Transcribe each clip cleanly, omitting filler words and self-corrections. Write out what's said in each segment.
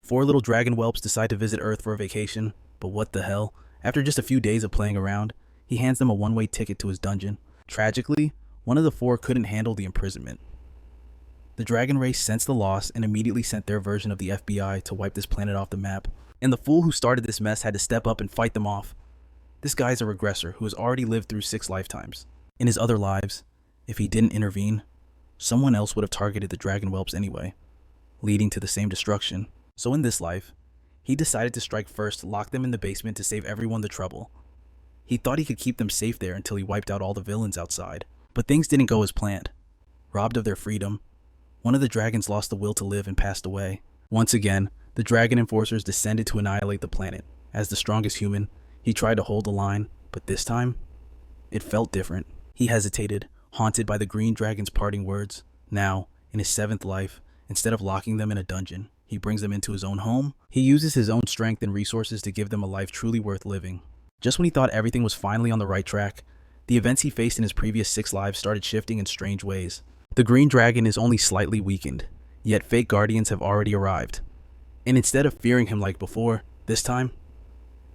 Four little dragon whelps decide to visit Earth for a vacation, but what the hell? After just a few days of playing around, he hands them a one-way ticket to his dungeon. Tragically, one of the four couldn't handle the imprisonment. The dragon race sensed the loss and immediately sent their version of the FBI to wipe this planet off the map. And the fool who started this mess had to step up and fight them off. This guy's a regressor who has already lived through 6 lifetimes. In his other lives, if he didn't intervene, someone else would have targeted the dragon whelps anyway, leading to the same destruction. So in this life, he decided to strike first, lock them in the basement to save everyone the trouble. He thought he could keep them safe there until he wiped out all the villains outside. But things didn't go as planned. Robbed of their freedom, one of the dragons lost the will to live and passed away. Once again, the dragon enforcers descended to annihilate the planet. As the strongest human, he tried to hold the line, but this time, it felt different. He hesitated, haunted by the green dragon's parting words. Now, in his 7th life, instead of locking them in a dungeon, he brings them into his own home. He uses his own strength and resources to give them a life truly worth living. Just when he thought everything was finally on the right track, the events he faced in his previous 6 lives started shifting in strange ways. The green dragon is only slightly weakened, yet fake guardians have already arrived. And instead of fearing him like before, this time,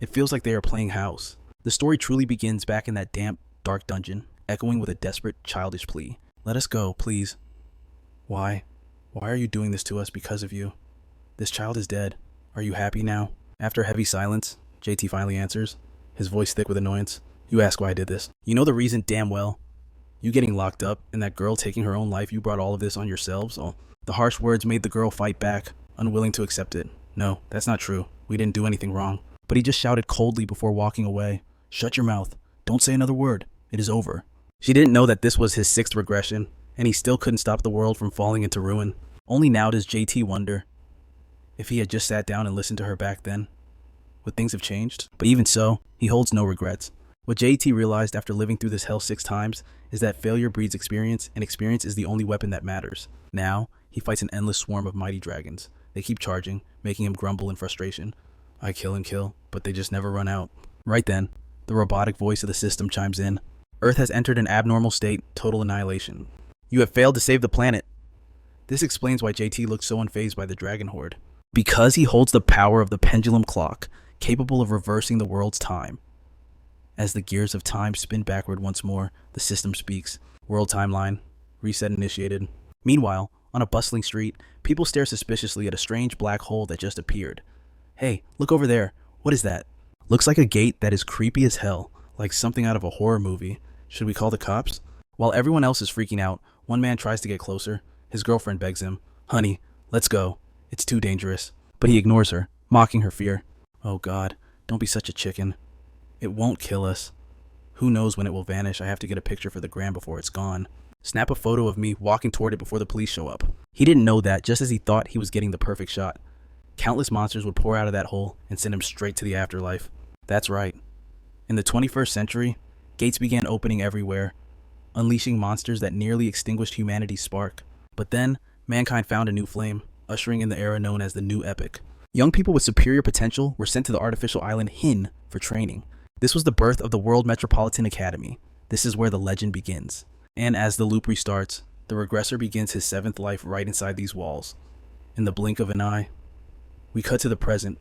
it feels like they are playing house. The story truly begins back in that damp, dark dungeon, echoing with a desperate, childish plea. Let us go, please. Why? Why are you doing this to us because of you? This child is dead. Are you happy now? After a heavy silence, JT finally answers, his voice thick with annoyance. You ask why I did this. You know the reason damn well. You getting locked up and that girl taking her own life, you brought all of this on yourselves? Oh, the harsh words made the girl fight back, unwilling to accept it. No, that's not true. We didn't do anything wrong. But he just shouted coldly before walking away. Shut your mouth. Don't say another word. It is over. She didn't know that this was his 6th regression, and he still couldn't stop the world from falling into ruin. Only now does JT wonder if he had just sat down and listened to her back then. Would things have changed? But even so, he holds no regrets. What JT realized after living through this hell 6 times is that failure breeds experience, and experience is the only weapon that matters. Now, he fights an endless swarm of mighty dragons. They keep charging, making him grumble in frustration. I kill and kill, but they just never run out. Right then, the robotic voice of the system chimes in. Earth has entered an abnormal state, total annihilation. You have failed to save the planet. This explains why JT looks so unfazed by the dragon horde. Because he holds the power of the pendulum clock, capable of reversing the world's time. As the gears of time spin backward once more, the system speaks. World timeline. Reset initiated. Meanwhile, on a bustling street, people stare suspiciously at a strange black hole that just appeared. Hey, look over there. What is that? Looks like a gate that is creepy as hell, like something out of a horror movie. Should we call the cops? While everyone else is freaking out, one man tries to get closer. His girlfriend begs him, Honey, let's go. It's too dangerous. But he ignores her, mocking her fear. Oh God, don't be such a chicken. It won't kill us. Who knows when it will vanish? I have to get a picture for the gram before it's gone. Snap a photo of me walking toward it before the police show up. He didn't know that just as he thought he was getting the perfect shot, countless monsters would pour out of that hole and send him straight to the afterlife. That's right. In the 21st century, gates began opening everywhere, unleashing monsters that nearly extinguished humanity's spark. But then, mankind found a new flame, ushering in the era known as the New Epic. Young people with superior potential were sent to the artificial island Hin for training. This was the birth of the World Metropolitan Academy. This is where the legend begins. And as the loop restarts, the regressor begins his 7th life right inside these walls. In the blink of an eye, we cut to the present,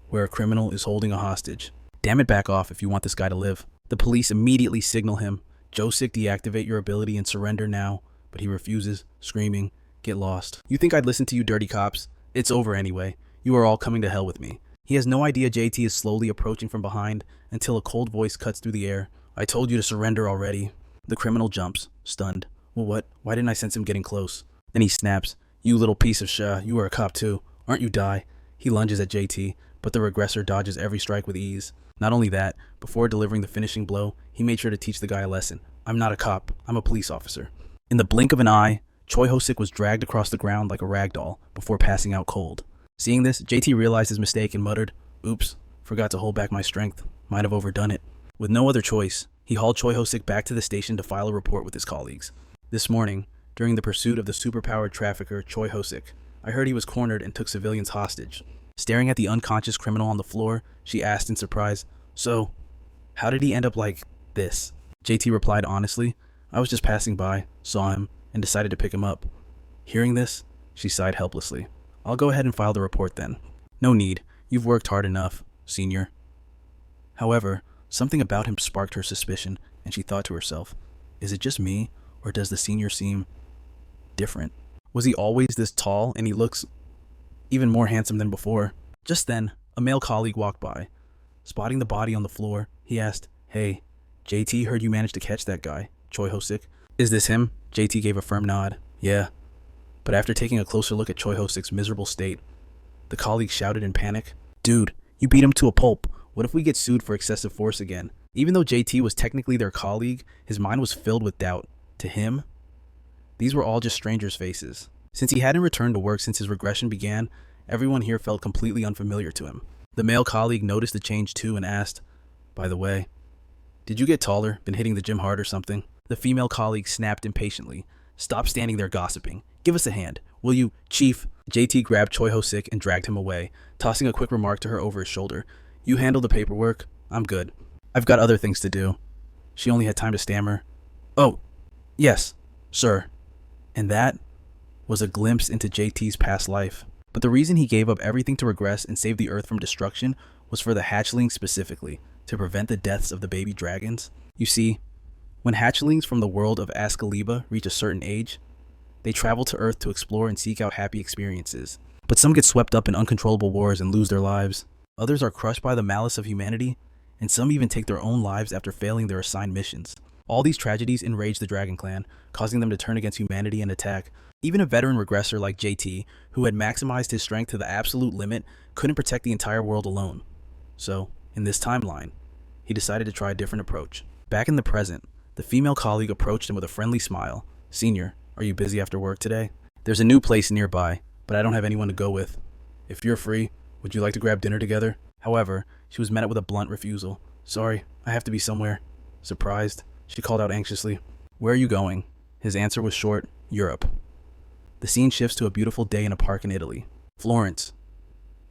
where a criminal is holding a hostage. Damn it, back off if you want this guy to live. The police immediately signal him, Josik, deactivate your ability and surrender now, but he refuses, screaming, get lost. You think I'd listen to you dirty cops? It's over anyway. You are all coming to hell with me. He has no idea JT is slowly approaching from behind until a cold voice cuts through the air. I told you to surrender already. The criminal jumps, stunned. Well, what? Why didn't I sense him getting close? Then he snaps. You little piece of shit. You are a cop too. Aren't you die? He lunges at JT, but the regressor dodges every strike with ease. Not only that, before delivering the finishing blow, he made sure to teach the guy a lesson. I'm not a cop. I'm a police officer. In the blink of an eye, Choi Ho-sik was dragged across the ground like a rag doll before passing out cold. Seeing this, JT realized his mistake and muttered, Oops, forgot to hold back my strength. Might have overdone it. With no other choice, he hauled Choi Ho-sik back to the station to file a report with his colleagues. This morning, during the pursuit of the superpowered trafficker Choi Ho-sik, I heard he was cornered and took civilians hostage. Staring at the unconscious criminal on the floor, she asked in surprise, So, how did he end up like this? JT replied honestly, I was just passing by, saw him, and decided to pick him up. Hearing this, she sighed helplessly. I'll go ahead and file the report then. No need. You've worked hard enough, senior. However, something about him sparked her suspicion, and she thought to herself, is it just me, or does the senior seem different? Was he always this tall, and he looks even more handsome than before? Just then, a male colleague walked by. Spotting the body on the floor, he asked, "Hey, JT heard you managed to catch that guy, Choi Ho-sik." "Is this him?" JT gave a firm nod. "Yeah." But after taking a closer look at Choi Ho-sik's miserable state, the colleague shouted in panic, "Dude, you beat him to a pulp. What if we get sued for excessive force again?" Even though JT was technically their colleague, his mind was filled with doubt. To him, these were all just strangers' faces. Since he hadn't returned to work since his regression began, everyone here felt completely unfamiliar to him. The male colleague noticed the change too and asked, "By the way, did you get taller, been hitting the gym hard or something?" The female colleague snapped impatiently, "Stop standing there gossiping. Give us a hand, will you, Chief?" JT grabbed Choi Ho-sik and dragged him away, tossing a quick remark to her over his shoulder. "You handle the paperwork. I'm good. I've got other things to do." She only had time to stammer, "Oh, yes, sir." And that was a glimpse into JT's past life. But the reason he gave up everything to regress and save the Earth from destruction was for the hatchlings specifically, to prevent the deaths of the baby dragons. You see, when hatchlings from the world of Ascaliba reach a certain age, they travel to Earth to explore and seek out happy experiences. But some get swept up in uncontrollable wars and lose their lives. Others are crushed by the malice of humanity, and some even take their own lives after failing their assigned missions. All these tragedies enraged the Dragon Clan, causing them to turn against humanity and attack. Even a veteran regressor like JT, who had maximized his strength to the absolute limit, couldn't protect the entire world alone. So, in this timeline, he decided to try a different approach. Back in the present, the female colleague approached him with a friendly smile. "Senior, are you busy after work today? There's a new place nearby, but I don't have anyone to go with. If you're free, would you like to grab dinner together?" However, she was met with a blunt refusal. "Sorry, I have to be somewhere." Surprised, she called out anxiously, "Where are you going?" His answer was short, "Europe." The scene shifts to a beautiful day in a park in Italy. Florence.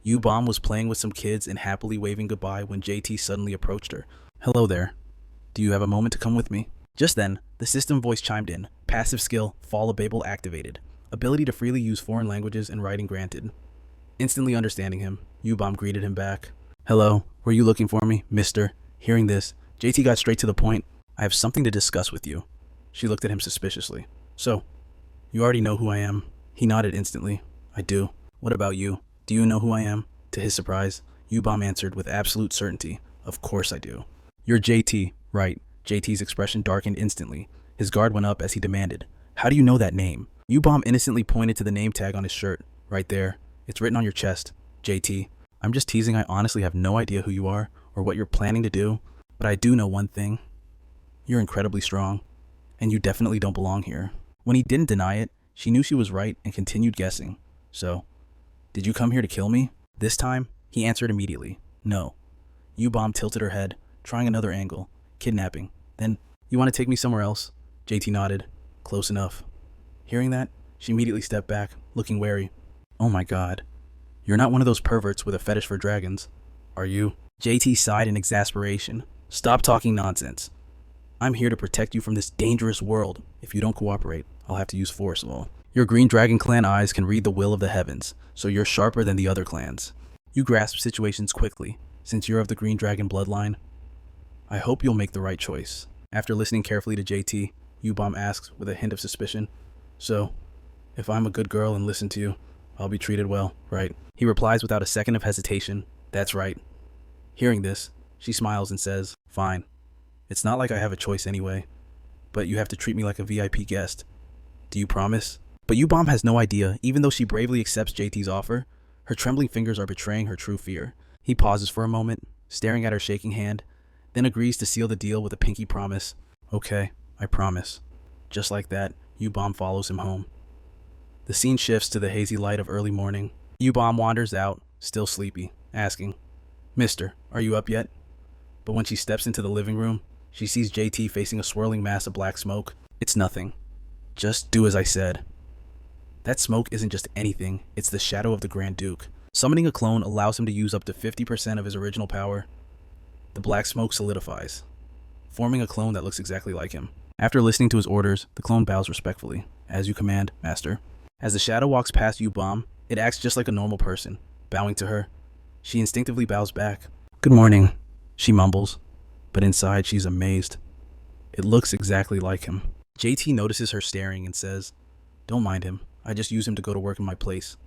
U-Bomb was playing with some kids and happily waving goodbye when JT suddenly approached her. "Hello there. Do you have a moment to come with me?" Just then, the system voice chimed in. Passive skill, Fall of Babel activated. Ability to freely use foreign languages and writing granted. Instantly understanding him, U-Bomb greeted him back. "Hello, were you looking for me, mister?" Hearing this, JT got straight to the point. "I have something to discuss with you." She looked at him suspiciously. "So, you already know who I am?" He nodded instantly. "I do. What about you? Do you know who I am?" To his surprise, U-Bomb answered with absolute certainty, "Of course I do." "You're JT, right?" JT's expression darkened instantly. His guard went up as he demanded, "How do you know that name?" U-Bomb innocently pointed to the name tag on his shirt. "Right there. It's written on your chest, JT. I'm just teasing. I honestly have no idea who you are or what you're planning to do, but I do know one thing. You're incredibly strong, and you definitely don't belong here." When he didn't deny it, she knew she was right and continued guessing. "So, did you come here to kill me?" This time, he answered immediately, "No." U-Bomb tilted her head, trying another angle. "Kidnapping. Then, you want to take me somewhere else?" JT nodded. "Close enough." Hearing that, she immediately stepped back, looking wary. "Oh my god. You're not one of those perverts with a fetish for dragons, are you?" JT sighed in exasperation. "Stop talking nonsense. I'm here to protect you from this dangerous world. If you don't cooperate, I'll have to use force, lol. Your Green Dragon Clan eyes can read the will of the heavens, so you're sharper than the other clans. You grasp situations quickly, since you're of the Green Dragon bloodline. I hope you'll make the right choice." After listening carefully to JT, U-Bomb asks with a hint of suspicion, "So, if I'm a good girl and listen to you, I'll be treated well, right?" He replies without a second of hesitation, "That's right." Hearing this, she smiles and says, "Fine. It's not like I have a choice anyway, but you have to treat me like a VIP guest. Do you promise?" But U-Bomb has no idea. Even though she bravely accepts JT's offer, her trembling fingers are betraying her true fear. He pauses for a moment, staring at her shaking hand, then agrees to seal the deal with a pinky promise. "Okay, I promise." Just like that, U-Bomb follows him home. The scene shifts to the hazy light of early morning. U-Bomb wanders out, still sleepy, asking, "Mister, are you up yet?" But when she steps into the living room, she sees JT facing a swirling mass of black smoke. "It's nothing. Just do as I said." That smoke isn't just anything, it's the shadow of the Grand Duke. Summoning a clone allows him to use up to 50% of his original power. The black smoke solidifies, forming a clone that looks exactly like him. After listening to his orders, the clone bows respectfully. "As you command, Master." As the shadow walks past U-Bomb, it acts just like a normal person, bowing to her. She instinctively bows back. "Good morning," she mumbles, but inside she's amazed. It looks exactly like him. JT notices her staring and says, "Don't mind him. I just use him to go to work in my place."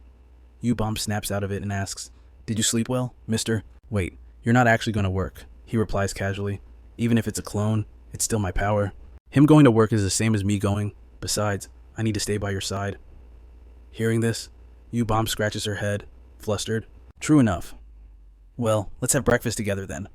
U-Bomb snaps out of it and asks, "Did you sleep well, mister?" "Wait, you're not actually going to work," he replies casually. "Even if it's a clone, it's still my power. Him going to work is the same as me going. Besides, I need to stay by your side." Hearing this, U-Bomb scratches her head, flustered. "True enough. Well, let's have breakfast together then."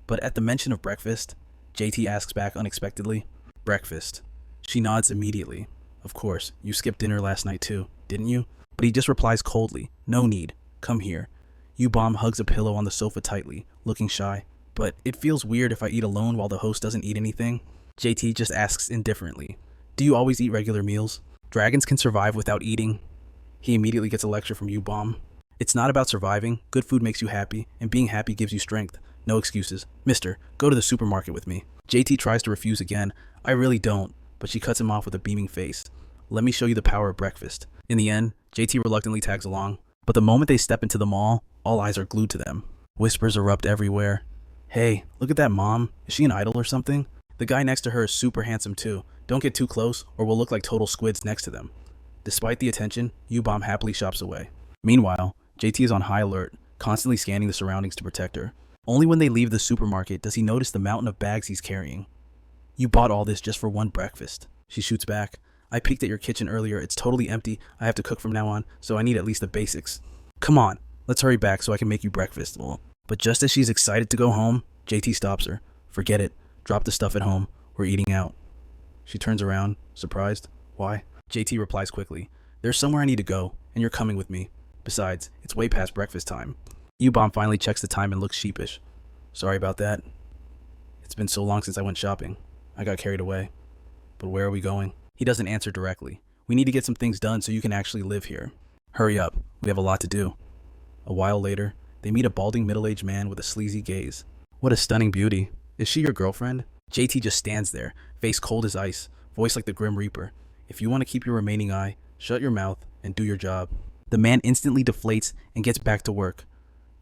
But at the mention of breakfast, JT asks back unexpectedly, "Breakfast?" She nods immediately. "Of course, you skipped dinner last night too, didn't you?" But he just replies coldly, "No need. Come here." U-Bomb hugs a pillow on the sofa tightly, looking shy. "But it feels weird if I eat alone while the host doesn't eat anything." JT just asks indifferently, "Do you always eat regular meals? Dragons can survive without eating." He immediately gets a lecture from U-Bomb. "It's not about surviving. Good food makes you happy, and being happy gives you strength. No excuses. Mister, go to the supermarket with me." JT tries to refuse again. "I really don't," but she cuts him off with a beaming face. "Let me show you the power of breakfast." In the end, JT reluctantly tags along, but the moment they step into the mall, all eyes are glued to them. Whispers erupt everywhere. "Hey, look at that mom. Is she an idol or something? The guy next to her is super handsome too. Don't get too close or we'll look like total squids next to them." Despite the attention, U-Bomb happily shops away. Meanwhile, JT is on high alert, constantly scanning the surroundings to protect her. Only when they leave the supermarket does he notice the mountain of bags he's carrying. "You bought all this just for one breakfast." She shoots back. "I peeked at your kitchen earlier. It's totally empty. I have to cook from now on, so I need at least the basics. Come on, let's hurry back so I can make you breakfast." But just as she's excited to go home, JT stops her. "Forget it. Drop the stuff at home. We're eating out." She turns around, surprised. "Why?" JT replies quickly, "There's somewhere I need to go, and you're coming with me. Besides, it's way past breakfast time." U-Bomb finally checks the time and looks sheepish. "Sorry about that. It's been so long since I went shopping. I got carried away. But where are we going?" He doesn't answer directly. "We need to get some things done so you can actually live here. Hurry up. We have a lot to do." A while later, they meet a balding middle-aged man with a sleazy gaze. "What a stunning beauty. Is she your girlfriend?" JT just stands there, face cold as ice, voice like the Grim Reaper. "If you want to keep your remaining eye, shut your mouth and do your job." The man instantly deflates and gets back to work.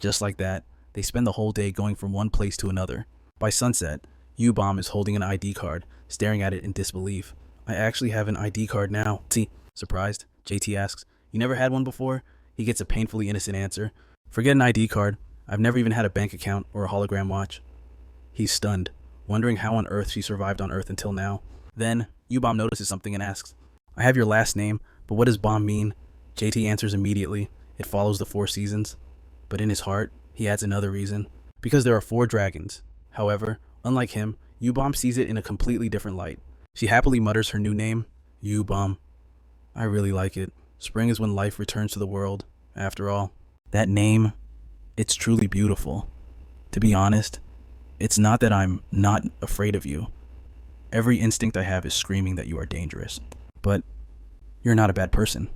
Just like that, they spend the whole day going from one place to another. By sunset, U-Bomb is holding an ID card, staring at it in disbelief. "I actually have an ID card now." "See?" Surprised, JT asks, "You never had one before?" He gets a painfully innocent answer. "Forget an ID card. I've never even had a bank account or a hologram watch." He's stunned, wondering how on earth she survived on Earth until now. Then, U-Bomb notices something and asks, "I have your last name, but what does bomb mean?" JT answers immediately. It follows the 4 seasons. But in his heart, he adds another reason. Because there are 4 dragons. However, unlike him, U-Bomb sees it in a completely different light. She happily mutters her new name, U-Bomb. "I really like it. Spring is when life returns to the world, after all." That name, it's truly beautiful. To be honest, it's not that I'm not afraid of you. Every instinct I have is screaming that you are dangerous. But you're not a bad person.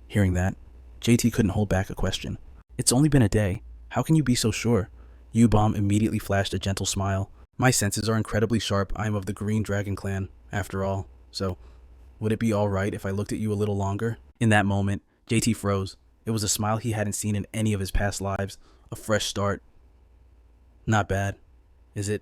Hearing that, JT couldn't hold back a question. "It's only been a day. How can you be so sure?" U-Bomb immediately flashed a gentle smile. "My senses are incredibly sharp. I am of the Green Dragon clan, after all. So, would it be alright if I looked at you a little longer?" In that moment, JT froze. It was a smile he hadn't seen in any of his past lives. A fresh start. Not bad, is it?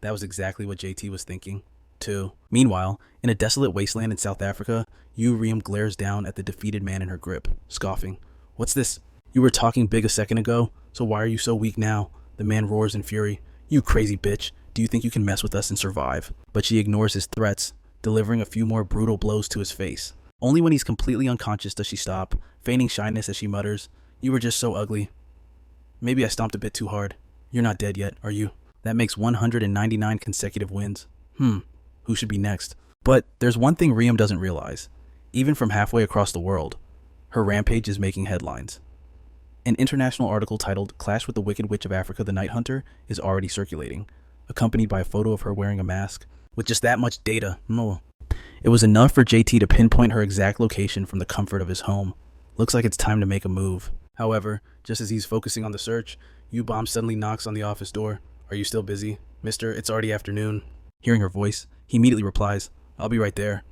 That was exactly what JT was thinking, too. Meanwhile, in a desolate wasteland in South Africa, Reem glares down at the defeated man in her grip, scoffing. "What's this? You were talking big a second ago, so why are you so weak now?" The man roars in fury. "You crazy bitch. Do you think you can mess with us and survive?" But she ignores his threats, delivering a few more brutal blows to his face. Only when he's completely unconscious does she stop, feigning shyness as she mutters, "You were just so ugly. Maybe I stomped a bit too hard. You're not dead yet, are you?" That makes 199 consecutive wins. Who should be next? But there's one thing Reem doesn't realize. Even from halfway across the world, her rampage is making headlines. An international article titled "Clash with the Wicked Witch of Africa, the Night Hunter" is already circulating, accompanied by a photo of her wearing a mask. With just that much data, it was enough for JT to pinpoint her exact location from the comfort of his home. Looks like it's time to make a move. However, just as he's focusing on the search, U-Bomb suddenly knocks on the office door. "Are you still busy? Mister, it's already afternoon." Hearing her voice, he immediately replies, "I'll be right there."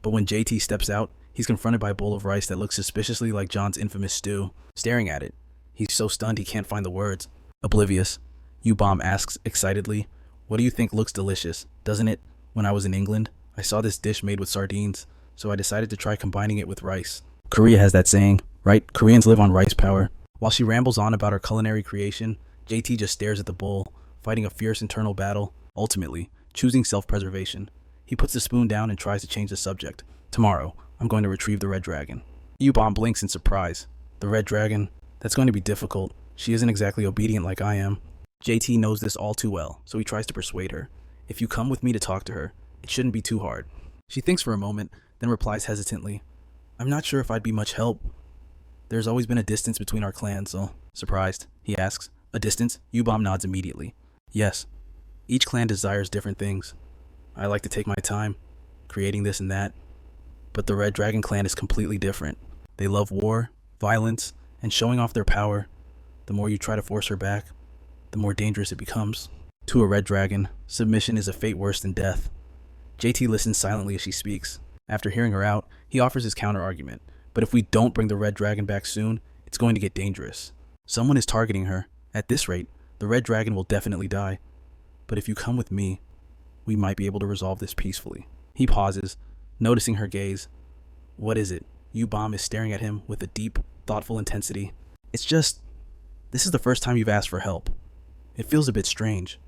But when JT steps out, he's confronted by a bowl of rice that looks suspiciously like John's infamous stew. Staring at it, He's so stunned he can't find the words. Oblivious, U-Bomb asks excitedly, "What do you think looks delicious, doesn't it? When I was in England, I saw this dish made with sardines, so I decided to try combining it with rice." Korea has that saying, right? Koreans live on rice power. While she rambles on about her culinary creation, JT just stares at the bowl, fighting a fierce internal battle, ultimately choosing self-preservation. He puts the spoon down and tries to change the subject. "Tomorrow, I'm going to retrieve the red dragon." U-Bomb blinks in surprise. "The red dragon? That's going to be difficult. She isn't exactly obedient like I am." JT knows this all too well, so he tries to persuade her. "If you come with me to talk to her, it shouldn't be too hard." She thinks for a moment, then replies hesitantly, "I'm not sure if I'd be much help. There's always been a distance between our clans, so..." Surprised, he asks, "A distance?" U-Bomb nods immediately. "Yes. Each clan desires different things. I like to take my time, creating this and that. But the Red Dragon clan is completely different. They love war, violence, and showing off their power. The more you try to force her back, the more dangerous it becomes. To a Red Dragon, submission is a fate worse than death." JT listens silently as she speaks. After hearing her out, he offers his counter-argument. "But if we don't bring the Red Dragon back soon, it's going to get dangerous. Someone is targeting her. At this rate, the Red Dragon will definitely die. But if you come with me, we might be able to resolve this peacefully." He pauses, noticing her gaze. "What is it?" U-Bomb is staring at him with a deep, thoughtful intensity. "It's just, this is the first time you've asked for help. It feels a bit strange.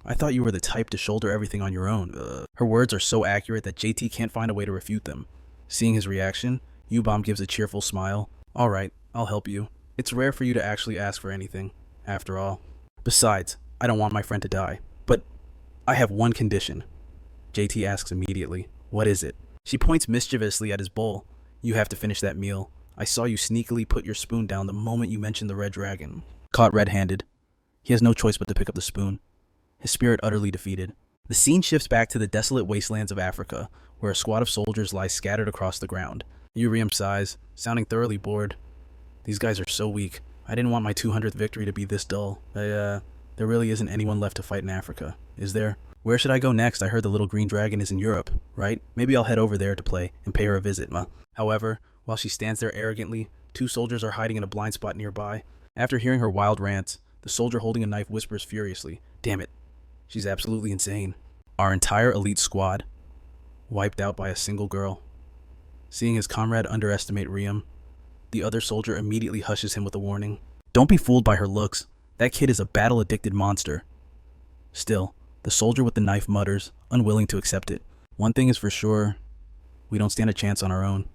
I thought you were the type to shoulder everything on your own." Her words are so accurate that JT can't find a way to refute them. Seeing his reaction, U-Bomb gives a cheerful smile. "All right, I'll help you. It's rare for you to actually ask for anything, after all. Besides, I don't want my friend to die. But I have one condition." JT asks immediately, "What is it?" She points mischievously at his bowl. "You have to finish that meal. I saw you sneakily put your spoon down the moment you mentioned the Red Dragon." Caught red-handed, he has no choice but to pick up the spoon, his spirit utterly defeated. The scene shifts back to the desolate wastelands of Africa, where a squad of soldiers lies scattered across the ground. Uriam sighs, sounding thoroughly bored. "These guys are so weak. I didn't want my 200th victory to be this dull. There really isn't anyone left to fight in Africa, is there? Where should I go next? I heard the little green dragon is in Europe, right? Maybe I'll head over there to play and pay her a visit, ma." However, while she stands there arrogantly, two soldiers are hiding in a blind spot nearby. After hearing her wild rants, the soldier holding a knife whispers furiously, "Damn it, she's absolutely insane." Our entire elite squad, wiped out by a single girl. Seeing his comrade underestimate Riam, the other soldier immediately hushes him with a warning. "Don't be fooled by her looks. That kid is a battle-addicted monster." Still, the soldier with the knife mutters, unwilling to accept it. "One thing is for sure, we don't stand a chance on our own.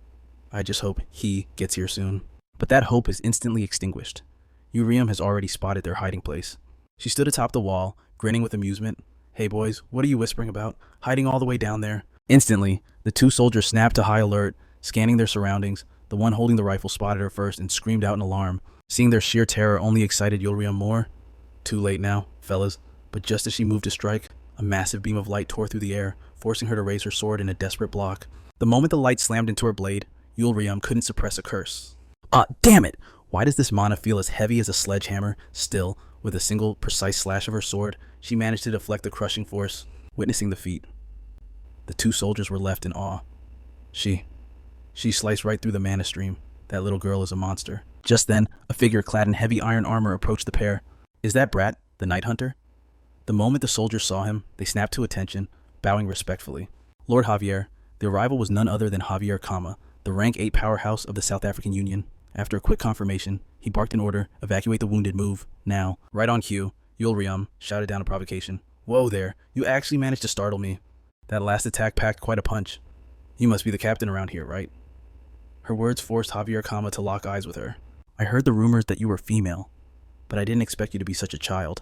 I just hope he gets here soon." But that hope is instantly extinguished. Uriam has already spotted their hiding place. She stood atop the wall, grinning with amusement. "Hey boys, what are you whispering about? Hiding all the way down there?" Instantly, the two soldiers snapped to high alert, scanning their surroundings. The one holding the rifle spotted her first and screamed out in alarm. Seeing their sheer terror only excited Uriam more. Too late now, fellas. But just as she moved to strike, a massive beam of light tore through the air, forcing her to raise her sword in a desperate block. The moment the light slammed into her blade, Uriam couldn't suppress a curse. Damn it! Why does this mana feel as heavy as a sledgehammer? Still, with a single precise slash of her sword, she managed to deflect the crushing force. Witnessing the feat, the two soldiers were left in awe. She sliced right through the mana stream. That little girl is a monster. Just then, a figure clad in heavy iron armor approached the pair. "Is that Brat, the Night Hunter?" The moment the soldiers saw him, they snapped to attention, bowing respectfully. "Lord Javier." The arrival was none other than Javier Kama, the rank 8 powerhouse of the South African Union. After a quick confirmation, he barked an order, "Evacuate the wounded, move, now." Right on cue, Uriam shouted down a provocation. "Whoa there, you actually managed to startle me. That last attack packed quite a punch. You must be the captain around here, right?" Her words forced Javier Kama to lock eyes with her. "I heard the rumors that you were female, but I didn't expect you to be such a child."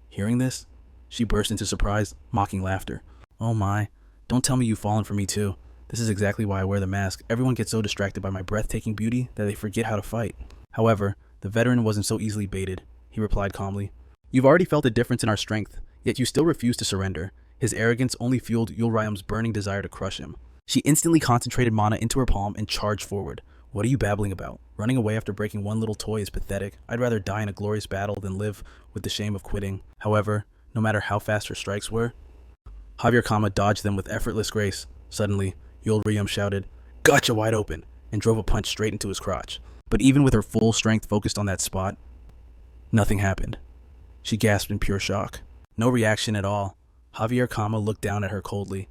Hearing this, she burst into surprised, mocking laughter. "Oh my, don't tell me you've fallen for me too. This is exactly why I wear the mask. Everyone gets so distracted by my breathtaking beauty that they forget how to fight." However, the veteran wasn't so easily baited. He replied calmly, "You've already felt the difference in our strength, yet you still refuse to surrender." His arrogance only fueled Uriam's burning desire to crush him. She instantly concentrated mana into her palm and charged forward. "What are you babbling about? Running away after breaking one little toy is pathetic. I'd rather die in a glorious battle than live with the shame of quitting." However, no matter how fast her strikes were, Javier Kama dodged them with effortless grace. Suddenly, Uriam shouted, "Gotcha wide open," and drove a punch straight into his crotch. But even with her full strength focused on that spot, nothing happened. She gasped in pure shock. No reaction at all. Javier Kama looked down at her coldly.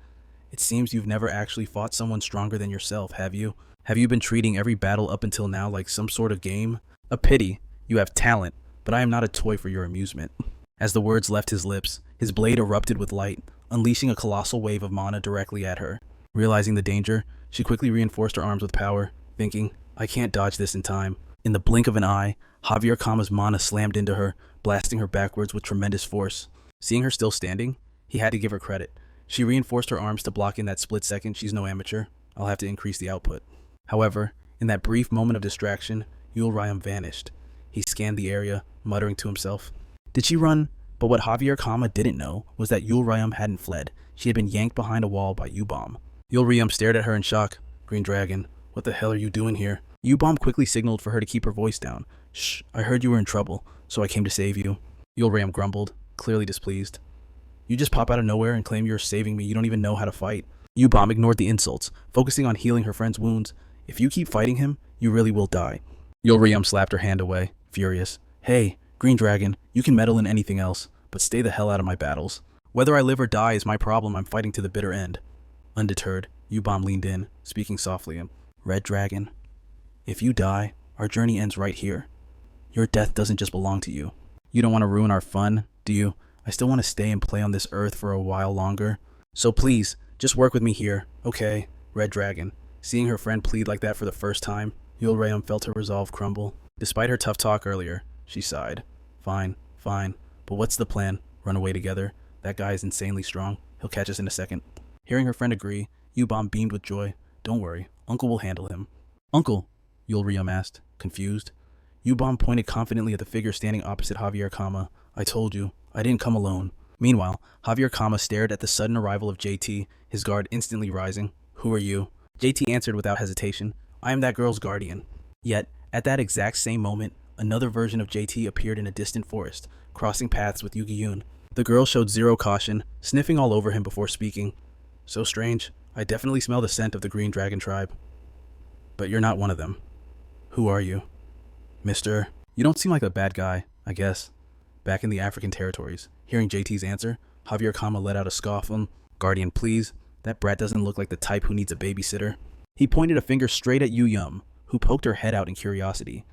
It seems you've never actually fought someone stronger than yourself, have you? Have you been treating every battle up until now like some sort of game? A pity. You have talent, but I am not a toy for your amusement. As the words left his lips, his blade erupted with light, unleashing a colossal wave of mana directly at her. Realizing the danger, she quickly reinforced her arms with power, thinking, I can't dodge this in time. In the blink of an eye, Javier Kama's mana slammed into her, blasting her backwards with tremendous force. Seeing her still standing, he had to give her credit. She reinforced her arms to block in that split second. She's no amateur. I'll have to increase the output. However, in that brief moment of distraction, Yulrayam vanished. He scanned the area, muttering to himself. Did she run? But what Javier Kama didn't know was that Yulrayam hadn't fled. She had been yanked behind a wall by Yubom. Yulrayam stared at her in shock. Green Dragon, what the hell are you doing here? Yubom quickly signaled for her to keep her voice down. Shh, I heard you were in trouble, so I came to save you. Yulrayam grumbled, clearly displeased. You just pop out of nowhere and claim you're saving me. You don't even know how to fight. Yubom ignored the insults, focusing on healing her friend's wounds. If you keep fighting him, you really will die. Yulrayam slapped her hand away, furious. Hey, Green Dragon, you can meddle in anything else, but stay the hell out of my battles. Whether I live or die is my problem. I'm fighting to the bitter end. Undeterred, Yubom leaned in, speaking softly. Red Dragon, if you die, our journey ends right here. Your death doesn't just belong to you. You don't want to ruin our fun, do you? I still want to stay and play on this earth for a while longer. So please, just work with me here, okay? Red Dragon. Seeing her friend plead like that for the first time, Yulrayam felt her resolve crumble. Despite her tough talk earlier, she sighed. Fine, but what's the plan? Run away together? That guy is insanely strong. He'll catch us in a second. Hearing her friend agree, Yubom beamed with joy. Don't worry, Uncle will handle him. Uncle? Yulrayam asked, confused. Yubom pointed confidently at the figure standing opposite Javier Kama. I told you, I didn't come alone. Meanwhile, Javier Kama stared at the sudden arrival of JT, his guard instantly rising. Who are you? JT answered without hesitation. I am that girl's guardian. Yet, at that exact same moment, another version of JT appeared in a distant forest, crossing paths with Yugi-yun. The girl showed zero caution, sniffing all over him before speaking. So strange. I definitely smell the scent of the Green Dragon tribe. But you're not one of them. Who are you? Mister, you don't seem like a bad guy, I guess. Back in the African territories, hearing JT's answer, Javier Kama let out a scoff. Guardian, please. That brat doesn't look like the type who needs a babysitter. He pointed a finger straight at Yu-Yum, who poked her head out in curiosity.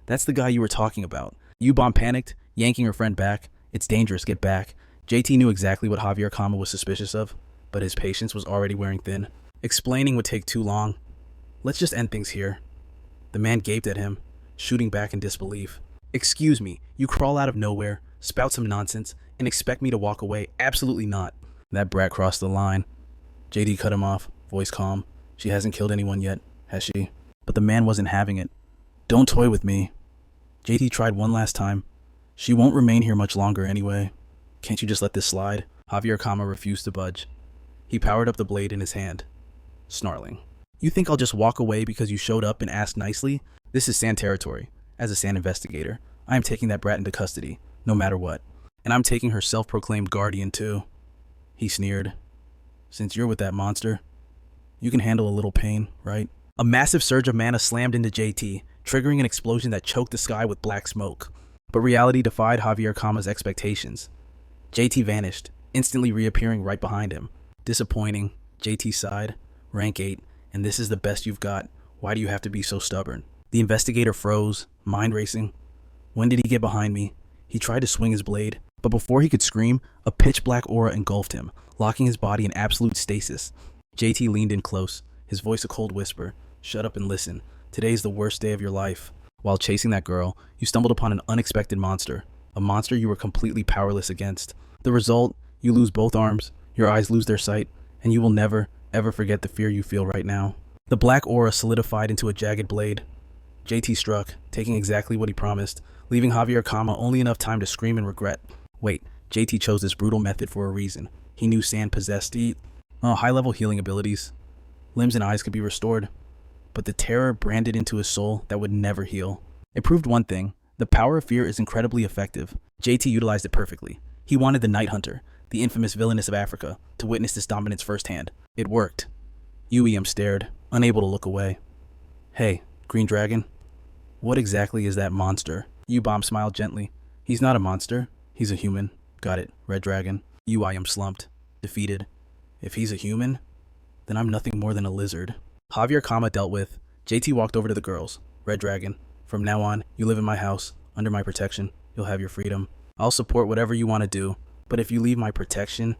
That's the guy you were talking about. Yubom panicked, yanking her friend back. It's dangerous, get back. JT knew exactly what Javier Kama was suspicious of, but his patience was already wearing thin. Explaining would take too long. Let's just end things here. The man gaped at him, shooting back in disbelief. Excuse me, you crawl out of nowhere, spout some nonsense, and expect me to walk away? Absolutely not. That brat crossed the line. JD cut him off, voice calm. She hasn't killed anyone yet, has she? But the man wasn't having it. Don't toy with me. JD tried one last time. She won't remain here much longer anyway. Can't you just let this slide? Javier Kama refused to budge. He powered up the blade in his hand, snarling. You think I'll just walk away because you showed up and asked nicely? This is Sand territory. As a Sand investigator, I am taking that brat into custody, no matter what. And I'm taking her self-proclaimed guardian too. He sneered. Since you're with that monster, you can handle a little pain, right? A massive surge of mana slammed into JT, triggering an explosion that choked the sky with black smoke. But reality defied Javier Kama's expectations. JT vanished, instantly reappearing right behind him. Disappointing, JT sighed. Rank 8, and this is the best you've got. Why do you have to be so stubborn? The investigator froze, mind racing. When did he get behind me? He tried to swing his blade, but before he could scream, a pitch-black aura engulfed him, locking his body in absolute stasis. JT leaned in close, his voice a cold whisper. Shut up and listen. Today's the worst day of your life. While chasing that girl, you stumbled upon an unexpected monster. A monster you were completely powerless against. The result, you lose both arms, your eyes lose their sight, and you will never, ever forget the fear you feel right now. The black aura solidified into a jagged blade. JT struck, taking exactly what he promised, leaving Javier Kama only enough time to scream in regret. Wait, JT chose this brutal method for a reason. He knew Sand possessed high-level healing abilities. Limbs and eyes could be restored, but the terror branded into his soul that would never heal. It proved one thing: the power of fear is incredibly effective. JT utilized it perfectly. He wanted the Night Hunter, the infamous villainess of Africa, to witness this dominance firsthand. It worked. Uem stared, unable to look away. Hey, Green Dragon. What exactly is that monster? U-Bomb smiled gently. He's not a monster. He's a human. Got it, Red Dragon. I am slumped. Defeated. If he's a human, then I'm nothing more than a lizard. Javier Kama dealt with. JT walked over to the girls. Red Dragon, from now on, you live in my house, under my protection. You'll have your freedom. I'll support whatever you want to do, but if you leave my protection,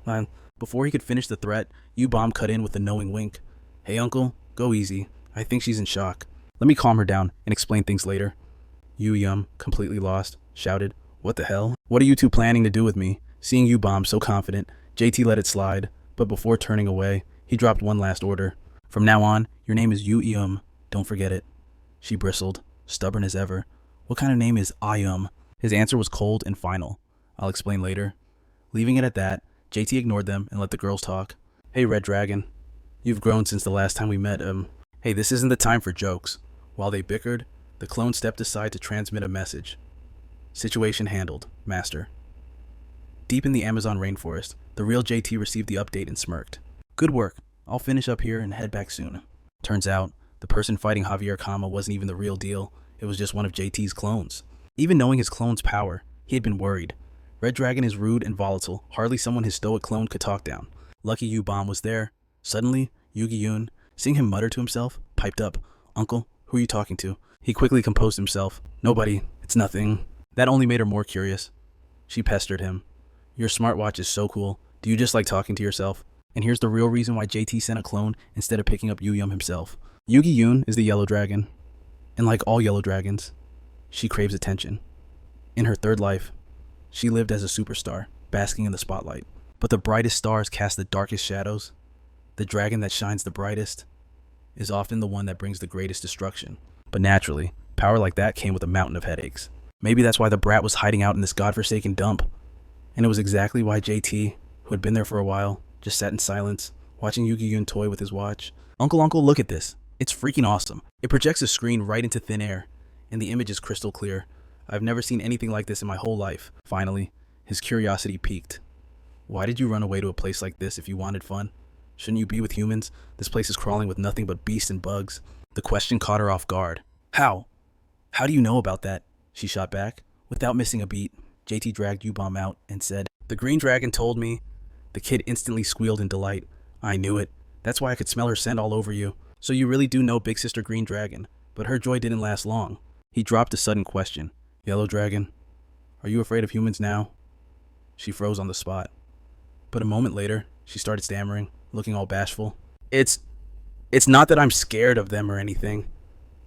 before he could finish the threat, U-Bomb cut in with a knowing wink. Hey uncle, go easy. I think she's in shock. Let me calm her down and explain things later. U-Yum, completely lost, shouted, what the hell? What are you two planning to do with me? Seeing U-Bomb so confident, JT let it slide, but before turning away, he dropped one last order. From now on, your name is U-Yum. Don't forget it. She bristled, stubborn as ever. What kind of name is I-Yum? His answer was cold and final. I'll explain later. Leaving it at that, JT ignored them and let the girls talk. Hey, Red Dragon. You've grown since the last time we met. Hey, this isn't the time for jokes. While they bickered, the clone stepped aside to transmit a message. Situation handled, Master. Deep in the Amazon rainforest, the real JT received the update and smirked. Good work. I'll finish up here and head back soon. Turns out, the person fighting Javier Kama wasn't even the real deal. It was just one of JT's clones. Even knowing his clone's power, he had been worried. Red Dragon is rude and volatile. Hardly someone his stoic clone could talk down. Lucky U-Bomb was there. Suddenly, Yugi-Yun, seeing him mutter to himself, piped up. Uncle, who are you talking to? He quickly composed himself. Nobody. It's nothing. That only made her more curious. She pestered him. Your smartwatch is so cool. Do you just like talking to yourself? And here's the real reason why JT sent a clone instead of picking up Yu-Yum himself. Yugi-Yun is the yellow dragon. And like all yellow dragons, she craves attention. In her third life, she lived as a superstar, basking in the spotlight. But the brightest stars cast the darkest shadows. The dragon that shines the brightest is often the one that brings the greatest destruction. But naturally, power like that came with a mountain of headaches. Maybe that's why the brat was hiding out in this godforsaken dump. And it was exactly why JT, who had been there for a while, just sat in silence, watching Yugi-Yun toy with his watch. Uncle, look at this. It's freaking awesome. It projects a screen right into thin air, and the image is crystal clear. I've never seen anything like this in my whole life. Finally, his curiosity piqued. Why did you run away to a place like this if you wanted fun? Shouldn't you be with humans? This place is crawling with nothing but beasts and bugs. The question caught her off guard. How? How do you know about that? She shot back. Without missing a beat, JT dragged U-Bomb out and said, The green dragon told me. The kid instantly squealed in delight. I knew it. That's why I could smell her scent all over you. So you really do know Big Sister Green Dragon. But her joy didn't last long. He dropped a sudden question. Yellow Dragon, are you afraid of humans now? She froze on the spot. But a moment later, she started stammering, looking all bashful. It's not that I'm scared of them or anything.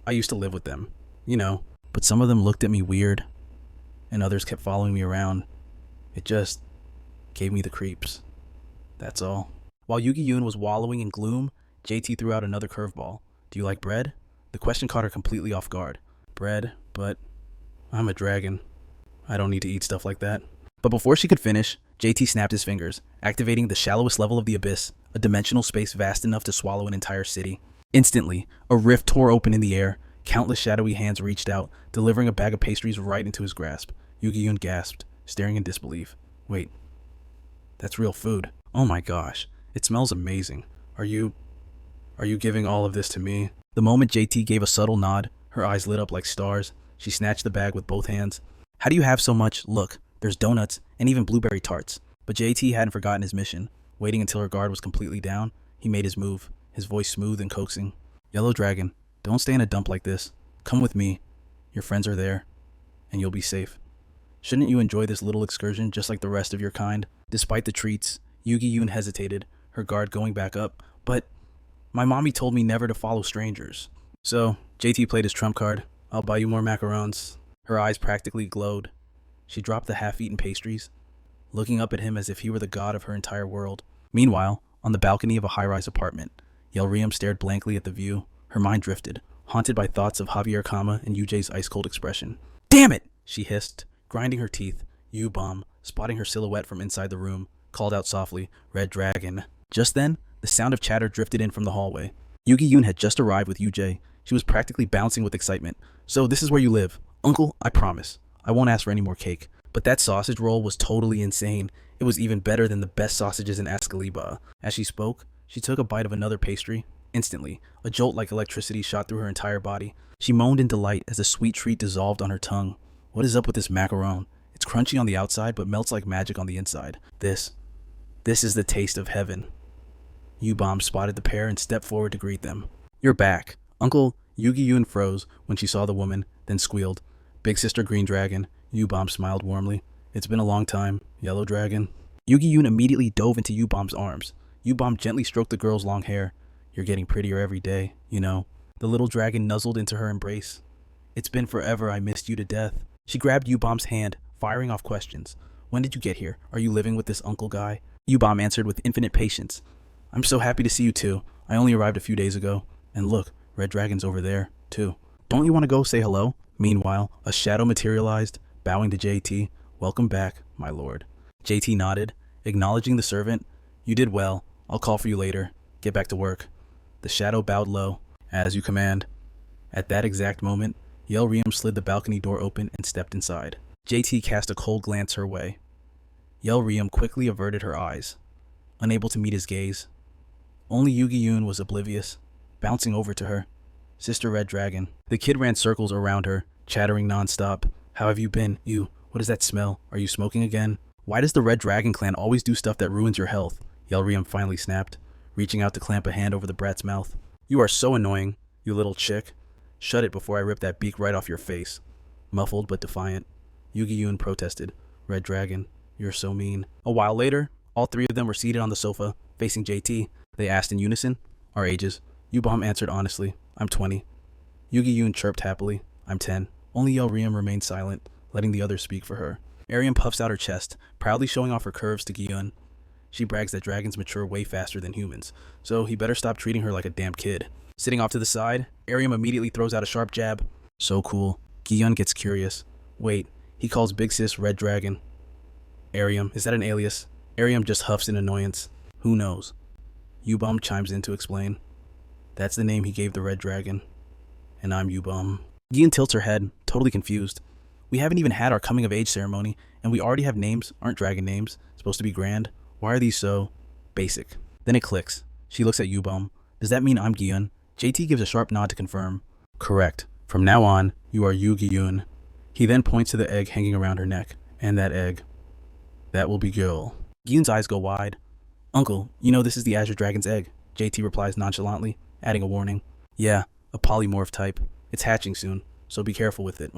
I used to live with them, you know. But some of them looked at me weird, and others kept following me around. It just gave me the creeps. That's all. While Yugi-Yun was wallowing in gloom, JT threw out another curveball. Do you like bread? The question caught her completely off guard. Bread, but I'm a dragon. I don't need to eat stuff like that. But before she could finish, JT snapped his fingers, activating the shallowest level of the abyss, a dimensional space vast enough to swallow an entire city. Instantly, a rift tore open in the air. Countless shadowy hands reached out, delivering a bag of pastries right into his grasp. Yugi-Yun gasped, staring in disbelief. Wait, that's real food. Oh my gosh, it smells amazing. Are you giving all of this to me? The moment JT gave a subtle nod, her eyes lit up like stars. She snatched the bag with both hands. How do you have so much? Look, there's donuts and even blueberry tarts. But JT hadn't forgotten his mission. Waiting until her guard was completely down, he made his move, his voice smooth and coaxing. Yellow Dragon, don't stay in a dump like this. Come with me. Your friends are there, and you'll be safe. Shouldn't you enjoy this little excursion just like the rest of your kind? Despite the treats, Yugi-Yun hesitated, her guard going back up. But my mommy told me never to follow strangers. So, JT played his trump card. I'll buy you more macarons. Her eyes practically glowed. She dropped the half-eaten pastries, looking up at him as if he were the god of her entire world. Meanwhile, on the balcony of a high-rise apartment, Yelrium stared blankly at the view. Her mind drifted, haunted by thoughts of Javier Kama and Yujay's ice-cold expression. Damn it! She hissed, grinding her teeth. U-Bomb, spotting her silhouette from inside the room, called out softly, Red Dragon. Just then, the sound of chatter drifted in from the hallway. Yugi-Yun had just arrived with Yujay. She was practically bouncing with excitement. So this is where you live. Uncle, I promise. I won't ask for any more cake. But that sausage roll was totally insane. It was even better than the best sausages in Ascaliba. As she spoke, she took a bite of another pastry. Instantly, a jolt like electricity shot through her entire body. She moaned in delight as the sweet treat dissolved on her tongue. What is up with this macaron? It's crunchy on the outside but melts like magic on the inside. This is the taste of heaven. U-Bomb spotted the pair and stepped forward to greet them. You're back. Uncle Yugi-Yun froze when she saw the woman, then squealed. Big sister Green Dragon. U-Bomb smiled warmly. It's been a long time, Yellow Dragon. Yugi-Yun immediately dove into U-Bomb's arms. U-Bomb gently stroked the girl's long hair. You're getting prettier every day, you know. The little dragon nuzzled into her embrace. It's been forever, I missed you to death. She grabbed U-Bomb's hand, firing off questions. When did you get here? Are you living with this uncle guy? U-Bomb answered with infinite patience. I'm so happy to see you too. I only arrived a few days ago. And look, Red Dragon's over there, too. Don't you want to go say hello? Meanwhile, a shadow materialized, bowing to JT. Welcome back, my lord. JT nodded, acknowledging the servant. You did well. I'll call for you later. Get back to work. The shadow bowed low. As you command. At that exact moment, Yelrium slid the balcony door open and stepped inside. JT cast a cold glance her way. Yelrium quickly averted her eyes, unable to meet his gaze. Only Yugi-Yun was oblivious, bouncing over to her. Sister Red Dragon. The kid ran circles around her, chattering nonstop. How have you been? You. What is that smell? Are you smoking again? Why does the Red Dragon clan always do stuff that ruins your health? Yelrium finally snapped, reaching out to clamp a hand over the brat's mouth. You are so annoying, you little chick. Shut it before I rip that beak right off your face. Muffled but defiant, Yugi-Yun protested. Red Dragon, you're so mean. A while later, all three of them were seated on the sofa, facing JT. They asked in unison, our ages. U-Bomb answered honestly, I'm 20. Yugi-Yun chirped happily, I'm 10. Only Yelrium remained silent, letting the others speak for her. Arium puffs out her chest, proudly showing off her curves to Gi-Yun. She brags that dragons mature way faster than humans, so he better stop treating her like a damn kid. Sitting off to the side, Arium immediately throws out a sharp jab. So cool. Gi-Yun gets curious. Wait, he calls Big Sis Red Dragon. Arium, is that an alias? Arium just huffs in annoyance. Who knows? U-Bomb chimes in to explain. That's the name he gave the Red Dragon. And I'm U-Bomb. Gi-Yun tilts her head, totally confused. We haven't even had our coming of age ceremony, and we already have names, aren't dragon names, supposed to be grand. Why are these so basic? Then it clicks. She looks at U-Bomb. Does that mean I'm Gi-Yun? JT gives a sharp nod to confirm. Correct. From now on, you are Yugi-Yun. He then points to the egg hanging around her neck. And that egg. That will be Gil. Gi-Yun's eyes go wide. Uncle, you know this is the Azure Dragon's egg. JT replies nonchalantly, adding a warning. Yeah, a polymorph type. It's hatching soon, so be careful with it.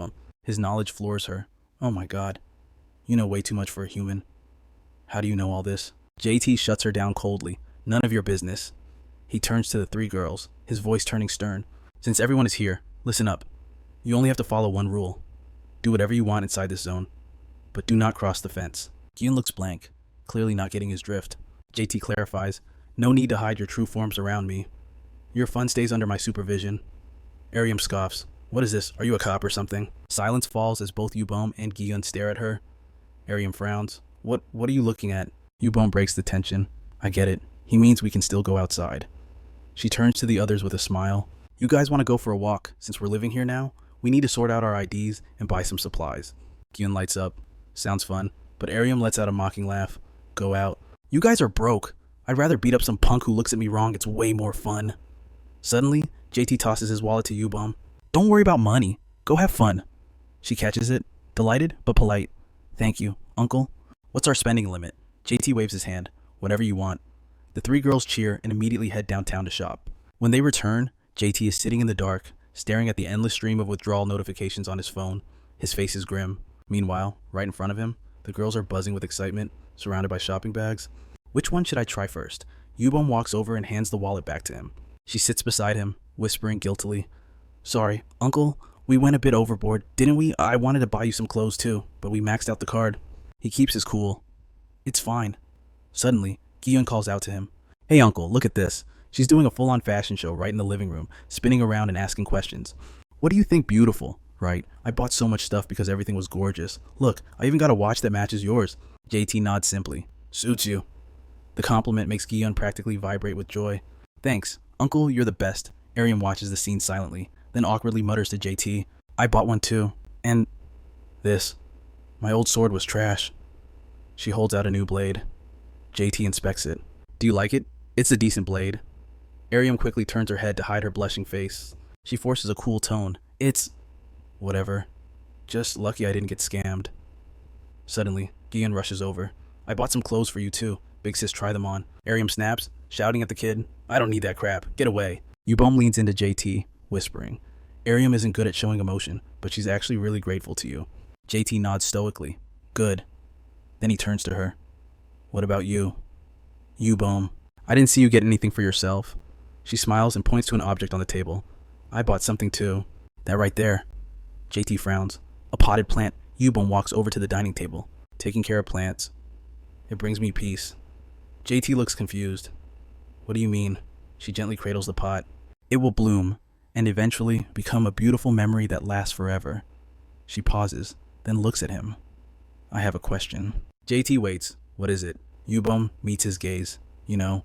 His knowledge floors her. Oh my god. You know way too much for a human. How do you know all this? JT shuts her down coldly. None of your business. He turns to the three girls, his voice turning stern. Since everyone is here, listen up. You only have to follow one rule. Do whatever you want inside this zone, but do not cross the fence. Gi-Yun looks blank, clearly not getting his drift. JT clarifies, no need to hide your true forms around me. Your fun stays under my supervision. Arium scoffs. What is this? Are you a cop or something? Silence falls as both U-Bomb and Gi-Yun stare at her. Arium frowns. What are you looking at? U-Bomb breaks the tension. I get it. He means we can still go outside. She turns to the others with a smile. You guys want to go for a walk? Since we're living here now, we need to sort out our IDs and buy some supplies. Gi-Yun lights up. Sounds fun. But Arium lets out a mocking laugh. Go out. You guys are broke. I'd rather beat up some punk who looks at me wrong. It's way more fun. Suddenly, JT tosses his wallet to U-Bomb. Don't worry about money. Go have fun. She catches it, delighted but polite. Thank you, Uncle. What's our spending limit? JT waves his hand. Whatever you want. The three girls cheer and immediately head downtown to shop. When they return, JT is sitting in the dark, staring at the endless stream of withdrawal notifications on his phone. His face is grim. Meanwhile, right in front of him, the girls are buzzing with excitement, surrounded by shopping bags. Which one should I try first? U-Bomb walks over and hands the wallet back to him. She sits beside him, whispering guiltily. Sorry, Uncle, we went a bit overboard, didn't we? I wanted to buy you some clothes too, but we maxed out the card. He keeps his cool. It's fine. Suddenly, Gi-Yun calls out to him. Hey Uncle, look at this. She's doing a full-on fashion show right in the living room, spinning around and asking questions. What do you think beautiful? Right, I bought so much stuff because everything was gorgeous. Look, I even got a watch that matches yours. JT nods simply. Suits you. The compliment makes Gi-Yun practically vibrate with joy. Thanks. Uncle, you're the best. Arium watches the scene silently, then awkwardly mutters to JT. I bought one too. And this. My old sword was trash. She holds out a new blade. JT inspects it. Do you like it? It's a decent blade. Arium quickly turns her head to hide her blushing face. She forces a cool tone. It's whatever. Just lucky I didn't get scammed. Suddenly, Gion rushes over. I bought some clothes for you too. Big sis, try them on. Arium snaps, shouting at the kid. I don't need that crap. Get away. Yubom leans into JT, whispering. Arium isn't good at showing emotion, but she's actually really grateful to you. JT nods stoically. Good. Then he turns to her. What about you? Yubom. I didn't see you get anything for yourself. She smiles and points to an object on the table. I bought something too. That right there. JT frowns. A potted plant. Yubom walks over to the dining table. Taking care of plants. It brings me peace. JT looks confused. What do you mean? She gently cradles the pot. It will bloom, and eventually become a beautiful memory that lasts forever. She pauses, then looks at him. I have a question. JT waits. What is it? Yubom meets his gaze. You know,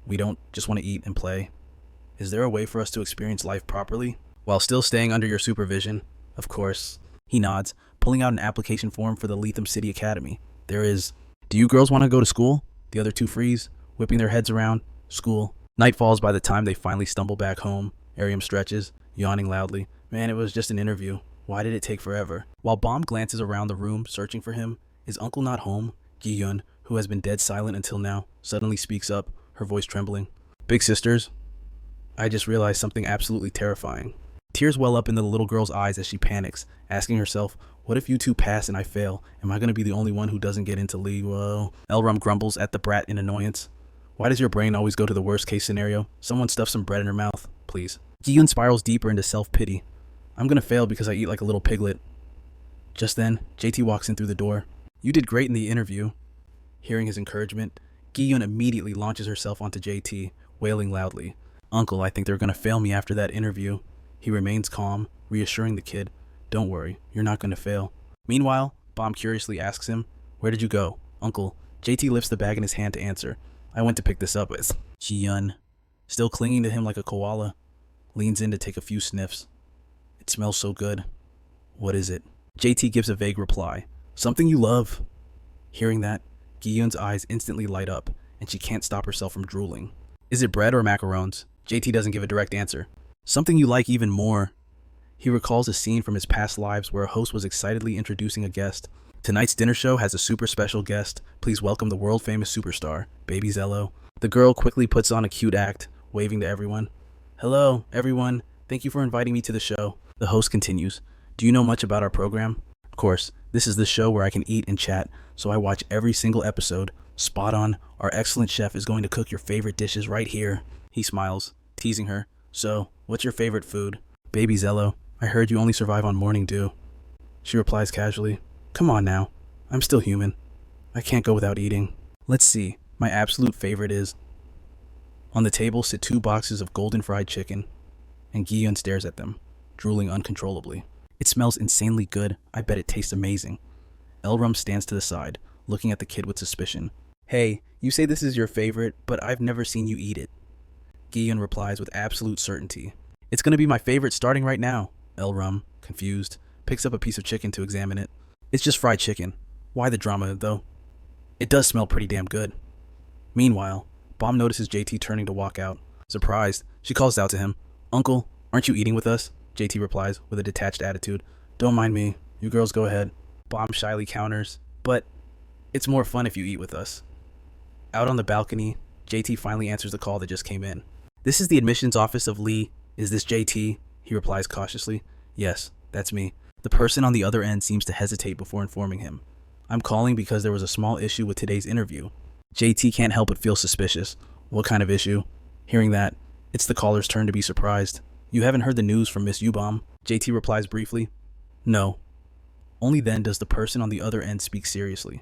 we don't just want to eat and play. Is there a way for us to experience life properly, while still staying under your supervision? Of course. He nods, pulling out an application form for the Lethem City Academy. There is. Do you girls want to go to school? The other two freeze, whipping their heads around. School. Night falls by the time they finally stumble back home. Arium stretches, yawning loudly. Man, it was just an interview. Why did it take forever? While Bomb glances around the room, searching for him, is Uncle not home? Gi-yun, who has been dead silent until now, suddenly speaks up, her voice trembling. Big sisters, I just realized something absolutely terrifying. Tears well up into the little girl's eyes as she panics, asking herself, what if you two pass and I fail? Am I going to be the only one who doesn't get into Lee? Whoa. Elrum grumbles at the brat in annoyance. Why does your brain always go to the worst case scenario? Someone stuff some bread in her mouth, please. Gi-yun spirals deeper into self-pity. I'm going to fail because I eat like a little piglet. Just then, JT walks in through the door. You did great in the interview. Hearing his encouragement, Gi-yun immediately launches herself onto JT, wailing loudly. Uncle, I think they're going to fail me after that interview. He remains calm, reassuring the kid. Don't worry, you're not going to fail. Meanwhile, Bomb curiously asks him, where did you go? Uncle. JT lifts the bag in his hand to answer. I went to pick this up with Ji-yun, still clinging to him like a koala, leans in to take a few sniffs. It smells so good. What is it? JT gives a vague reply. Something you love. Hearing that, Gi-yun's eyes instantly light up, and she can't stop herself from drooling. Is it bread or macarons? JT doesn't give a direct answer. Something you like even more. He recalls a scene from his past lives where a host was excitedly introducing a guest. Tonight's dinner show has a super special guest. Please welcome the world-famous superstar, Baby Zello. The girl quickly puts on a cute act, waving to everyone. Hello, everyone. Thank you for inviting me to the show. The host continues. Do you know much about our program? Of course, this is the show where I can eat and chat, so I watch every single episode. Spot on. Our excellent chef is going to cook your favorite dishes right here. He smiles, teasing her. So, what's your favorite food? Baby Zello, I heard you only survive on morning dew. She replies casually. Come on now. I'm still human. I can't go without eating. Let's see. My absolute favorite is... On the table sit 2 boxes of golden fried chicken, and Gi-yun stares at them, drooling uncontrollably. It smells insanely good. I bet it tastes amazing. Elrum stands to the side, looking at the kid with suspicion. Hey, you say this is your favorite, but I've never seen you eat it. Gi-yun replies with absolute certainty. It's gonna be my favorite starting right now. Elrum, confused, picks up a piece of chicken to examine it. It's just fried chicken. Why the drama, though? It does smell pretty damn good. Meanwhile, Bomb notices JT turning to walk out. Surprised, she calls out to him. Uncle, aren't you eating with us? JT replies with a detached attitude. Don't mind me. You girls go ahead. Bomb shyly counters. But it's more fun if you eat with us. Out on the balcony, JT finally answers the call that just came in. This is the admissions office of Lee. Is this JT? He replies cautiously. Yes, that's me. The person on the other end seems to hesitate before informing him. I'm calling because there was a small issue with today's interview. JT can't help but feel suspicious. What kind of issue? Hearing that, it's the caller's turn to be surprised. You haven't heard the news from Miss Yubom? JT replies briefly. No. Only then does the person on the other end speak seriously.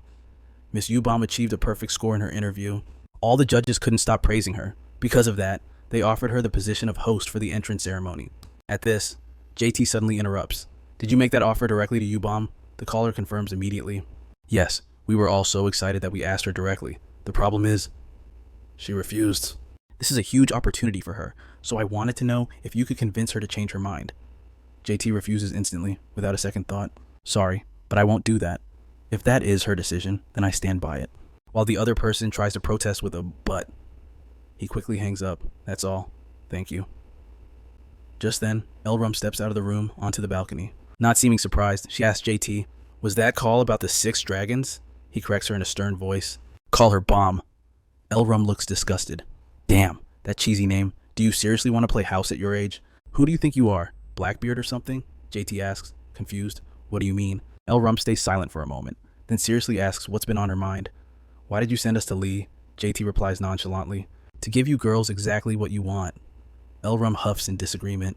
Miss Yubom achieved a perfect score in her interview. All the judges couldn't stop praising her. Because of that, they offered her the position of host for the entrance ceremony. At this, JT suddenly interrupts. Did you make that offer directly to Yubom? The caller confirms immediately. Yes, we were all so excited that we asked her directly. The problem is, she refused. This is a huge opportunity for her, so I wanted to know if you could convince her to change her mind. JT refuses instantly, without a second thought. Sorry, but I won't do that. If that is her decision, then I stand by it. While the other person tries to protest with a but. He quickly hangs up. That's all. Thank you. Just then, Elrum steps out of the room onto the balcony. Not seeming surprised, she asks JT, "Was that call about the 6 dragons?" He corrects her in a stern voice. "Call her Bomb." Elrum looks disgusted. "Damn, that cheesy name. Do you seriously want to play house at your age? Who do you think you are, Blackbeard or something?" JT asks, confused. "What do you mean?" Elrum stays silent for a moment, then seriously asks what's been on her mind. "Why did you send us to Lee?" JT replies nonchalantly. "To give you girls exactly what you want." Elrum huffs in disagreement.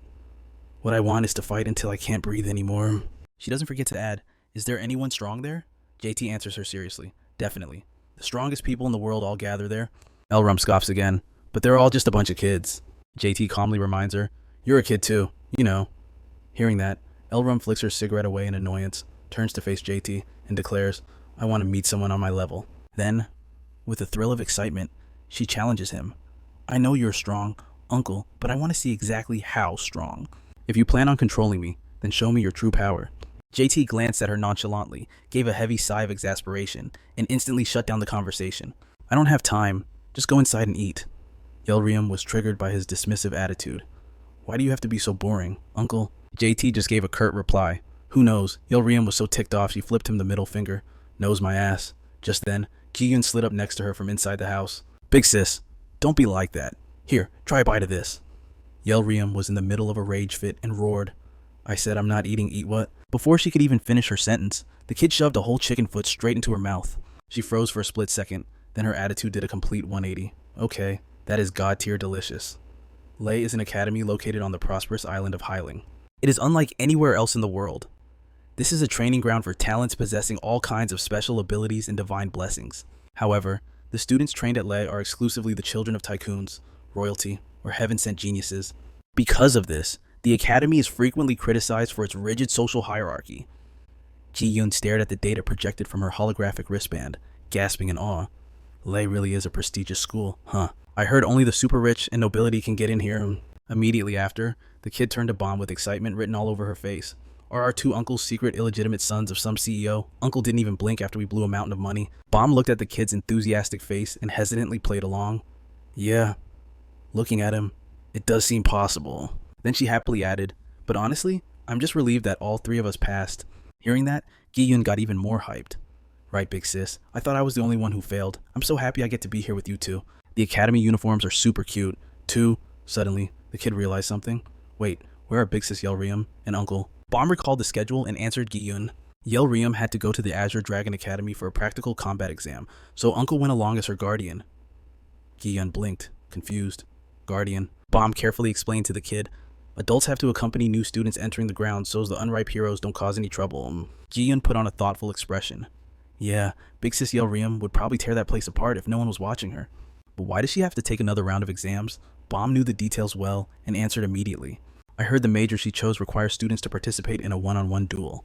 "What I want is to fight until I can't breathe anymore." She doesn't forget to add, "Is there anyone strong there?" JT answers her seriously. "Definitely. The strongest people in the world all gather there." Elrum scoffs again. "But they're all just a bunch of kids." JT calmly reminds her, "You're a kid too, you know." Hearing that, Elrum flicks her cigarette away in annoyance, turns to face JT, and declares, "I want to meet someone on my level." Then, with a thrill of excitement, she challenges him. "I know you're strong, Uncle, but I want to see exactly how strong. If you plan on controlling me, then show me your true power." JT glanced at her nonchalantly, gave a heavy sigh of exasperation, and instantly shut down the conversation. "I don't have time. Just go inside and eat." Yelrium was triggered by his dismissive attitude. "Why do you have to be so boring, Uncle?" JT just gave a curt reply. Who knows? Yelrium was so ticked off she flipped him the middle finger. "Knows my ass." Just then, Ji-yoon slid up next to her from inside the house. "Big sis, don't be like that. Here, try a bite of this." Yelrium was in the middle of a rage fit and roared, "I said I'm not eat what?" Before she could even finish her sentence, the kid shoved a whole chicken foot straight into her mouth. She froze for a split second, then her attitude did a complete 180. "Okay, that is god-tier delicious." Lei is an academy located on the prosperous island of Hyling. It is unlike anywhere else in the world. This is a training ground for talents possessing all kinds of special abilities and divine blessings. However, the students trained at Lei are exclusively the children of tycoons, royalty, or heaven-sent geniuses. Because of this, the academy is frequently criticized for its rigid social hierarchy. Ji-yoon stared at the data projected from her holographic wristband, gasping in awe. Lei really is a prestigious school, huh? I heard only the super rich and nobility can get in here. Immediately after, the kid turned to Bomb with excitement written all over her face. "Are our 2 uncles secret illegitimate sons of some CEO? Uncle didn't even blink after we blew a mountain of money." Bomb looked at the kid's enthusiastic face and hesitantly played along. "Yeah, looking at him, it does seem possible." Then she happily added, "But honestly, I'm just relieved that all 3 of us passed." Hearing that, Gi-yoon got even more hyped. "Right, big sis. I thought I was the only one who failed. I'm so happy I get to be here with you 2. The academy uniforms are super cute, too." Suddenly, the kid realized something. "Wait, where are big sis Yelrium and Uncle?" Bomb recalled the schedule and answered Gi-yoon. Yelrium had to go to the Azure Dragon Academy for a practical combat exam, so Uncle went along as her guardian. Gi-yoon blinked, confused. "Guardian." Bomb carefully explained to the kid. "Adults have to accompany new students entering the grounds so as the unripe heroes don't cause any trouble." Ji-yoon put on a thoughtful expression. "Yeah, big sis Yelrium would probably tear that place apart if no one was watching her. But why does she have to take another round of exams?" Bomb knew the details well and answered immediately. "I heard the major she chose requires students to participate in a one-on-one duel."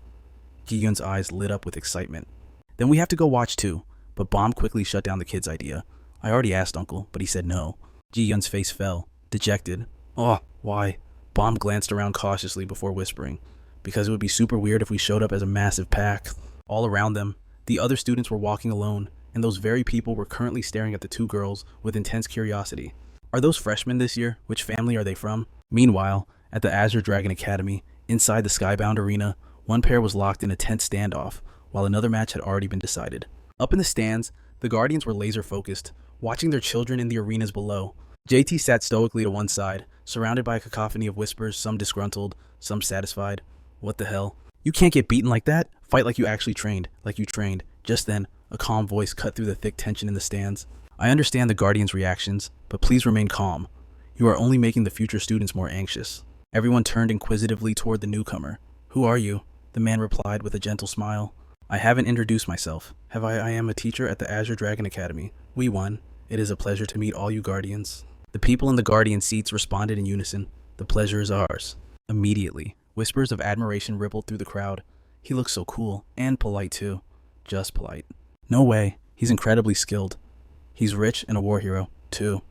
Gi-yoon's eyes lit up with excitement. "Then we have to go watch too." But Bomb quickly shut down the kid's idea. "I already asked Uncle, but he said no." Ji-yoon's face fell, dejected. "Oh, why?" Bomb glanced around cautiously before whispering, "Because it would be super weird if we showed up as a massive pack." All around them, the other students were walking alone, and those very people were currently staring at the 2 girls with intense curiosity. "Are those freshmen this year? Which family are they from?" Meanwhile, at the Azure Dragon Academy, inside the Skybound Arena, one pair was locked in a tense standoff, while another match had already been decided. Up in the stands, the Guardians were laser-focused, watching their children in the arenas below. JT sat stoically to one side, surrounded by a cacophony of whispers, some disgruntled, some satisfied. "What the hell? You can't get beaten like that. Fight like you actually trained, like you trained." Just then, a calm voice cut through the thick tension in the stands. "I understand the Guardians' reactions, but please remain calm. You are only making the future students more anxious." Everyone turned inquisitively toward the newcomer. "Who are you?" the man replied with a gentle smile. "I haven't introduced myself. Have I? I am a teacher at the Azure Dragon Academy. We won. It is a pleasure to meet all you Guardians." The people in the Guardian seats responded in unison. "The pleasure is ours." Immediately, whispers of admiration rippled through the crowd. "He looks so cool, and polite too." Just polite. "No way. He's incredibly skilled. He's rich and a war hero, too."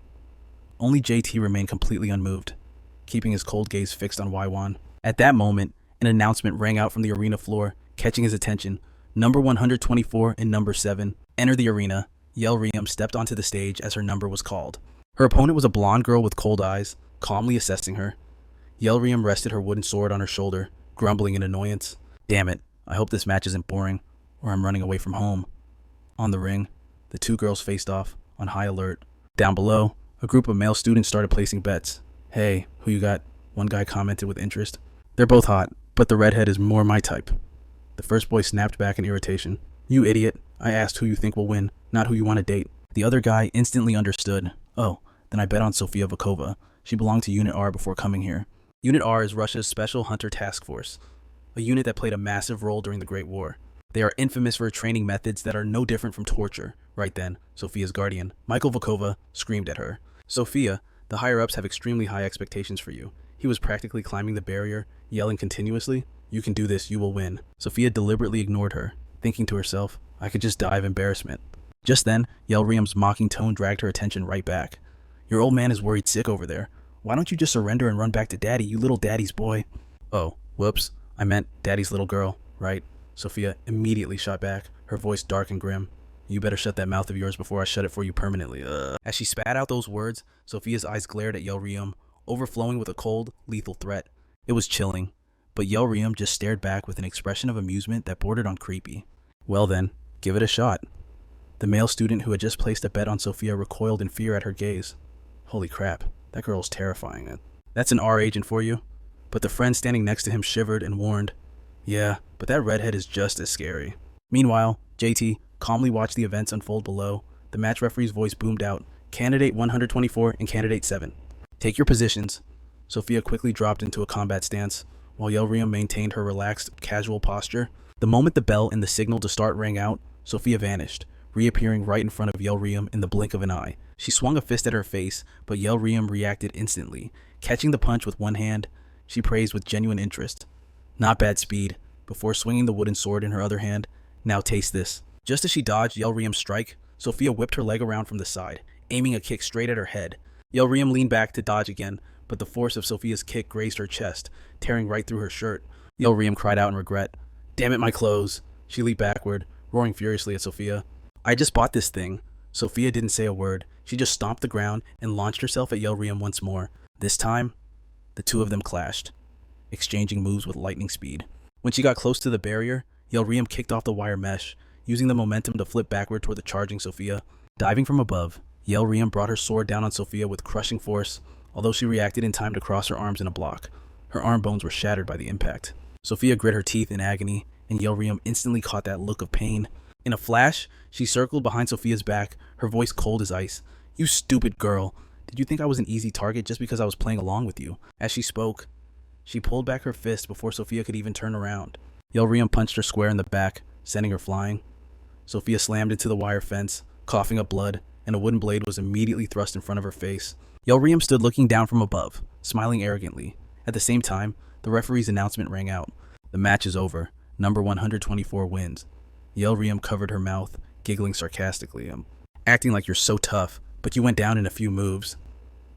Only JT remained completely unmoved, keeping his cold gaze fixed on Waiwan. At that moment, an announcement rang out from the arena floor, catching his attention. "Number 124 and number 7, enter the arena." Yelrium stepped onto the stage as her number was called. Her opponent was a blonde girl with cold eyes, calmly assessing her. Yelrium rested her wooden sword on her shoulder, grumbling in annoyance. Damn it, I hope this match isn't boring, or I'm running away from home. On the ring, the two girls faced off, on high alert. Down below, a group of male students started placing bets. Hey, who you got? One guy commented with interest. They're both hot, but the redhead is more my type. The first boy snapped back in irritation. You idiot, I asked who you think will win, not who you want to date. The other guy instantly understood. Oh, then I bet on Sofia Vukova. She belonged to Unit R before coming here. Unit R is Russia's Special Hunter Task Force, a unit that played a massive role during the Great War. They are infamous for training methods that are no different from torture. Right then, Sofia's guardian, Michael Vukova, screamed at her. Sophia, the higher-ups have extremely high expectations for you. He was practically climbing the barrier, yelling continuously, you can do this, you will win. Sophia deliberately ignored her, thinking to herself, I could just die of embarrassment. Just then, Yelrium's mocking tone dragged her attention right back. Your old man is worried sick over there. Why don't you just surrender and run back to daddy, you little daddy's boy? Oh, whoops, I meant daddy's little girl, right? Sophia immediately shot back, her voice dark and grim. You better shut that mouth of yours before I shut it for you permanently. As she spat out those words, Sophia's eyes glared at Yelrium, overflowing with a cold, lethal threat. It was chilling, but Yelrium just stared back with an expression of amusement that bordered on creepy. Well then, give it a shot. The male student who had just placed a bet on Sophia recoiled in fear at her gaze. Holy crap, that girl's terrifying. That's an R agent for you. But the friend standing next to him shivered and warned, yeah, but that redhead is just as scary. Meanwhile, JT calmly watched the events unfold below. The match referee's voice boomed out, Candidate 124 and Candidate 7. Take your positions. Sophia quickly dropped into a combat stance, while Yelrium maintained her relaxed, casual posture. The moment the bell and the signal to start rang out, Sophia vanished, reappearing right in front of Yelrium in the blink of an eye. She swung a fist at her face, but Yelrium reacted instantly. Catching the punch with one hand, she praised with genuine interest. Not bad speed, before swinging the wooden sword in her other hand. Now taste this. Just as she dodged Yelrium's strike, Sophia whipped her leg around from the side, aiming a kick straight at her head. Yelrium leaned back to dodge again, but the force of Sophia's kick grazed her chest, tearing right through her shirt. Yelrium cried out in regret. Damn it, my clothes. She leaped backward, roaring furiously at Sophia. I just bought this thing. Sophia didn't say a word. She just stomped the ground and launched herself at Yelrium once more. This time, the two of them clashed, exchanging moves with lightning speed. When she got close to the barrier, Yelrium kicked off the wire mesh, using the momentum to flip backward toward the charging Sophia. Diving from above, Yelrium brought her sword down on Sophia with crushing force, although she reacted in time to cross her arms in a block. Her arm bones were shattered by the impact. Sophia grit her teeth in agony, and Yelrium instantly caught that look of pain. In a flash, she circled behind Sophia's back, her voice cold as ice. You stupid girl. Did you think I was an easy target just because I was playing along with you? As she spoke, she pulled back her fist before Sophia could even turn around. Yelrium punched her square in the back, sending her flying. Sophia slammed into the wire fence, coughing up blood, and a wooden blade was immediately thrust in front of her face. Yelrium stood looking down from above, smiling arrogantly. At the same time, the referee's announcement rang out. The match is over. Number 124 wins. Yelrium covered her mouth, giggling sarcastically. Acting like you're so tough, but you went down in a few moves.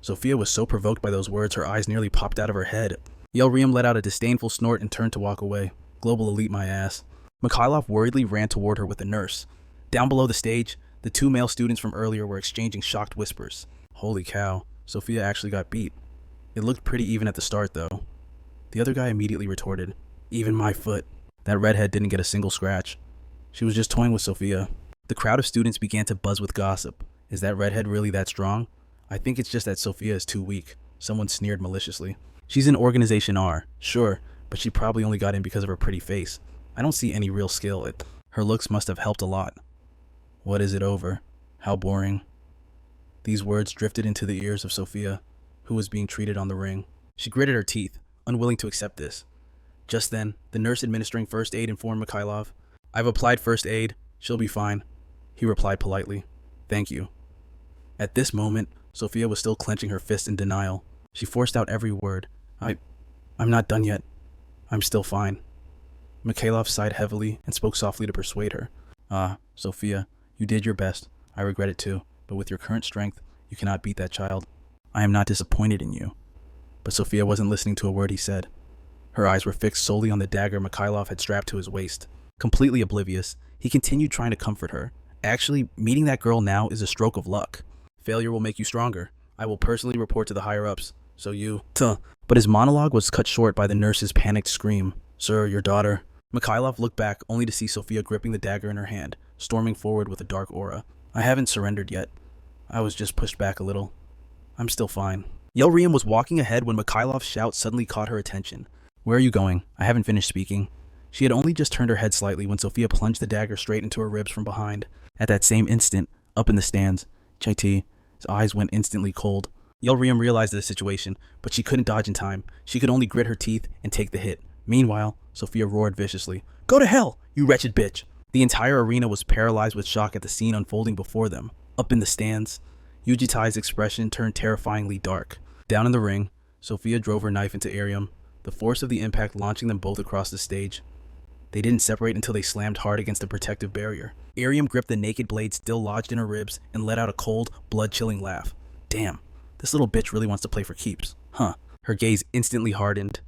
Sophia was so provoked by those words her eyes nearly popped out of her head. Yelrium let out a disdainful snort and turned to walk away. Global elite my ass. Mikhailov worriedly ran toward her with a nurse. Down below the stage, the two male students from earlier were exchanging shocked whispers. Holy cow, Sophia actually got beat. It looked pretty even at the start though. The other guy immediately retorted, even my foot. That redhead didn't get a single scratch. She was just toying with Sophia. The crowd of students began to buzz with gossip. Is that redhead really that strong? I think it's just that Sophia is too weak. Someone sneered maliciously. She's in Organization R, sure, but she probably only got in because of her pretty face. I don't see any real skill. Her looks must have helped a lot. What is it over? How boring. These words drifted into the ears of Sophia, who was being treated on the ring. She gritted her teeth, unwilling to accept this. Just then, the nurse administering first aid informed Mikhailov, I've applied first aid. She'll be fine. He replied politely. Thank you. At this moment, Sophia was still clenching her fist in denial. She forced out every word. I'm not done yet. I'm still fine. Mikhailov sighed heavily and spoke softly to persuade her. Sophia, you did your best. I regret it too, but with your current strength, you cannot beat that child. I am not disappointed in you. But Sophia wasn't listening to a word he said. Her eyes were fixed solely on the dagger Mikhailov had strapped to his waist. Completely oblivious, he continued trying to comfort her. Actually, meeting that girl now is a stroke of luck. Failure will make you stronger. I will personally report to the higher-ups. So you... Tuh. But his monologue was cut short by the nurse's panicked scream. Sir, your daughter... Mikhailov looked back only to see Sophia gripping the dagger in her hand, storming forward with a dark aura. I haven't surrendered yet. I was just pushed back a little. I'm still fine. Yelriam was walking ahead when Mikhailov's shout suddenly caught her attention. Where are you going? I haven't finished speaking. She had only just turned her head slightly when Sophia plunged the dagger straight into her ribs from behind. At that same instant, up in the stands, Chaiti, his eyes went instantly cold. Yelriam realized the situation, but she couldn't dodge in time. She could only grit her teeth and take the hit. Meanwhile, Sophia roared viciously, "Go to hell, you wretched bitch!" The entire arena was paralyzed with shock at the scene unfolding before them. Up in the stands, Yujitai's expression turned terrifyingly dark. Down in the ring, Sophia drove her knife into Arium, the force of the impact launching them both across the stage. They didn't separate until they slammed hard against the protective barrier. Arium gripped the naked blade still lodged in her ribs and let out a cold, blood-chilling laugh. Damn, this little bitch really wants to play for keeps. Huh. Her gaze instantly hardened.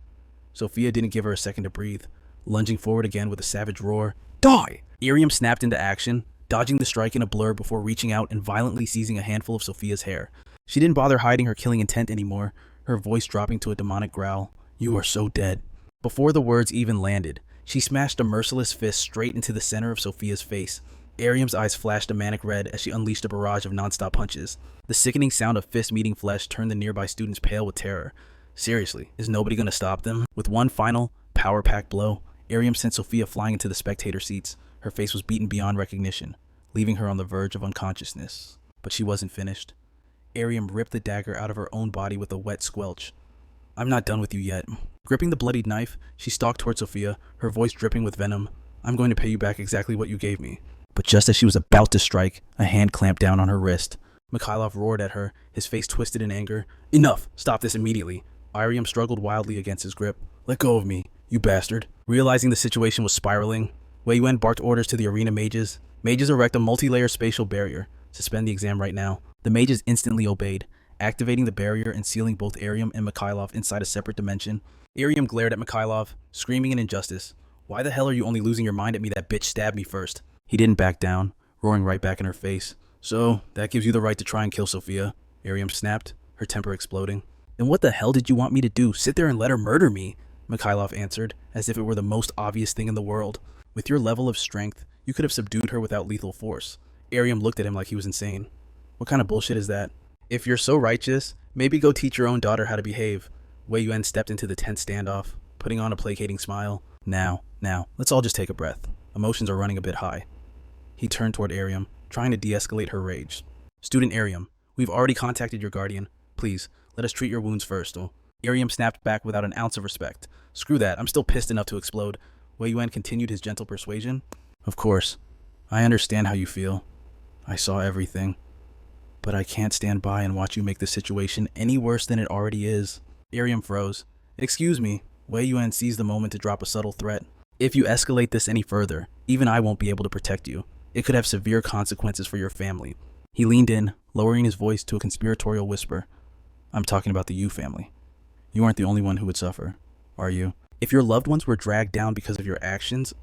Sophia didn't give her a second to breathe, lunging forward again with a savage roar. Die! Arium snapped into action, dodging the strike in a blur before reaching out and violently seizing a handful of Sophia's hair. She didn't bother hiding her killing intent anymore, her voice dropping to a demonic growl. You are so dead. Before the words even landed, she smashed a merciless fist straight into the center of Sophia's face. Arium's eyes flashed a manic red as she unleashed a barrage of non-stop punches. The sickening sound of fists meeting flesh turned the nearby students pale with terror. Seriously, is nobody going to stop them? With one final, power-packed blow, Arium sent Sophia flying into the spectator seats. Her face was beaten beyond recognition, leaving her on the verge of unconsciousness. But she wasn't finished. Arium ripped the dagger out of her own body with a wet squelch. I'm not done with you yet. Gripping the bloodied knife, she stalked toward Sophia, her voice dripping with venom. I'm going to pay you back exactly what you gave me. But just as she was about to strike, a hand clamped down on her wrist. Mikhailov roared at her, his face twisted in anger. Enough! Stop this immediately! Arium struggled wildly against his grip. Let go of me, you bastard. Realizing the situation was spiraling, Wei Yuan barked orders to the arena mages. Mages erect a multi-layer spatial barrier. Suspend the exam right now. The mages instantly obeyed, activating the barrier and sealing both Arium and Mikhailov inside a separate dimension. Arium glared at Mikhailov, screaming in injustice. Why the hell are you only losing your mind at me? That bitch stabbed me first. He didn't back down, roaring right back in her face. So, that gives you the right to try and kill Sophia? Arium snapped, her temper exploding. Then what the hell did you want me to do? Sit there and let her murder me? Mikhailov answered, as if it were the most obvious thing in the world. With your level of strength, you could have subdued her without lethal force. Arium looked at him like he was insane. What kind of bullshit is that? If you're so righteous, maybe go teach your own daughter how to behave. Wei Yuan stepped into the tense standoff, putting on a placating smile. Now, let's all just take a breath. Emotions are running a bit high. He turned toward Arium, trying to de-escalate her rage. Student Arium, we've already contacted your guardian. Please, let us treat your wounds first. Arium snapped back without an ounce of respect. Screw that, I'm still pissed enough to explode. Wei Yuan continued his gentle persuasion. Of course, I understand how you feel. I saw everything. But I can't stand by and watch you make the situation any worse than it already is. Arium froze. Excuse me. Wei Yuan seized the moment to drop a subtle threat. If you escalate this any further, even I won't be able to protect you. It could have severe consequences for your family. He leaned in, lowering his voice to a conspiratorial whisper. I'm talking about the Yu family. You aren't the only one who would suffer, are you? If your loved ones were dragged down because of your actions,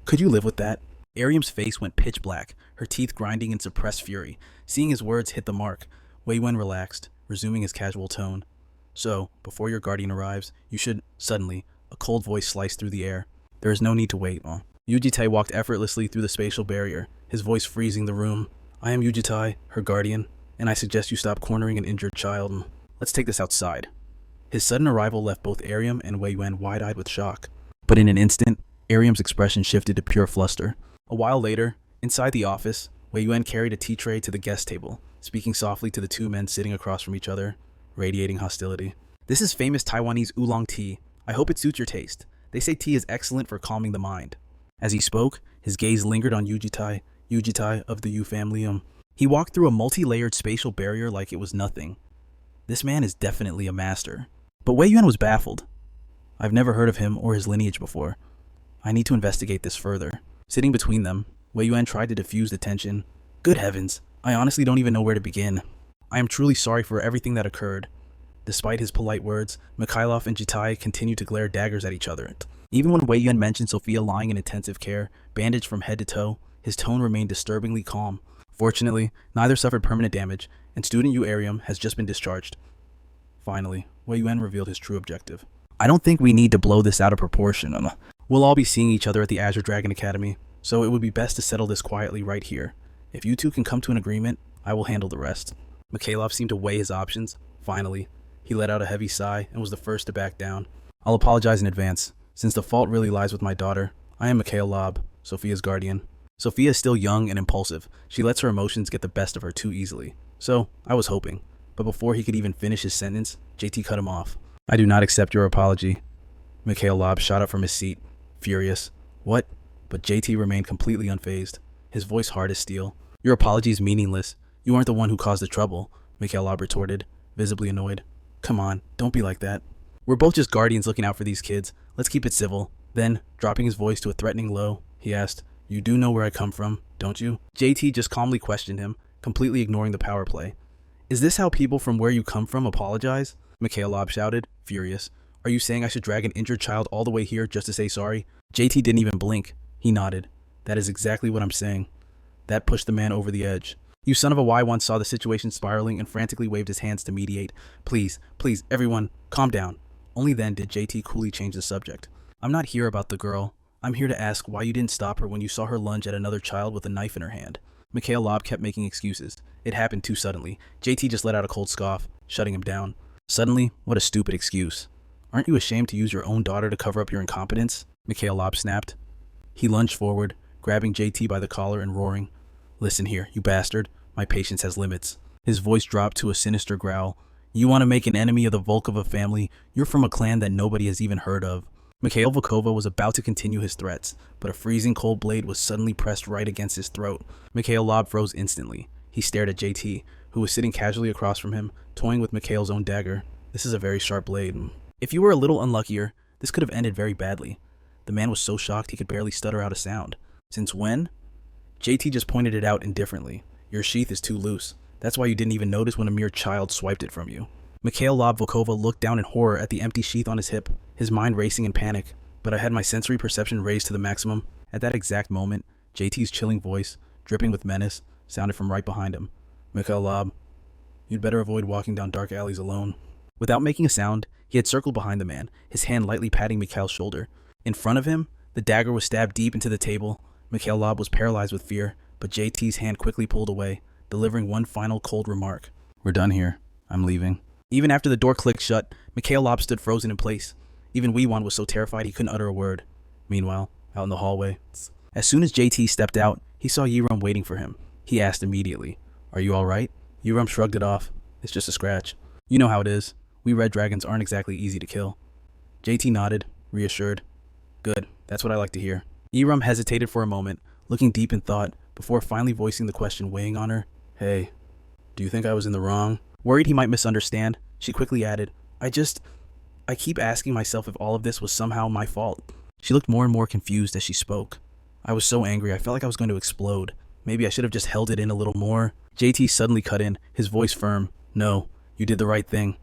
could you live with that? Arium's face went pitch black, her teeth grinding in suppressed fury. Seeing his words hit the mark, Wei Yuan relaxed, resuming his casual tone. So, before your guardian arrives, you should... Suddenly, a cold voice sliced through the air. There is no need to wait. Yujitai walked effortlessly through the spatial barrier, his voice freezing the room. I am Yujitai, her guardian, and I suggest you stop cornering an injured child. Let's take this outside. His sudden arrival left both Arium and Wei Yuan wide-eyed with shock. But in an instant, Arium's expression shifted to pure fluster. A while later, inside the office, Wei Yuan carried a tea tray to the guest table, speaking softly to the two men sitting across from each other, radiating hostility. This is famous Taiwanese oolong tea. I hope it suits your taste. They say tea is excellent for calming the mind. As he spoke, his gaze lingered on Yujitai of the Yu family. He walked through a multi-layered spatial barrier like it was nothing. This man is definitely a master. But Wei Yuan was baffled. I've never heard of him or his lineage before. I need to investigate this further. Sitting between them, Wei Yuan tried to diffuse the tension. Good heavens, I honestly don't even know where to begin. I am truly sorry for everything that occurred. Despite his polite words, Mikhailov and Jitai continued to glare daggers at each other. Even when Wei Yuan mentioned Sophia lying in intensive care, bandaged from head to toe, his tone remained disturbingly calm. Fortunately, neither suffered permanent damage, and student Yu Arium has just been discharged. Finally, Wei Yuan revealed his true objective. I don't think we need to blow this out of proportion. We'll all be seeing each other at the Azure Dragon Academy, so it would be best to settle this quietly right here. If you two can come to an agreement, I will handle the rest. Mikhailov seemed to weigh his options. Finally, he let out a heavy sigh and was the first to back down. I'll apologize in advance. Since the fault really lies with my daughter, I am Mikhail Lob, Sophia's guardian. Sophia is still young and impulsive. She lets her emotions get the best of her too easily. So, I was hoping. But before he could even finish his sentence, JT cut him off. I do not accept your apology. Mikhail Lob shot up from his seat, furious. What? But JT remained completely unfazed, his voice hard as steel. Your apology is meaningless. You aren't the one who caused the trouble, Mikhail Lob retorted, visibly annoyed. Come on, don't be like that. We're both just guardians looking out for these kids. Let's keep it civil. Then, dropping his voice to a threatening low, he asked, You do know where I come from, don't you? JT just calmly questioned him, completely ignoring the power play. Is this how people from where you come from apologize? Mikhail Lob shouted, furious. Are you saying I should drag an injured child all the way here just to say sorry? JT didn't even blink. He nodded. That is exactly what I'm saying. That pushed the man over the edge. You son of a Y once saw the situation spiraling and frantically waved his hands to mediate. Please, everyone, calm down. Only then did JT coolly change the subject. I'm not here about the girl. I'm here to ask why you didn't stop her when you saw her lunge at another child with a knife in her hand. Mikhail Lob kept making excuses. It happened too suddenly. JT just let out a cold scoff, shutting him down. Suddenly? What a stupid excuse. Aren't you ashamed to use your own daughter to cover up your incompetence? Mikhail Lob snapped. He lunged forward, grabbing JT by the collar and roaring. Listen here, you bastard. My patience has limits. His voice dropped to a sinister growl. You want to make an enemy of the Volkova family? You're from a clan that nobody has even heard of. Mikhail Volkova was about to continue his threats, but a freezing cold blade was suddenly pressed right against his throat. Mikhail Lob froze instantly. He stared at JT, who was sitting casually across from him, toying with Mikhail's own dagger. This is a very sharp blade. If you were a little unluckier, this could have ended very badly. The man was so shocked he could barely stutter out a sound. Since when? JT just pointed it out indifferently. Your sheath is too loose. That's why you didn't even notice when a mere child swiped it from you. Mikhail Lob Volkova looked down in horror at the empty sheath on his hip, his mind racing in panic. But I had my sensory perception raised to the maximum. At that exact moment, JT's chilling voice, dripping with menace, sounded from right behind him. Mikhail Lob, you'd better avoid walking down dark alleys alone. Without making a sound, he had circled behind the man, his hand lightly patting Mikhail's shoulder. In front of him, the dagger was stabbed deep into the table. Mikhail Lob was paralyzed with fear, but JT's hand quickly pulled away, delivering one final cold remark. We're done here. I'm leaving. Even after the door clicked shut, Mikhail Lob stood frozen in place. Even Wei Yuan was so terrified he couldn't utter a word. Meanwhile, out in the hallway, as soon as JT stepped out, he saw Yiram waiting for him. He asked immediately, Are you alright? Yiram shrugged it off. It's just a scratch. You know how it is. We red dragons aren't exactly easy to kill. JT nodded, reassured. Good, that's what I like to hear. Yiram hesitated for a moment, looking deep in thought, before finally voicing the question weighing on her. Hey, do you think I was in the wrong? Worried he might misunderstand, she quickly added, I keep asking myself if all of this was somehow my fault. She looked more and more confused as she spoke. I was so angry, I felt like I was going to explode. Maybe I should have just held it in a little more. JT suddenly cut in, his voice firm. No, you did the right thing.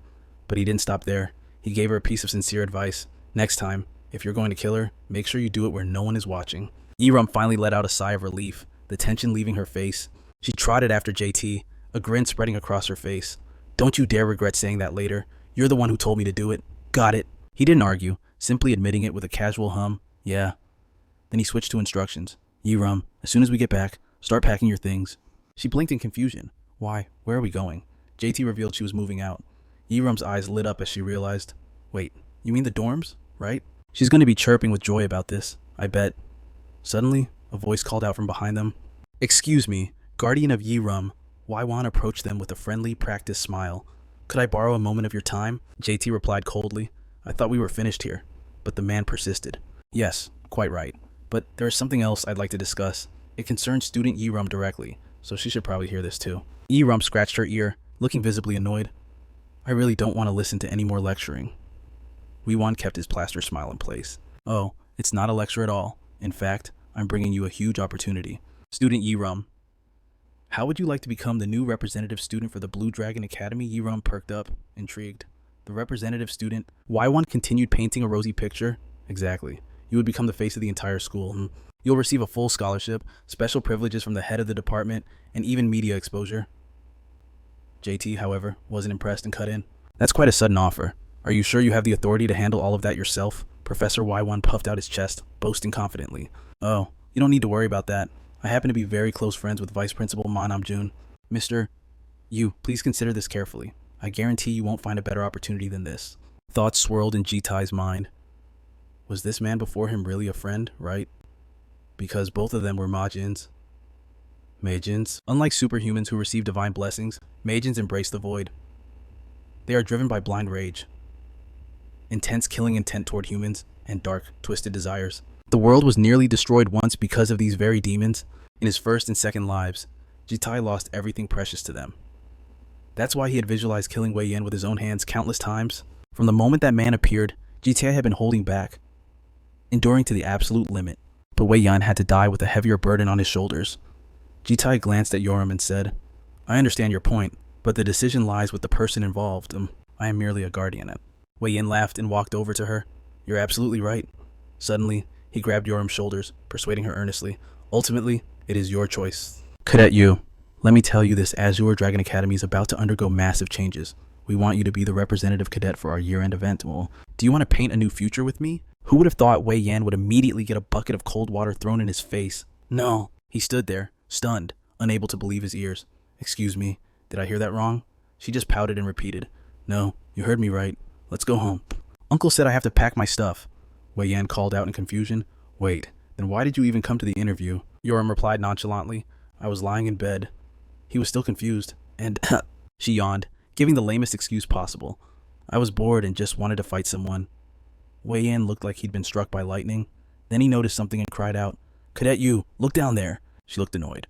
But he didn't stop there. He gave her a piece of sincere advice. Next time, if you're going to kill her, make sure you do it where no one is watching. Yiram finally let out a sigh of relief, the tension leaving her face. She trotted after JT, a grin spreading across her face. Don't you dare regret saying that later. You're the one who told me to do it. Got it. He didn't argue, simply admitting it with a casual hum. Yeah. Then he switched to instructions. Yiram, as soon as we get back, start packing your things. She blinked in confusion. Why? Where are we going? JT revealed she was moving out. Yiram's eyes lit up as she realized. Wait, you mean the dorms, right? She's going to be chirping with joy about this, I bet. Suddenly, a voice called out from behind them. Excuse me, guardian of Yiram. Wei Yuan approached them with a friendly, practiced smile. Could I borrow a moment of your time? JT replied coldly. I thought we were finished here. But the man persisted. Yes, quite right. But there is something else I'd like to discuss. It concerns student Yiram directly, so she should probably hear this too. Yiram scratched her ear, looking visibly annoyed. I really don't want to listen to any more lecturing. Wei Yuan kept his plaster smile in place. Oh, it's not a lecture at all. In fact, I'm bringing you a huge opportunity. Student Yiram. How would you like to become the new representative student for the Blue Dragon Academy? Yiram perked up, intrigued. The representative student? Wei Yuan continued painting a rosy picture. Exactly. You would become the face of the entire school. You'll receive a full scholarship, special privileges from the head of the department, and even media exposure. JT, however, wasn't impressed and cut in. That's quite a sudden offer. Are you sure you have the authority to handle all of that yourself? Professor Y1 puffed out his chest, boasting confidently. Oh, you don't need to worry about that. I happen to be very close friends with Vice Principal Ma Namjoon. Mr. You, please consider this carefully. I guarantee you won't find a better opportunity than this. Thoughts swirled in Jitai's mind. Was this man before him really a friend, right? Because both of them were Majins. Majins. Unlike superhumans who receive divine blessings, Majins embrace the void. They are driven by blind rage, intense killing intent toward humans, and dark, twisted desires. The world was nearly destroyed once because of these very demons. In his first and second lives, Jitai lost everything precious to them. That's why he had visualized killing Wei Yan with his own hands countless times. From the moment that man appeared, Jitai had been holding back, enduring to the absolute limit. But Wei Yan had to die with a heavier burden on his shoulders. Jitai glanced at Yoram and said, I understand your point, but the decision lies with the person involved. I am merely a guardian. Wei Yan laughed and walked over to her. You're absolutely right. Suddenly, he grabbed Yoram's shoulders, persuading her earnestly. Ultimately, it is your choice. Cadet Yu, let me tell you this Azure Dragon Academy is about to undergo massive changes. We want you to be the representative cadet for our year-end event. Well, do you want to paint a new future with me? Who would have thought Wei Yan would immediately get a bucket of cold water thrown in his face? No. He stood there, stunned, unable to believe his ears. Excuse me, did I hear that wrong? She just pouted and repeated, No, you heard me right. Let's go home. Uncle said I have to pack my stuff. Wei Yan called out in confusion. Wait, then why did you even come to the interview? Yoram replied nonchalantly. I was lying in bed. He was still confused, and she yawned, giving the lamest excuse possible. I was bored and just wanted to fight someone. Wei Yan looked like he'd been struck by lightning. Then he noticed something and cried out, Cadet Yu, look down there. She looked annoyed.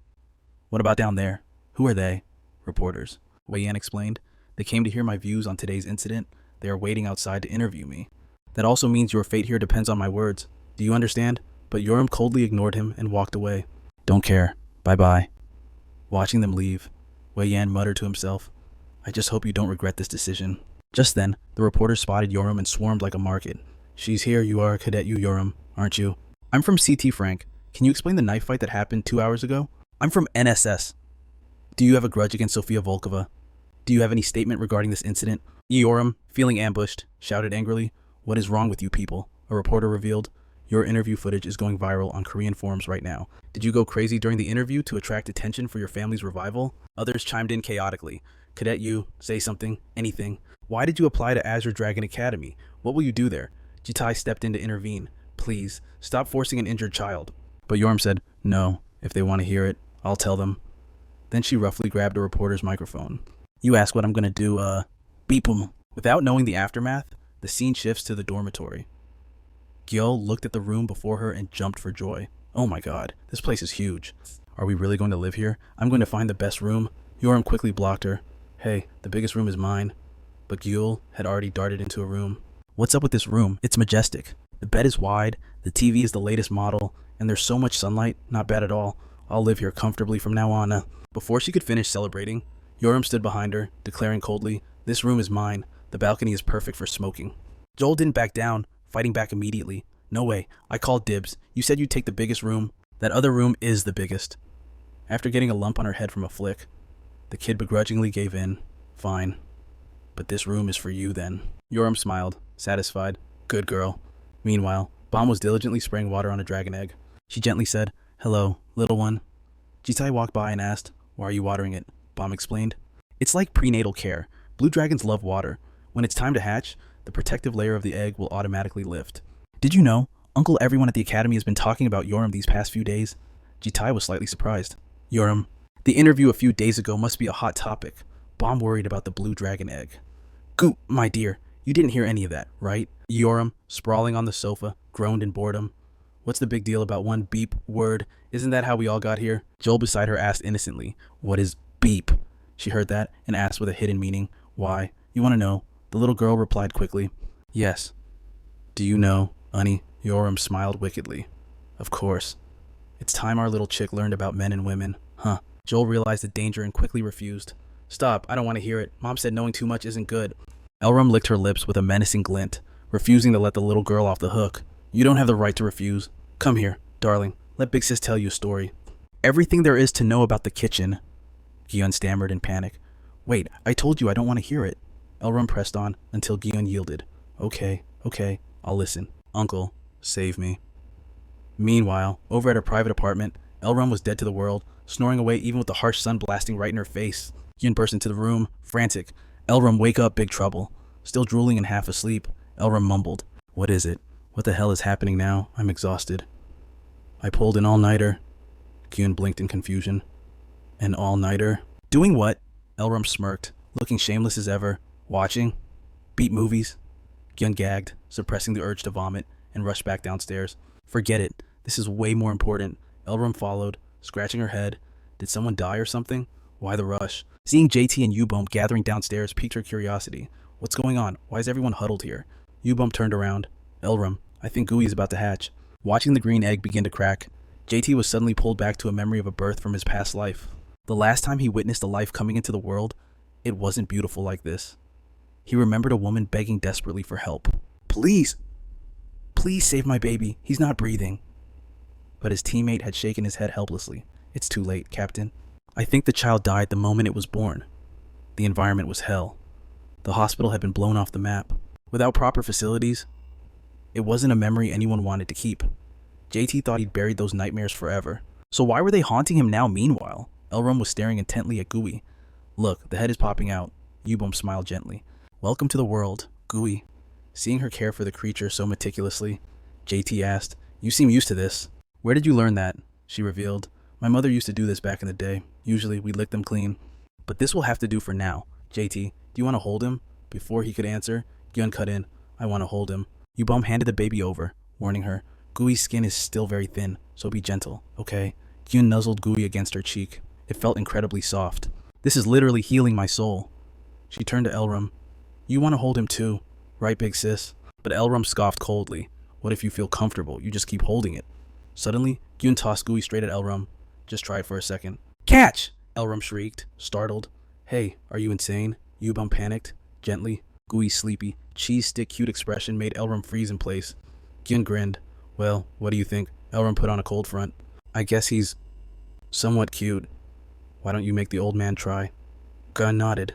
What about down there? Who are they? Reporters. Wei Yan explained. They came to hear my views on today's incident. They are waiting outside to interview me. That also means your fate here depends on my words. Do you understand? But Yoram coldly ignored him and walked away. Don't care. Bye-bye. Watching them leave, Wei Yan muttered to himself, I just hope you don't regret this decision. Just then, the reporters spotted Yoram and swarmed like a market. She's here, you are, Cadet Yu Yoram, aren't you? I'm from CT-Rank. Can you explain the knife fight that happened 2 hours ago? I'm from NSS. Do you have a grudge against Sofia Volkova? Do you have any statement regarding this incident? Yoram, feeling ambushed, shouted angrily, What is wrong with you people? A reporter revealed, Your interview footage is going viral on Korean forums right now. Did you go crazy during the interview to attract attention for your family's revival? Others chimed in chaotically. Cadet Yu, say something, anything. Why did you apply to Azure Dragon Academy? What will you do there? Jitai stepped in to intervene. Please, stop forcing an injured child. But Yoram said, No, if they want to hear it, I'll tell them. Then she roughly grabbed a reporter's microphone. You ask what I'm gonna do, beep 'em. Without knowing the aftermath, the scene shifts to the dormitory. Gyo looked at the room before her and jumped for joy. Oh my god, this place is huge. Are we really going to live here? I'm going to find the best room. Yoram quickly blocked her. Hey, the biggest room is mine. But Gyul had already darted into a room. What's up with this room? It's majestic. The bed is wide, the TV is the latest model, and there's so much sunlight, not bad at all. I'll live here comfortably from now on. Before she could finish celebrating, Yoram stood behind her, declaring coldly, This room is mine. The balcony is perfect for smoking. Joel didn't back down, fighting back immediately. No way, I called dibs. You said you'd take the biggest room. That other room is the biggest. After getting a lump on her head from a flick, the kid begrudgingly gave in. Fine. But this room is for you then. Yoram smiled, satisfied. Good girl. Meanwhile, Bomb was diligently spraying water on a dragon egg. She gently said, Hello, little one. Jitai walked by and asked, Why are you watering it? Bomb explained. It's like prenatal care. Blue dragons love water. When it's time to hatch, the protective layer of the egg will automatically lift. Did you know? Uncle everyone at the academy has been talking about Yoram these past few days. Jitai was slightly surprised. Yoram, the interview a few days ago must be a hot topic. Bomb worried about the blue dragon egg. Goop, my dear, you didn't hear any of that, right? Yoram, sprawling on the sofa, groaned in boredom. What's the big deal about one beep word? Isn't that how we all got here? Joel beside her asked innocently, What is beep? She heard that and asked with a hidden meaning, Why? You want to know? The little girl replied quickly, Yes. Do you know, honey? Yoram smiled wickedly. Of course. It's time our little chick learned about men and women. Huh. Joel realized the danger and quickly refused. Stop, I don't want to hear it. Mom said knowing too much isn't good. Elram licked her lips with a menacing glint, refusing to let the little girl off the hook. You don't have the right to refuse. Come here, darling. Let Big Sis tell you a story. Everything there is to know about the kitchen. Gyeon stammered in panic. Wait, I told you I don't want to hear it. Elrum pressed on until Gyun yielded. Okay, I'll listen. Uncle, save me. Meanwhile, over at her private apartment, Elrum was dead to the world, snoring away even with the harsh sun blasting right in her face. Gyun burst into the room, frantic. Elrum, wake up, big trouble. Still drooling and half asleep, Elrum mumbled. What is it? What the hell is happening now? I'm exhausted. I pulled an all-nighter. Gyun blinked in confusion. An all-nighter? Doing what? Elrum smirked, looking shameless as ever. Watching? Beat movies? Gyun gagged, suppressing the urge to vomit, and rushed back downstairs. Forget it. This is way more important. Elrum followed, scratching her head. Did someone die or something? Why the rush? Seeing JT and U-Bump gathering downstairs piqued her curiosity. What's going on? Why is everyone huddled here? U-Bump turned around. Elrum, I think Gooey is about to hatch. Watching the green egg begin to crack, JT was suddenly pulled back to a memory of a birth from his past life. The last time he witnessed a life coming into the world, it wasn't beautiful like this. He remembered a woman begging desperately for help. Please save my baby. He's not breathing. But his teammate had shaken his head helplessly. It's too late, Captain. I think the child died the moment it was born. The environment was hell. The hospital had been blown off the map. Without proper facilities, it wasn't a memory anyone wanted to keep. JT thought he'd buried those nightmares forever. So why were they haunting him now meanwhile? Elrum was staring intently at Gooey. Look, the head is popping out. U-Bump smiled gently. Welcome to the world, Gooey. Seeing her care for the creature so meticulously, JT asked, You seem used to this. Where did you learn that? She revealed. My mother used to do this back in the day. Usually, we lick them clean. But this will have to do for now. JT, do you want to hold him? Before he could answer, Gyun cut in. I want to hold him. U-Bump handed the baby over, warning her. Gooey's skin is still very thin, so be gentle, okay? Gyun nuzzled Gooey against her cheek. It felt incredibly soft. This is literally healing my soul. She turned to Elrum. You want to hold him too, right, big sis? But Elrum scoffed coldly. What if you feel comfortable? You just keep holding it. Suddenly, Gyun tossed Gooey straight at Elrum. Just try it for a second. Catch! Elrum shrieked, startled. Hey, are you insane? U-Bump panicked. Gently. Gooey's sleepy, cheese stick cute expression made Elrum freeze in place. Gyun grinned. Well, what do you think? Elrum put on a cold front. I guess he's somewhat cute. Why don't you make the old man try? Gun nodded.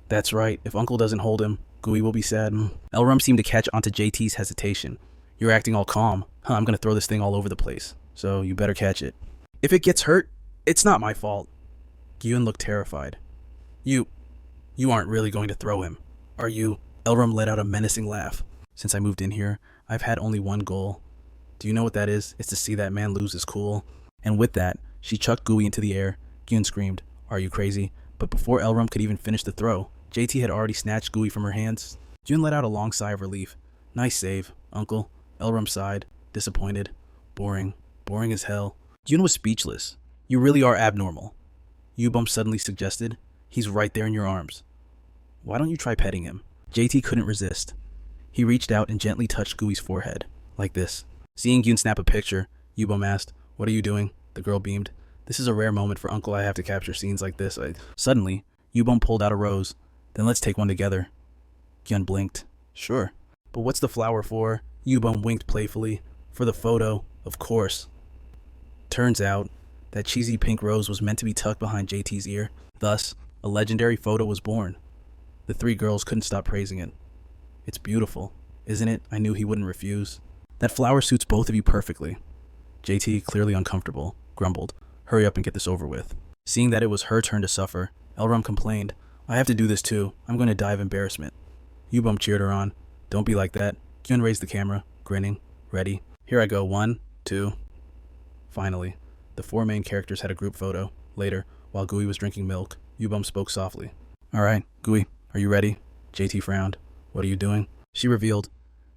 That's right. If Uncle doesn't hold him, Gooey will be sad. Elrum seemed to catch onto JT's hesitation. You're acting all calm. I'm gonna throw this thing all over the place. So you better catch it. If it gets hurt, it's not my fault. Gyun looked terrified. You aren't really going to throw him, are you? Elrum let out a menacing laugh. Since I moved in here, I've had only one goal. Do you know what that is? It's to see that man lose his cool. And with that, she chucked Gooey into the air. Gyun screamed, Are you crazy? But before Elrum could even finish the throw, JT had already snatched Gooey from her hands. Gyun let out a long sigh of relief. Nice save, Uncle. Elrum sighed, disappointed. Boring as hell. Gyun was speechless. You really are abnormal. U-Bump suddenly suggested. He's right there in your arms. Why don't you try petting him? JT couldn't resist. He reached out and gently touched Gooey's forehead, like this. Seeing Gyun snap a picture, U-Bump asked, What are you doing? The girl beamed. This is a rare moment for Uncle. I have to capture scenes like this. Suddenly, U-Bump pulled out a rose. Then let's take one together. Gyun blinked. Sure. But what's the flower for? U-Bump winked playfully. For the photo, of course. Turns out, that cheesy pink rose was meant to be tucked behind JT's ear. Thus, a legendary photo was born. The three girls couldn't stop praising it. It's beautiful, isn't it? I knew he wouldn't refuse. That flower suits both of you perfectly. JT, clearly uncomfortable, grumbled. Hurry up and get this over with. Seeing that it was her turn to suffer, Elrum complained. I have to do this too. I'm going to die of embarrassment. U-Bump cheered her on. Don't be like that. Gyun raised the camera, grinning. Ready? Here I go. 1, 2. Finally, the four main characters had a group photo. Later, while Gooey was drinking milk, U-Bump spoke softly. All right, Gooey, are you ready? JT frowned. What are you doing? She revealed.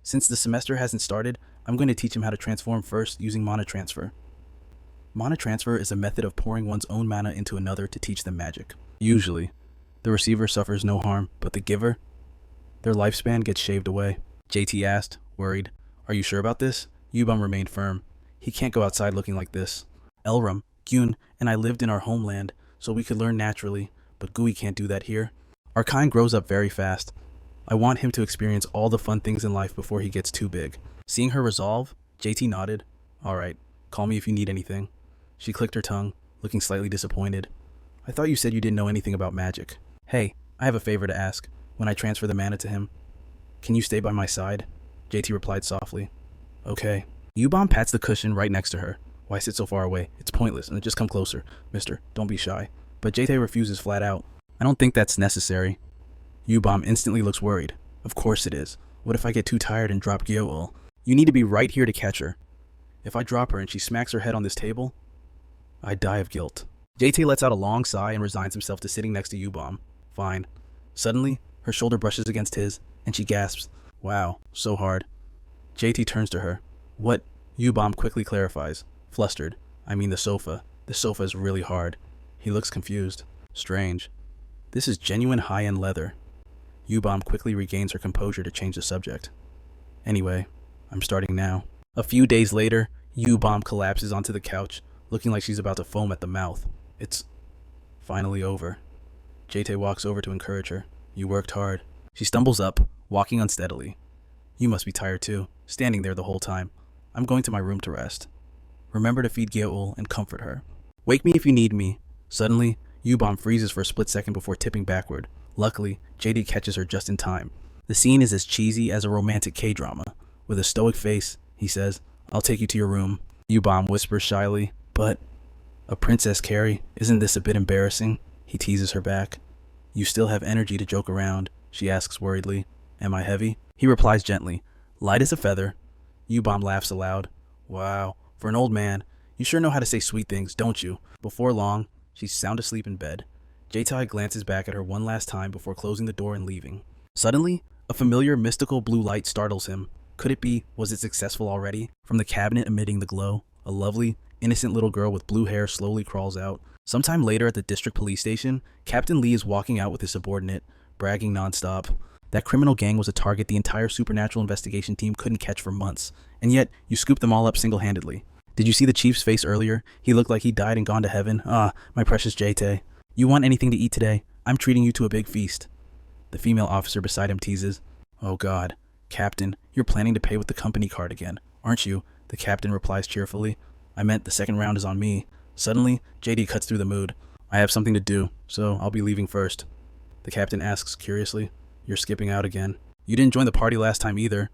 Since the semester hasn't started, I'm going to teach him how to transform first using mana transfer. Mana transfer is a method of pouring one's own mana into another to teach them magic. Usually, the receiver suffers no harm, but the giver, their lifespan gets shaved away. JT asked, worried. Are you sure about this? U-Bum remained firm. He can't go outside looking like this. Elrum, Gyun, and I lived in our homeland, so we could learn naturally, but Gooey can't do that here. Our kind grows up very fast. I want him to experience all the fun things in life before he gets too big. Seeing her resolve, JT nodded. All right, call me if you need anything. She clicked her tongue, looking slightly disappointed. I thought you said you didn't know anything about magic. Hey, I have a favor to ask. when I transfer the mana to him. Can you stay by my side? JT replied softly. Okay. U-Bomb pats the cushion right next to her. Why sit so far away? It's pointless, and just come closer. Mister, don't be shy. But JT refuses flat out. I don't think that's necessary. U-Bomb instantly looks worried. Of course it is. What if I get too tired and drop Gyo-ul? You need to be right here to catch her. If I drop her and she smacks her head on this table, I die of guilt. JT lets out a long sigh and resigns himself to sitting next to U-Bomb. Fine. Suddenly, her shoulder brushes against his, and she gasps. Wow, so hard. JT turns to her. What? U-Bomb quickly clarifies. Flustered. I mean the sofa. The sofa is really hard. He looks confused. Strange. This is genuine high-end leather. U-Bomb quickly regains her composure to change the subject. Anyway, I'm starting now. A few days later, U-Bomb collapses onto the couch, looking like she's about to foam at the mouth. It's finally over. JT walks over to encourage her. You worked hard. She stumbles up, walking unsteadily. You must be tired too, standing there the whole time. I'm going to my room to rest. Remember to feed Gyo-ul and comfort her. Wake me if you need me. Suddenly, U-Bomb freezes for a split second before tipping backward. Luckily, JD catches her just in time. The scene is as cheesy as a romantic K-drama. With a stoic face, he says, I'll take you to your room. U-Bomb whispers shyly, but... A Princess Carrie, isn't this a bit embarrassing? He teases her back. You still have energy to joke around, she asks worriedly. Am I heavy? He replies gently, light as a feather. U-Bomb laughs aloud. Wow, for an old man, you sure know how to say sweet things, don't you? Before long, she's sound asleep in bed. J-Tai glances back at her one last time before closing the door and leaving. Suddenly, a familiar mystical blue light startles him. Could it be, was it successful already? From the cabinet emitting the glow, a lovely, innocent little girl with blue hair slowly crawls out. Sometime later at the district police station, Captain Lee is walking out with his subordinate, bragging nonstop. That criminal gang was a target the entire supernatural investigation team couldn't catch for months, and yet you scooped them all up single-handedly. Did you see the chief's face earlier? He looked like he died and gone to heaven. Ah, my precious JT. You want anything to eat today? I'm treating you to a big feast. The female officer beside him teases. Oh God, Captain, you're planning to pay with the company card again, aren't you? The captain replies cheerfully. I meant the second round is on me. Suddenly, JD cuts through the mood. I have something to do, so I'll be leaving first. The captain asks curiously. You're skipping out again. You didn't join the party last time either.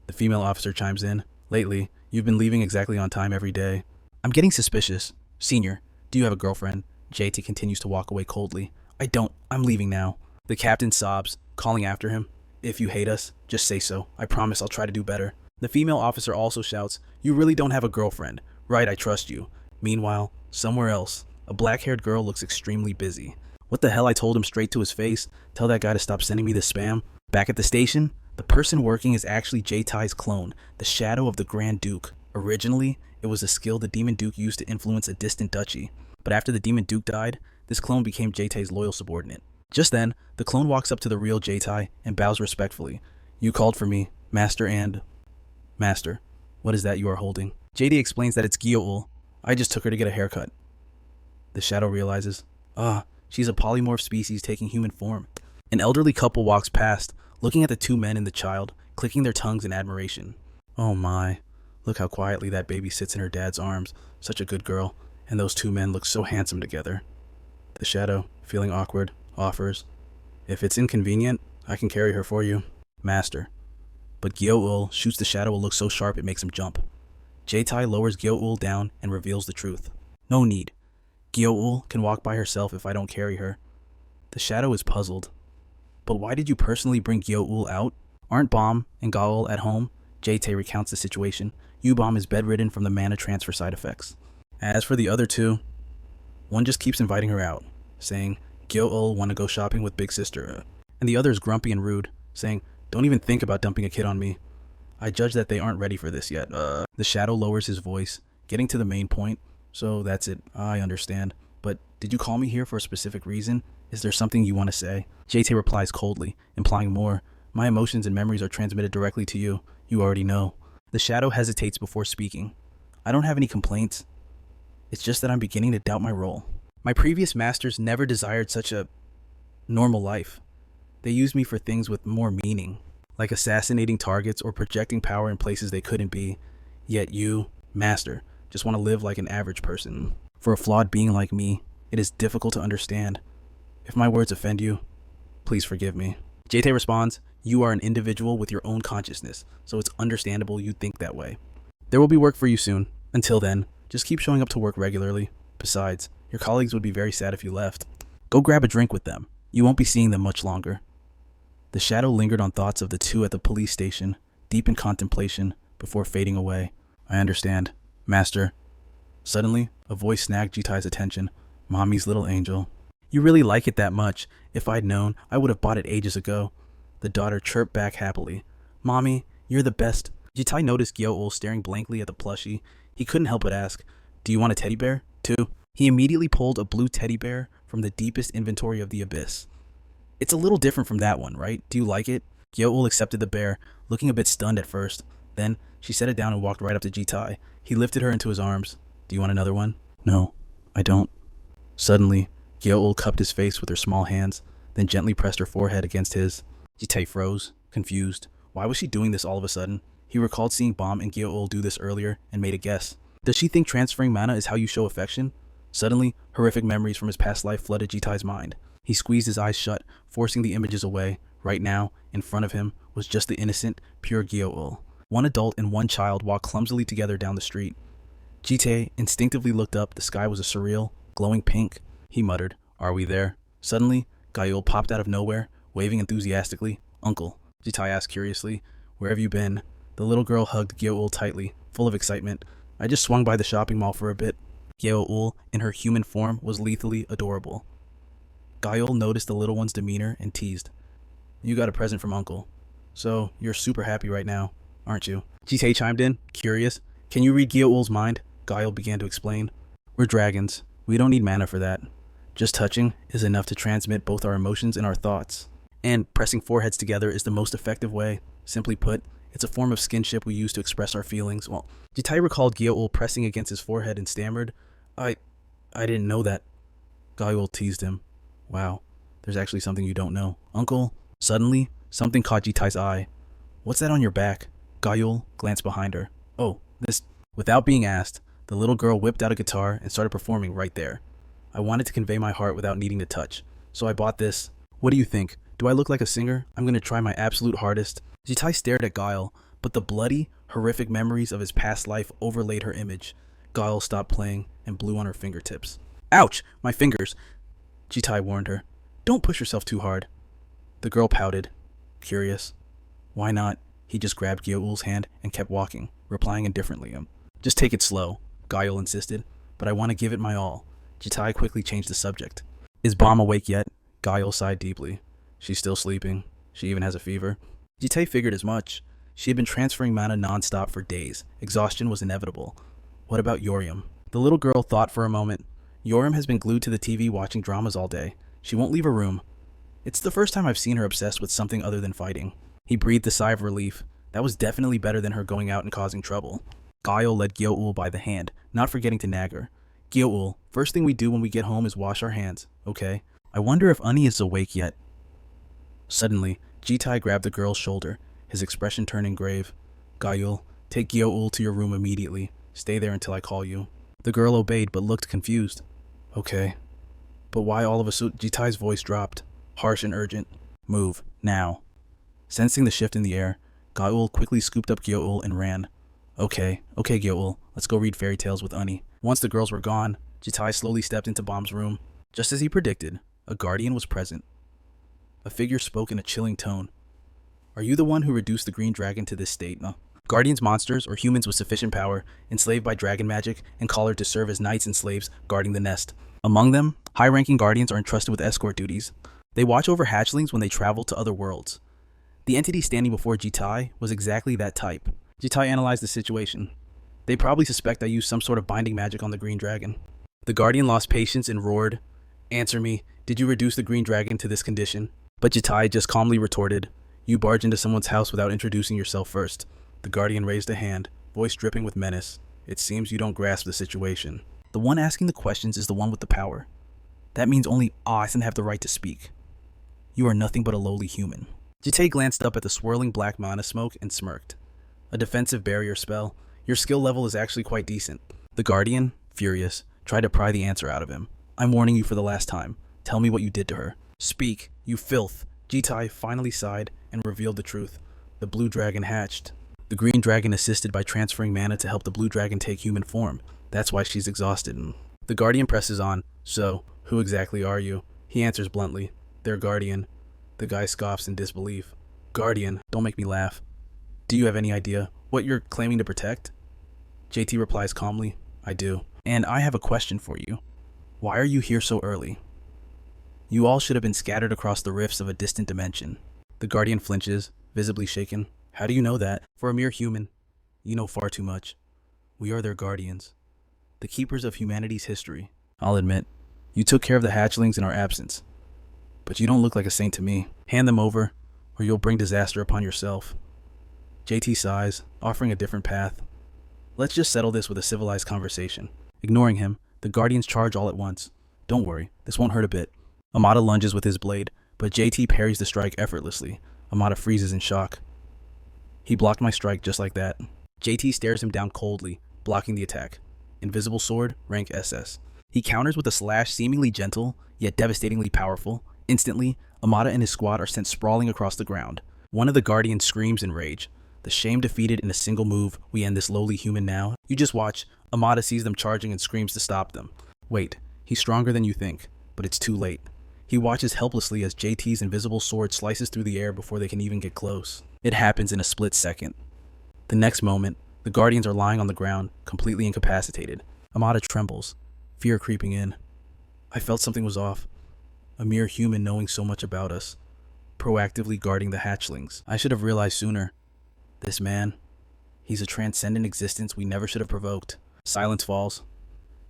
The female officer chimes in. Lately, you've been leaving exactly on time every day. I'm getting suspicious. Senior, do you have a girlfriend? JT continues to walk away coldly. I don't. I'm leaving now. The captain sobs, calling after him. If you hate us, just say so. I promise I'll try to do better. The female officer also shouts, You really don't have a girlfriend. Right, I trust you. Meanwhile, somewhere else, a black-haired girl looks extremely busy. What the hell, I told him straight to his face. Tell that guy to stop sending me this spam. Back at the station, the person working is actually J-Tai's clone, the Shadow of the Grand Duke. Originally, it was a skill the Demon Duke used to influence a distant duchy. But after the Demon Duke died, this clone became J-Tai's loyal subordinate. Just then, the clone walks up to the real J-Tai and bows respectfully. You called for me, Master and... Master, what is that you are holding? JD explains that it's Gyo-ul. I just took her to get a haircut. The Shadow realizes, she's a polymorph species taking human form. An elderly couple walks past, looking at the two men and the child, clicking their tongues in admiration. Oh my, look how quietly that baby sits in her dad's arms. Such a good girl, and those two men look so handsome together. The Shadow, feeling awkward, offers, If it's inconvenient, I can carry her for you. Master. But Gyo-ul shoots the Shadow a look so sharp it makes him jump. J-Tai lowers Gyo-ul down and reveals the truth. No need. Gyo-ul can walk by herself if I don't carry her. The Shadow is puzzled. But why did you personally bring Gyo-ul out? Aren't Bomb and Gaul at home? J-Tai recounts the situation. U-Bomb is bedridden from the mana transfer side effects. As for the other two, one just keeps inviting her out, saying, Gyo-ul want to go shopping with Big Sister. And the other is grumpy and rude, saying, don't even think about dumping a kid on me. I judge that they aren't ready for this yet. The Shadow lowers his voice, getting to the main point. So that's it. I understand. But did you call me here for a specific reason? Is there something you want to say? JT replies coldly, implying more. My emotions and memories are transmitted directly to you. You already know. The Shadow hesitates before speaking. I don't have any complaints. It's just that I'm beginning to doubt my role. My previous masters never desired such a normal life. They used me for things with more meaning, like assassinating targets or projecting power in places they couldn't be. Yet you, Master, just want to live like an average person. For a flawed being like me, it is difficult to understand. If my words offend you, please forgive me. Jite responds, you are an individual with your own consciousness, so it's understandable you think that way. There will be work for you soon. Until then, just keep showing up to work regularly. Besides, your colleagues would be very sad if you left. Go grab a drink with them. You won't be seeing them much longer. The shadow lingered on thoughts of the two at the police station, deep in contemplation, before fading away. I understand, Master. Suddenly, a voice snagged Jitai's attention. Mommy's little angel. You really like it that much. If I'd known, I would have bought it ages ago. The daughter chirped back happily. Mommy, you're the best. Jitai noticed Gyo-ul staring blankly at the plushie. He couldn't help but ask, do you want a teddy bear, too? He immediately pulled a blue teddy bear from the deepest inventory of the abyss. It's a little different from that one, right? Do you like it? Gyo-ul accepted the bear, looking a bit stunned at first. Then, she set it down and walked right up to Jitai. He lifted her into his arms. Do you want another one? No, I don't. Suddenly, Gyo-ul cupped his face with her small hands, then gently pressed her forehead against his. Jitai froze, confused. Why was she doing this all of a sudden? He recalled seeing Bomb and Gyo-ul do this earlier and made a guess. Does she think transferring mana is how you show affection? Suddenly, horrific memories from his past life flooded Jitai's mind. He squeezed his eyes shut, forcing the images away. Right now, in front of him, was just the innocent, pure Gyo-ul. One adult and one child walked clumsily together down the street. Jitai instinctively looked up. The sky was a surreal, glowing pink. He muttered, are we there? Suddenly, Gyo-ul popped out of nowhere, waving enthusiastically. Uncle, Jitai asked curiously, where have you been? The little girl hugged Gyo-ul tightly, full of excitement. I just swung by the shopping mall for a bit. Gyo-ul, in her human form, was lethally adorable. Gyo-ul noticed the little one's demeanor and teased. You got a present from Uncle. So, you're super happy right now, aren't you? Jitai chimed in, curious. Can you read Gyo-ul's mind? Gyo-ul began to explain. We're dragons. We don't need mana for that. Just touching is enough to transmit both our emotions and our thoughts. And pressing foreheads together is the most effective way. Simply put, it's a form of skinship we use to express our feelings. Well, Jitai recalled Gyo-ul pressing against his forehead and stammered, I didn't know that. Gyo-ul teased him. Wow, there's actually something you don't know. Uncle, suddenly, something caught Jitai's eye. What's that on your back? Gyo-ul glanced behind her. Oh, this... Without being asked, the little girl whipped out a guitar and started performing right there. I wanted to convey my heart without needing to touch, so I bought this. What do you think? Do I look like a singer? I'm going to try my absolute hardest. Jitai stared at Gyo-ul, but the bloody, horrific memories of his past life overlaid her image. Gyo-ul stopped playing and blew on her fingertips. Ouch! My fingers! Jitai warned her. Don't push yourself too hard. The girl pouted. Curious. Why not? He just grabbed Gyo-ul's hand and kept walking, replying indifferently. Just take it slow, Gyo-ul insisted, but I want to give it my all. Jitai quickly changed the subject. Is Bomb awake yet? Gyo-ul sighed deeply. She's still sleeping. She even has a fever. Jitai figured as much. She had been transferring mana non-stop for days. Exhaustion was inevitable. What about Yoriam? The little girl thought for a moment. Yoriam has been glued to the TV watching dramas all day. She won't leave her room. It's the first time I've seen her obsessed with something other than fighting. He breathed a sigh of relief. That was definitely better than her going out and causing trouble. Gyo-ul led Gyo-ul by the hand, not forgetting to nag her. Gyo-ul, first thing we do when we get home is wash our hands, okay? I wonder if Unnie is awake yet. Suddenly, Jitai grabbed the girl's shoulder, his expression turning grave. Gyo-ul, take Gyo-ul to your room immediately. Stay there until I call you. The girl obeyed but looked confused. Okay. But why all of a sudden? Jitai's voice dropped, harsh and urgent. Move, now. Sensing the shift in the air, Gyo-ul quickly scooped up Gyo-ul and ran. Okay, Gyo-ul, let's go read fairy tales with Unnie. Once the girls were gone, Jitai slowly stepped into Bomb's room. Just as he predicted, a guardian was present. A figure spoke in a chilling tone. Are you the one who reduced the green dragon to this state? No. Guardians monsters or humans with sufficient power, enslaved by dragon magic, and collared to serve as knights and slaves guarding the nest. Among them, high-ranking guardians are entrusted with escort duties. They watch over hatchlings when they travel to other worlds. The entity standing before Jitai was exactly that type. Jitai analyzed the situation. They probably suspect I used some sort of binding magic on the green dragon. The guardian lost patience and roared, Answer me, did you reduce the green dragon to this condition? But Jitai just calmly retorted, You barge into someone's house without introducing yourself first. The guardian raised a hand, voice dripping with menace. It seems you don't grasp the situation. The one asking the questions is the one with the power. That means only I have the right to speak. You are nothing but a lowly human. Jitai glanced up at the swirling black mana smoke and smirked. A defensive barrier spell. Your skill level is actually quite decent. The guardian, furious, tried to pry the answer out of him. I'm warning you for the last time. Tell me what you did to her. Speak, you filth. Jitai finally sighed and revealed the truth. The blue dragon hatched. The green dragon assisted by transferring mana to help the blue dragon take human form. That's why she's exhausted. The guardian presses on. So, who exactly are you? He answers bluntly. Their guardian. The guy scoffs in disbelief. Guardian, don't make me laugh. Do you have any idea what you're claiming to protect? JT replies calmly, I do. And I have a question for you. Why are you here so early? You all should have been scattered across the rifts of a distant dimension. The guardian flinches, visibly shaken. How do you know that? For a mere human, you know far too much. We are their guardians, the keepers of humanity's history. I'll admit, you took care of the hatchlings in our absence, but you don't look like a saint to me. Hand them over, or you'll bring disaster upon yourself. JT sighs, offering a different path. Let's just settle this with a civilized conversation. Ignoring him, the guardians charge all at once. Don't worry, this won't hurt a bit. Amada lunges with his blade, but JT parries the strike effortlessly. Amada freezes in shock. He blocked my strike just like that. JT stares him down coldly, blocking the attack. Invisible sword, rank SS. He counters with a slash seemingly gentle, yet devastatingly powerful. Instantly, Amada and his squad are sent sprawling across the ground. One of the guardians screams in rage. The shame defeated in a single move, we end this lowly human now. You just watch. Amada sees them charging and screams to stop them. Wait, he's stronger than you think, but it's too late. He watches helplessly as JT's invisible sword slices through the air before they can even get close. It happens in a split second. The next moment, the guardians are lying on the ground, completely incapacitated. Amada trembles, fear creeping in. I felt something was off. A mere human knowing so much about us, proactively guarding the hatchlings. I should have realized sooner. This man, he's a transcendent existence we never should have provoked. Silence falls.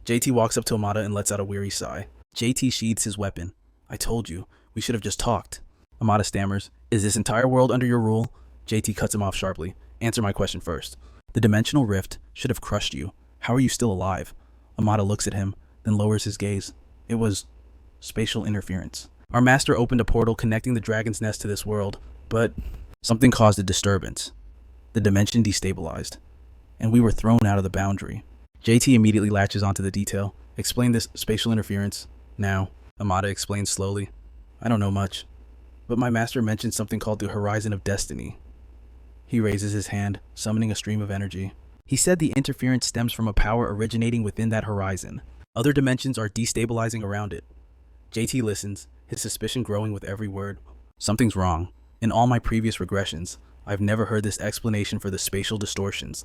JT walks up to Amada and lets out a weary sigh. JT sheathes his weapon. I told you, we should have just talked. Amada stammers. Is this entire world under your rule? JT cuts him off sharply. Answer my question first. The dimensional rift should have crushed you. How are you still alive? Amada looks at him, then lowers his gaze. It was spatial interference. Our master opened a portal connecting the dragon's nest to this world, but something caused a disturbance. The dimension destabilized, and we were thrown out of the boundary. JT immediately latches onto the detail. Explain this spatial interference now. Amada explains slowly. I don't know much, but my master mentioned something called the Horizon of Destiny. He raises his hand, summoning a stream of energy. He said the interference stems from a power originating within that horizon. Other dimensions are destabilizing around it. JT listens, his suspicion growing with every word. Something's wrong. In all my previous regressions, I've never heard this explanation for the spatial distortions.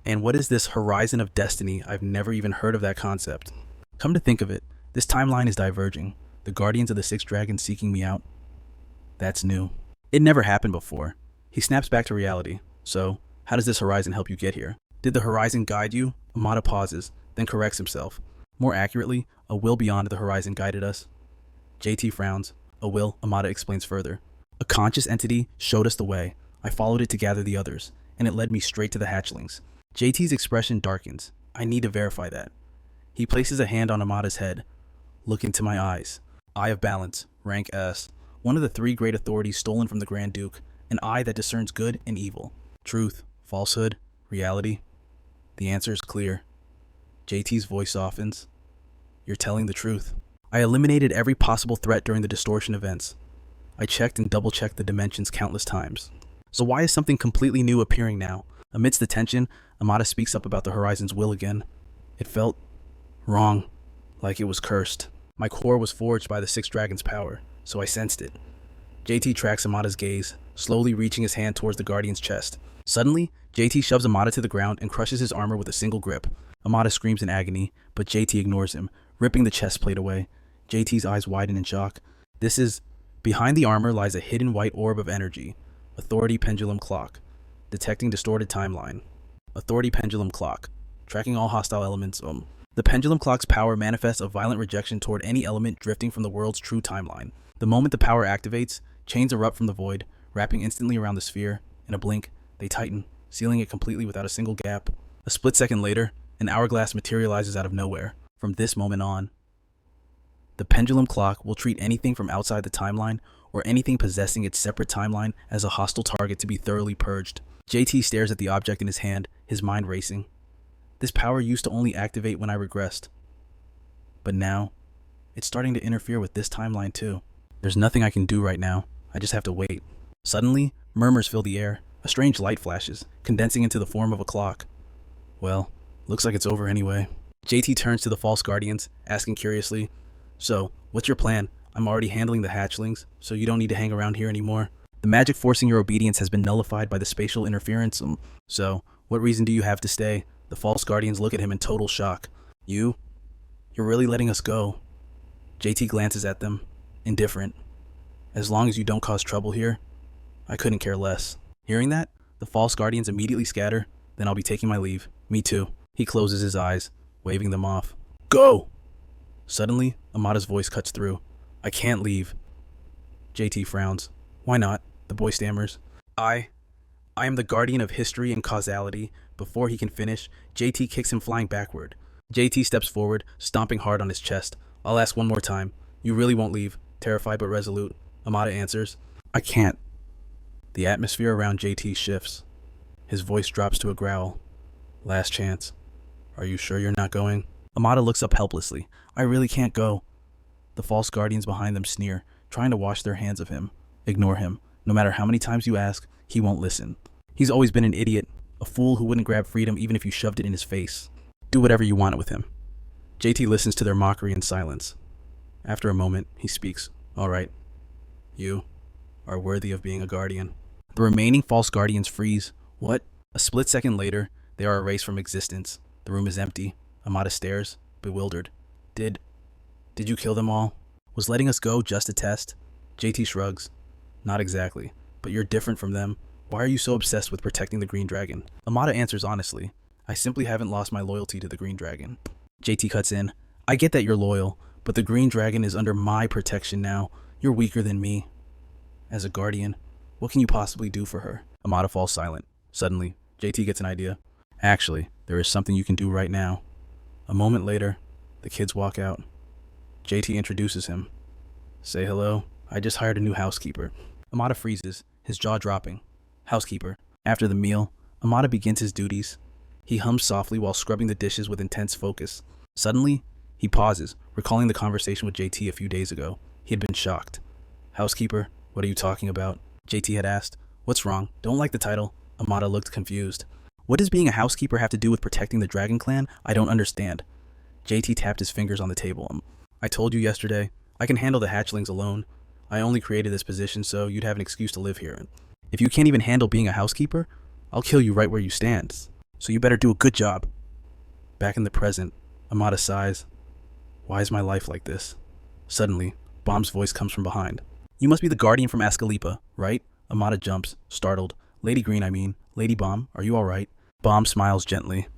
And what is this Horizon of Destiny? I've never even heard of that concept. Come to think of it, this timeline is diverging. The guardians of the six dragons seeking me out. That's new. It never happened before. He snaps back to reality. So, how does this horizon help you get here? Did the horizon guide you? Amada pauses, then corrects himself. More accurately, a will beyond the horizon guided us. JT frowns. A will, Amada explains further. A conscious entity showed us the way. I followed it to gather the others, and it led me straight to the hatchlings. JT's expression darkens. I need to verify that. He places a hand on Amada's head. Look into my eyes. Eye of balance, rank S. One of the three great authorities stolen from the Grand Duke. An eye that discerns good and evil. Truth, falsehood, reality. The answer is clear. JT's voice softens. You're telling the truth. I eliminated every possible threat during the distortion events. I checked and double-checked the dimensions countless times. So why is something completely new appearing now? Amidst the tension, Amada speaks up about the Horizon's will again. It felt wrong, like it was cursed. My core was forged by the Six Dragons' power, so I sensed it. JT tracks Amada's gaze, slowly reaching his hand towards the Guardian's chest. Suddenly, JT shoves Amada to the ground and crushes his armor with a single grip. Amada screams in agony, but JT ignores him, ripping the chest plate away. JT's eyes widen in shock. Behind the armor lies a hidden white orb of energy. Authority Pendulum Clock. Detecting distorted timeline. Authority Pendulum Clock. Tracking all hostile elements. The Pendulum Clock's power manifests a violent rejection toward any element drifting from the world's true timeline. The moment the power activates, chains erupt from the void, wrapping instantly around the sphere. In a blink, they tighten, sealing it completely without a single gap. A split second later, an hourglass materializes out of nowhere. From this moment on, the Pendulum Clock will treat anything from outside the timeline or anything possessing its separate timeline as a hostile target to be thoroughly purged. JT stares at the object in his hand, his mind racing. This power used to only activate when I regressed. But now, it's starting to interfere with this timeline too. There's nothing I can do right now. I just have to wait. Suddenly, murmurs fill the air. A strange light flashes, condensing into the form of a clock. Well, looks like it's over anyway. JT turns to the false guardians, asking curiously, "So, what's your plan? I'm already handling the hatchlings, so you don't need to hang around here anymore. The magic forcing your obedience has been nullified by the spatial interference. So, what reason do you have to stay?" The false guardians look at him in total shock. You're really letting us go." JT glances at them, indifferent. "As long as you don't cause trouble here, I couldn't care less." Hearing that, the false guardians immediately scatter. "Then I'll be taking my leave." "Me too." He closes his eyes, waving them off. "Go!" Suddenly, Amada's voice cuts through. "I can't leave." JT frowns. "Why not?" The boy stammers. I am the guardian of history and causality." Before he can finish, JT kicks him flying backward. JT steps forward, stomping hard on his chest. "I'll ask one more time. You really won't leave?" Terrified but resolute, Amada answers. "I can't." The atmosphere around JT shifts. His voice drops to a growl. "Last chance. Are you sure you're not going?" Amada looks up helplessly. "I really can't go." The false guardians behind them sneer, trying to wash their hands of him. Ignore him. No matter how many times you ask, he won't listen. He's always been an idiot, a fool who wouldn't grab freedom even if you shoved it in his face. Do whatever you want with him. JT listens to their mockery in silence. After a moment, he speaks. "All right. You are worthy of being a guardian." The remaining false guardians freeze. What? A split second later, they are erased from existence. The room is empty. Amada stares, bewildered. Did you kill them all? Was letting us go just a test? JT shrugs. "Not exactly, but you're different from them. Why are you so obsessed with protecting the Green Dragon?" Amada answers honestly. "I simply haven't lost my loyalty to the Green Dragon." JT cuts in. "I get that you're loyal, but the Green Dragon is under my protection now. You're weaker than me. As a guardian, what can you possibly do for her?" Amada falls silent. Suddenly, JT gets an idea. "Actually, there is something you can do right now." A moment later, the kids walk out. JT introduces him. "Say hello. I just hired a new housekeeper." Amada freezes, his jaw dropping. Housekeeper. After the meal, Amada begins his duties. He hums softly while scrubbing the dishes with intense focus. Suddenly, he pauses, recalling the conversation with JT a few days ago. He had been shocked. "Housekeeper, what are you talking about?" JT had asked. "What's wrong? Don't like the title?" Amada looked confused. "What does being a housekeeper have to do with protecting the Dragon Clan? I don't understand." JT tapped his fingers on the table. "I told you yesterday, I can handle the hatchlings alone. I only created this position so you'd have an excuse to live here. If you can't even handle being a housekeeper, I'll kill you right where you stand. So you better do a good job." Back in the present, Amada sighs. "Why is my life like this?" Suddenly, Bomb's voice comes from behind. "You must be the guardian from Ascalepa, right?" Amada jumps, startled. "Lady Green, I mean. Lady Bomb, are you all right?" Bomb smiles gently.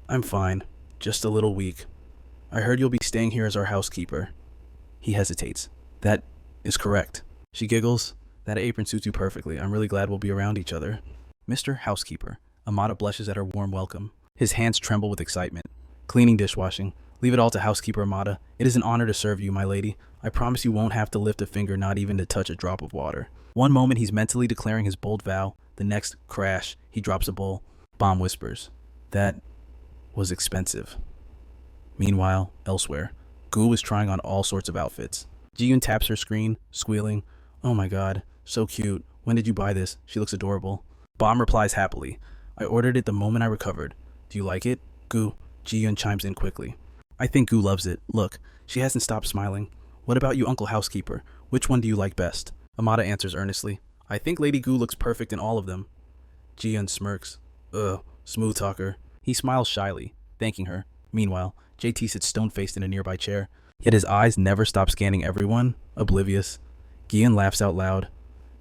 "I'm fine. Just a little weak. I heard you'll be staying here as our housekeeper." He hesitates. "That is correct." She giggles. "That apron suits you perfectly. I'm really glad we'll be around each other." "Mr. Housekeeper." Amada blushes at her warm welcome. His hands tremble with excitement. "Cleaning, dishwashing. Leave it all to housekeeper Amada. It is an honor to serve you, my lady. I promise you won't have to lift a finger, not even to touch a drop of water." One moment he's mentally declaring his bold vow. The next, crash, he drops a bowl. Bomb whispers. "That was expensive." Meanwhile, elsewhere, Gu is trying on all sorts of outfits. Ji-yoon taps her screen, squealing. "Oh my god, so cute. When did you buy this? She looks adorable." Bomb replies happily. "I ordered it the moment I recovered. Do you like it?" "Gu." Ji-yoon chimes in quickly. "I think Gu loves it. Look, she hasn't stopped smiling. What about you, Uncle Housekeeper? Which one do you like best?" Amada answers earnestly. "I think Lady Gu looks perfect in all of them." Ji-yoon smirks. Smooth talker." He smiles shyly, thanking her. Meanwhile, JT sits stone-faced in a nearby chair. Yet his eyes never stop scanning everyone, oblivious. Gi-yeon laughs out loud.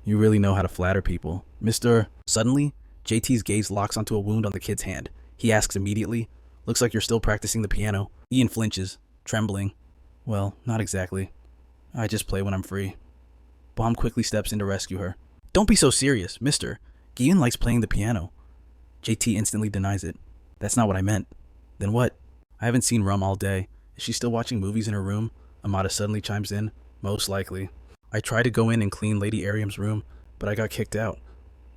"You really know how to flatter people, Mr." Suddenly, JT's gaze locks onto a wound on the kid's hand. He asks immediately, "Looks like you're still practicing the piano." Ian flinches, trembling. "Well, not exactly. I just play when I'm free." Bomb quickly steps in to rescue her. "Don't be so serious, mister. Gi-yeon likes playing the piano." JT instantly denies it. "That's not what I meant." "Then what?" "I haven't seen Rum all day. Is she still watching movies in her room?" Amada suddenly chimes in. "Most likely. I tried to go in and clean Lady Ariam's room, but I got kicked out.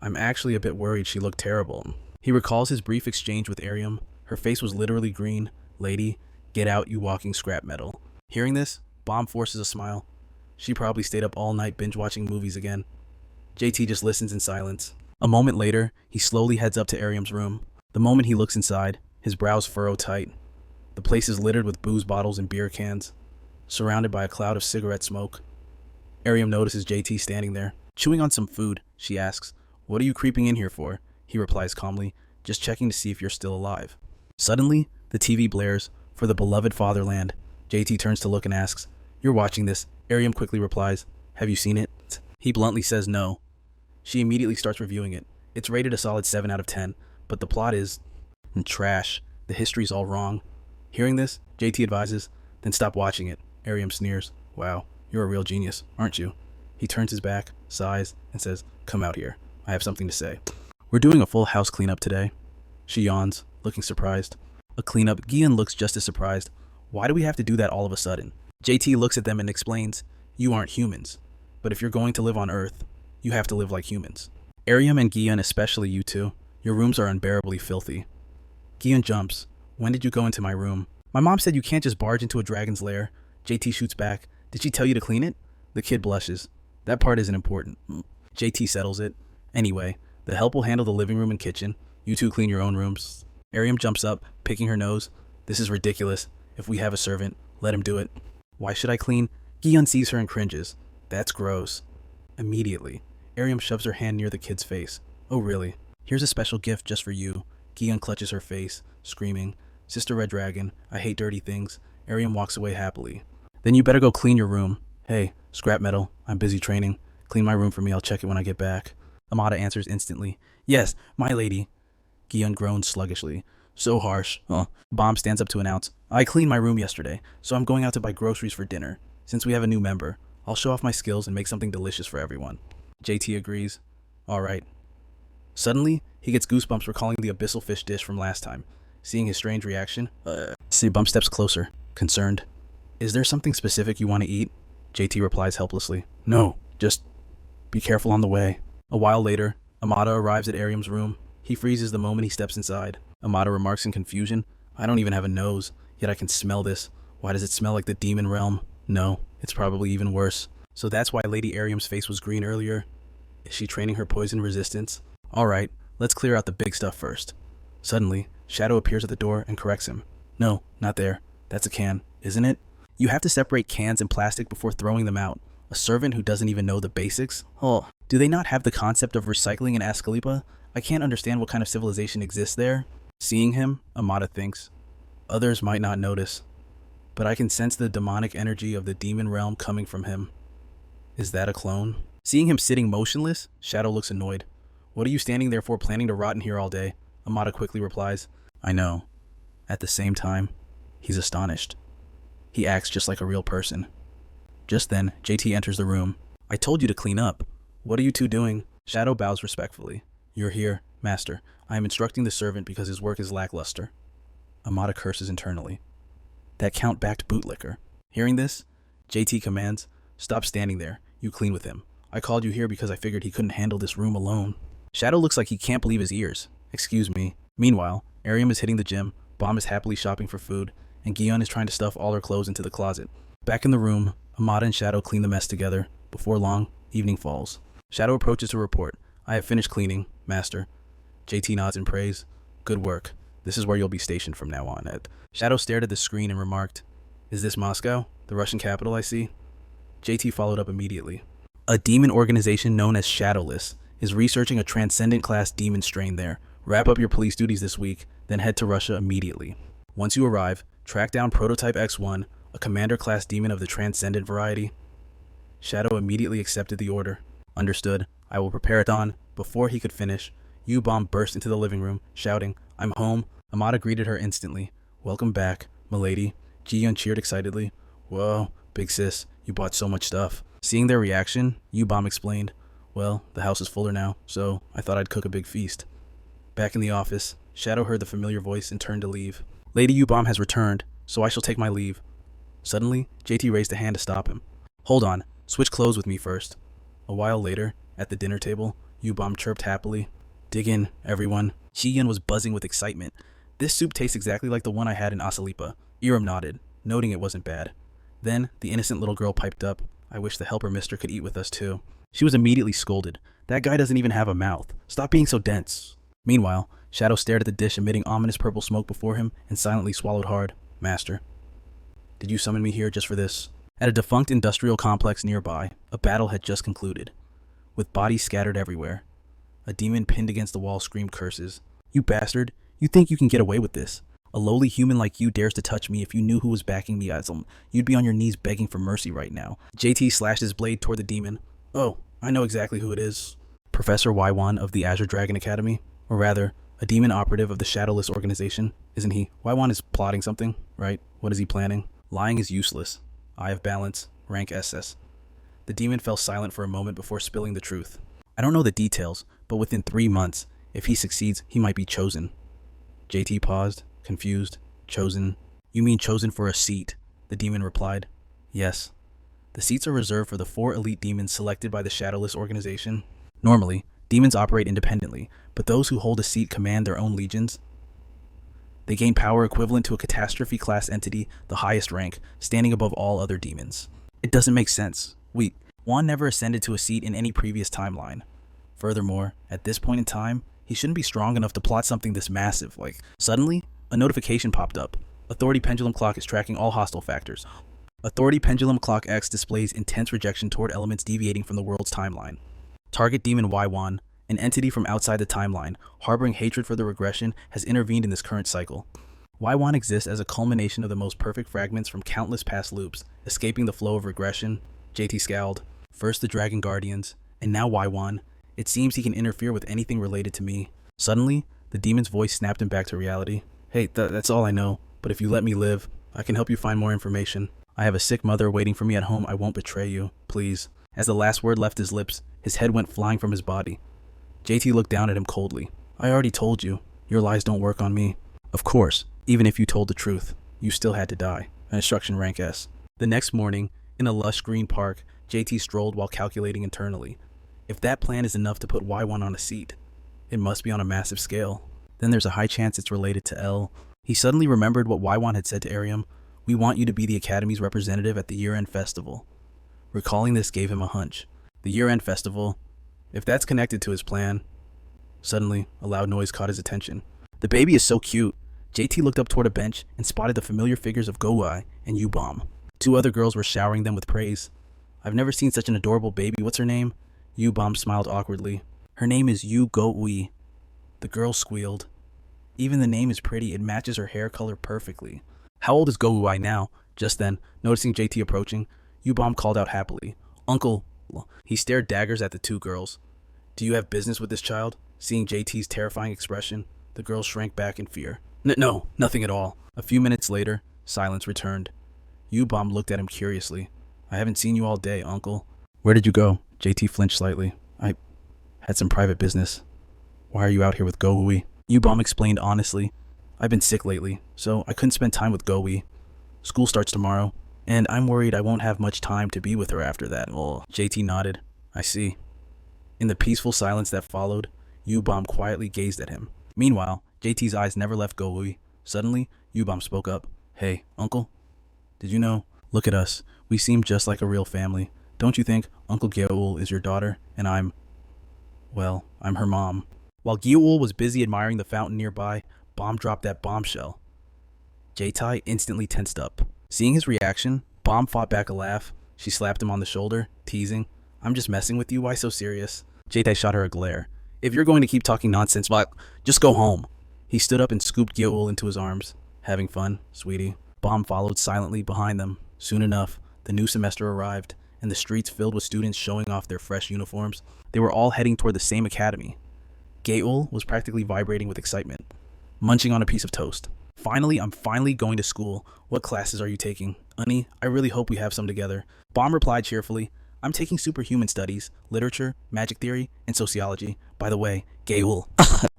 I'm actually a bit worried she looked terrible." He recalls his brief exchange with Ariam. Her face was literally green. "Lady, get out, you walking scrap metal." Hearing this, Bomb forces a smile. She probably stayed up all night binge watching movies again. JT just listens in silence. A moment later, he slowly heads up to Ariam's room. The moment he looks inside, his brows furrow tight. The place is littered with booze bottles and beer cans, surrounded by a cloud of cigarette smoke. Ariam notices JT standing there, chewing on some food. She asks, "What are you creeping in here for?" He replies calmly, "Just checking to see if you're still alive." Suddenly, the TV blares, "For the beloved fatherland." JT turns to look and asks, "You're watching this?" Ariam quickly replies, "Have you seen it?" He bluntly says no. She immediately starts reviewing it. It's rated a solid 7 out of 10, but the plot is trash. The history's all wrong. Hearing this, JT advises, "Then stop watching it." Ariam sneers, "Wow, you're a real genius, aren't you?" He turns his back, sighs, and says, "Come out here. I have something to say." "We're doing a full house cleanup today." She yawns, looking surprised. "A cleanup?" Gian looks just as surprised. "Why do we have to do that all of a sudden?" JT looks at them and explains, "You aren't humans, but if you're going to live on Earth, you have to live like humans. Ariam and Gian, especially you two, your rooms are unbearably filthy." Gian jumps. "When did you go into my room?" "My mom said you can't just barge into a dragon's lair." JT shoots back. "Did she tell you to clean it?" The kid blushes. "That part isn't important." JT settles it. "Anyway, the help will handle the living room and kitchen. You two clean your own rooms." Ariam jumps up, picking her nose. "This is ridiculous. If we have a servant, let him do it." "Why should I clean?" Gian sees her and cringes. "That's gross." Immediately, Ariam shoves her hand near the kid's face. "Oh really? Here's a special gift just for you." Gian clutches her face, screaming, "Sister Red Dragon, I hate dirty things." Ariam walks away happily. "Then you better go clean your room." "Hey, scrap metal, I'm busy training. Clean my room for me, I'll check it when I get back." Amada answers instantly. "Yes, my lady." Gian groans sluggishly. "So harsh." Bomb stands up to announce, "I cleaned my room yesterday, so I'm going out to buy groceries for dinner. Since we have a new member, I'll show off my skills and make something delicious for everyone." JT agrees. "All right." Suddenly, he gets goosebumps recalling the abyssal fish dish from last time. Seeing his strange reaction, Bump steps closer, concerned. "Is there something specific you want to eat?" JT replies helplessly, "No, just be careful on the way." A while later, Amada arrives at Ariam's room. He freezes the moment he steps inside. Amada remarks in confusion, "I don't even have a nose, yet I can smell this. Why does it smell like the demon realm?" No, it's probably even worse. So that's why Lady Ariam's face was green earlier? Is she training her poison resistance? Alright, let's clear out the big stuff first. Suddenly, Shadow appears at the door and corrects him. "No, not there. That's a can, isn't it?" You have to separate cans and plastic before throwing them out. A servant who doesn't even know the basics? Oh, do they not have the concept of recycling in Ascalepa? I can't understand what kind of civilization exists there. Seeing him, Amada thinks, others might not notice, but I can sense the demonic energy of the demon realm coming from him. Is that a clone? Seeing him sitting motionless, Shadow looks annoyed. "What are you standing there for, planning to rot in here all day?" Amada quickly replies, "I know." At the same time, he's astonished. He acts just like a real person. Just then, JT enters the room. "I told you to clean up. What are you two doing?" Shadow bows respectfully. "You're here, Master. I am instructing the servant because his work is lackluster." Amada curses internally. That Count-backed bootlicker. Hearing this, JT commands, "Stop standing there. You clean with him. I called you here because I figured he couldn't handle this room alone." Shadow looks like he can't believe his ears. "Excuse me." Meanwhile, Ariam is hitting the gym, Bomb is happily shopping for food, and Gion is trying to stuff all her clothes into the closet. Back in the room, Amada and Shadow clean the mess together. Before long, evening falls. Shadow approaches to report, "I have finished cleaning, Master." JT nods in praise. "Good work. This is where you'll be stationed from now on." Shadow stared at the screen and remarked, "Is this Moscow? The Russian capital I see?" JT followed up immediately. "A demon organization known as Shadowless is researching a transcendent-class demon strain there. Wrap up your police duties this week, then head to Russia immediately. Once you arrive, track down Prototype X1, a commander-class demon of the transcendent variety." Shadow immediately accepted the order. "Understood. I will prepare it on." Before he could finish, U-Bomb burst into the living room, shouting, "I'm home." Amada greeted her instantly. "Welcome back, milady." Ji-Yun cheered excitedly. "Whoa, big sis, you bought so much stuff." Seeing their reaction, U-Bomb explained, "Well, the house is fuller now, so I thought I'd cook a big feast." Back in the office, Shadow heard the familiar voice and turned to leave. "Lady U-Bomb has returned, so I shall take my leave." Suddenly, JT raised a hand to stop him. "Hold on, switch clothes with me first." A while later, at the dinner table, U-Bomb chirped happily, "Dig in, everyone." Ji-Yun was buzzing with excitement. "This soup tastes exactly like the one I had in Asalipa." Iram nodded, noting it wasn't bad. Then, the innocent little girl piped up, I wish the helper mister could eat with us too. She was immediately scolded. That guy doesn't even have a mouth. Stop being so dense. Meanwhile, Shadow stared at the dish emitting ominous purple smoke before him and silently swallowed hard. Master, did you summon me here just for this? At a defunct industrial complex nearby, a battle had just concluded. With bodies scattered everywhere, a demon pinned against the wall screamed curses. You bastard, you think you can get away with this? A lowly human like you dares to touch me. If you knew who was backing me, you'd be on your knees begging for mercy right now. JT slashed his blade toward the demon. Oh, I know exactly who it is. Professor Y1 of the Azure Dragon Academy, or rather, a demon operative of the Shadowless organization, isn't he? Y1 is plotting something, right? What is he planning? Lying is useless. Eye of balance, rank SS. The demon fell silent for a moment before spilling the truth. I don't know the details, but within 3 months, if he succeeds, he might be chosen. JT paused, confused. Chosen? You mean chosen for a seat? The demon replied. Yes. The seats are reserved for the 4 elite demons selected by the Shadowless organization. Normally, demons operate independently, but those who hold a seat command their own legions. They gain power equivalent to a catastrophe-class entity, the highest rank, standing above all other demons. It doesn't make sense. Juan never ascended to a seat in any previous timeline. Furthermore, at this point in time, he shouldn't be strong enough to plot something this massive. Suddenly, a notification popped up. Authority Pendulum Clock is tracking all hostile factors. Authority Pendulum Clock X displays intense rejection toward elements deviating from the world's timeline. Target Demon Y1, an entity from outside the timeline, harboring hatred for the regression, has intervened in this current cycle. Y1 exists as a culmination of the most perfect fragments from countless past loops, escaping the flow of regression. JT scowled. First the Dragon Guardians, and now Y1. It seems he can interfere with anything related to me. Suddenly, the demon's voice snapped him back to reality. Hey, that's all I know, but if you let me live, I can help you find more information. I have a sick mother waiting for me at home. I won't betray you, please. As the last word left his lips, his head went flying from his body. JT looked down at him coldly. I already told you, your lies don't work on me. Of course, even if you told the truth, you still had to die. An instruction rank S. The next morning, in a lush green park, JT strolled while calculating internally. If that plan is enough to put Y1 on a seat, it must be on a massive scale. Then there's a high chance it's related to L. He suddenly remembered what Y1 had said to Arium. We want you to be the Academy's representative at the year-end festival. Recalling this gave him a hunch. The year-end festival, if that's connected to his plan. Suddenly, a loud noise caught his attention. The baby is so cute. JT looked up toward a bench and spotted the familiar figures of Go-Wai and U-Bomb. 2 other girls were showering them with praise. I've never seen such an adorable baby. What's her name? U-Bomb smiled awkwardly. Her name is Yu-Go-Ui. The girl squealed. Even the name is pretty. It matches her hair color perfectly. How old is Go-Wai now? Just then, noticing JT approaching, U-Bomb called out happily. Uncle. He stared daggers at the 2 girls. Do you have business with this child? Seeing JT's terrifying expression, the girls shrank back in fear. No, nothing at all. A few minutes later, silence returned. U-Bomb looked at him curiously. I haven't seen you all day, Uncle. Where did you go? JT flinched slightly. I had some private business. Why are you out here with Go-Ui? U-Bomb explained honestly. I've been sick lately, so I couldn't spend time with Go-Ui. School starts tomorrow, and I'm worried I won't have much time to be with her after that. JT nodded. I see. In the peaceful silence that followed, U-Bomb quietly gazed at him. Meanwhile, JT's eyes never left Go-Ui. Suddenly, U-Bomb spoke up. Hey, Uncle? Did you know? Look at us. We seem just like a real family. Don't you think Uncle Gyeul is your daughter, and I'm her mom? While Gyeul was busy admiring the fountain nearby, Bomb dropped that bombshell. Jae-Tai instantly tensed up. Seeing his reaction, Bomb fought back a laugh. She slapped him on the shoulder, teasing. I'm just messing with you, why so serious? Jae-Tai shot her a glare. If you're going to keep talking nonsense, just go home. He stood up and scooped Gyeul into his arms. Having fun, sweetie. Bomb followed silently behind them. Soon enough, the new semester arrived, and the streets filled with students showing off their fresh uniforms. They were all heading toward the same academy. Gyeul was practically vibrating with excitement, munching on a piece of toast. I'm finally going to school. What classes are you taking? Unnie, I really hope we have some together. Bomb replied cheerfully. I'm taking superhuman studies, literature, magic theory, and sociology. By the way, Gyeul.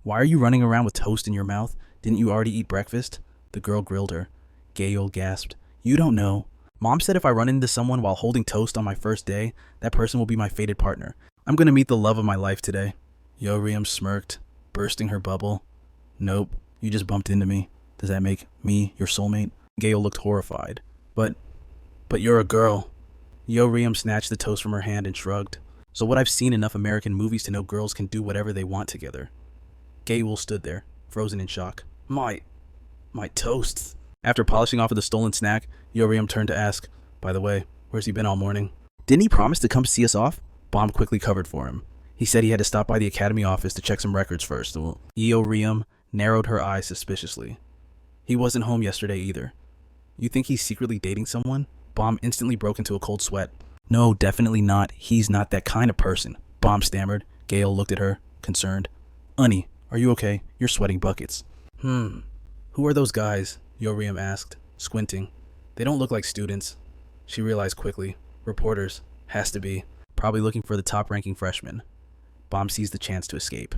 Why are you running around with toast in your mouth? Didn't you already eat breakfast? The girl grilled her. Gyeul gasped. You don't know. Mom said if I run into someone while holding toast on my first day, that person will be my fated partner. I'm gonna meet the love of my life today. Yoriam smirked, bursting her bubble. Nope, you just bumped into me. Does that make me your soulmate? Gyeul looked horrified. But you're a girl. Yo-Reum snatched the toast from her hand and shrugged. So what, I've seen enough American movies to know girls can do whatever they want together. Gayul stood there, frozen in shock. My toasts. After polishing off of the stolen snack, Yo-Reum turned to ask, by the way, where's he been all morning? Didn't he promise to come see us off? Bomb quickly covered for him. He said he had to stop by the academy office to check some records first. Yo-Reum narrowed her eyes suspiciously. He wasn't home yesterday either. You think he's secretly dating someone? Bomb instantly broke into a cold sweat. No, definitely not. He's not that kind of person. Bomb stammered. Gale looked at her, concerned. Unnie, are you okay? You're sweating buckets. Who are those guys? Yo-Reum asked, squinting. They don't look like students. She realized quickly. Reporters. Has to be. Probably looking for the top-ranking freshman. Bomb seized the chance to escape.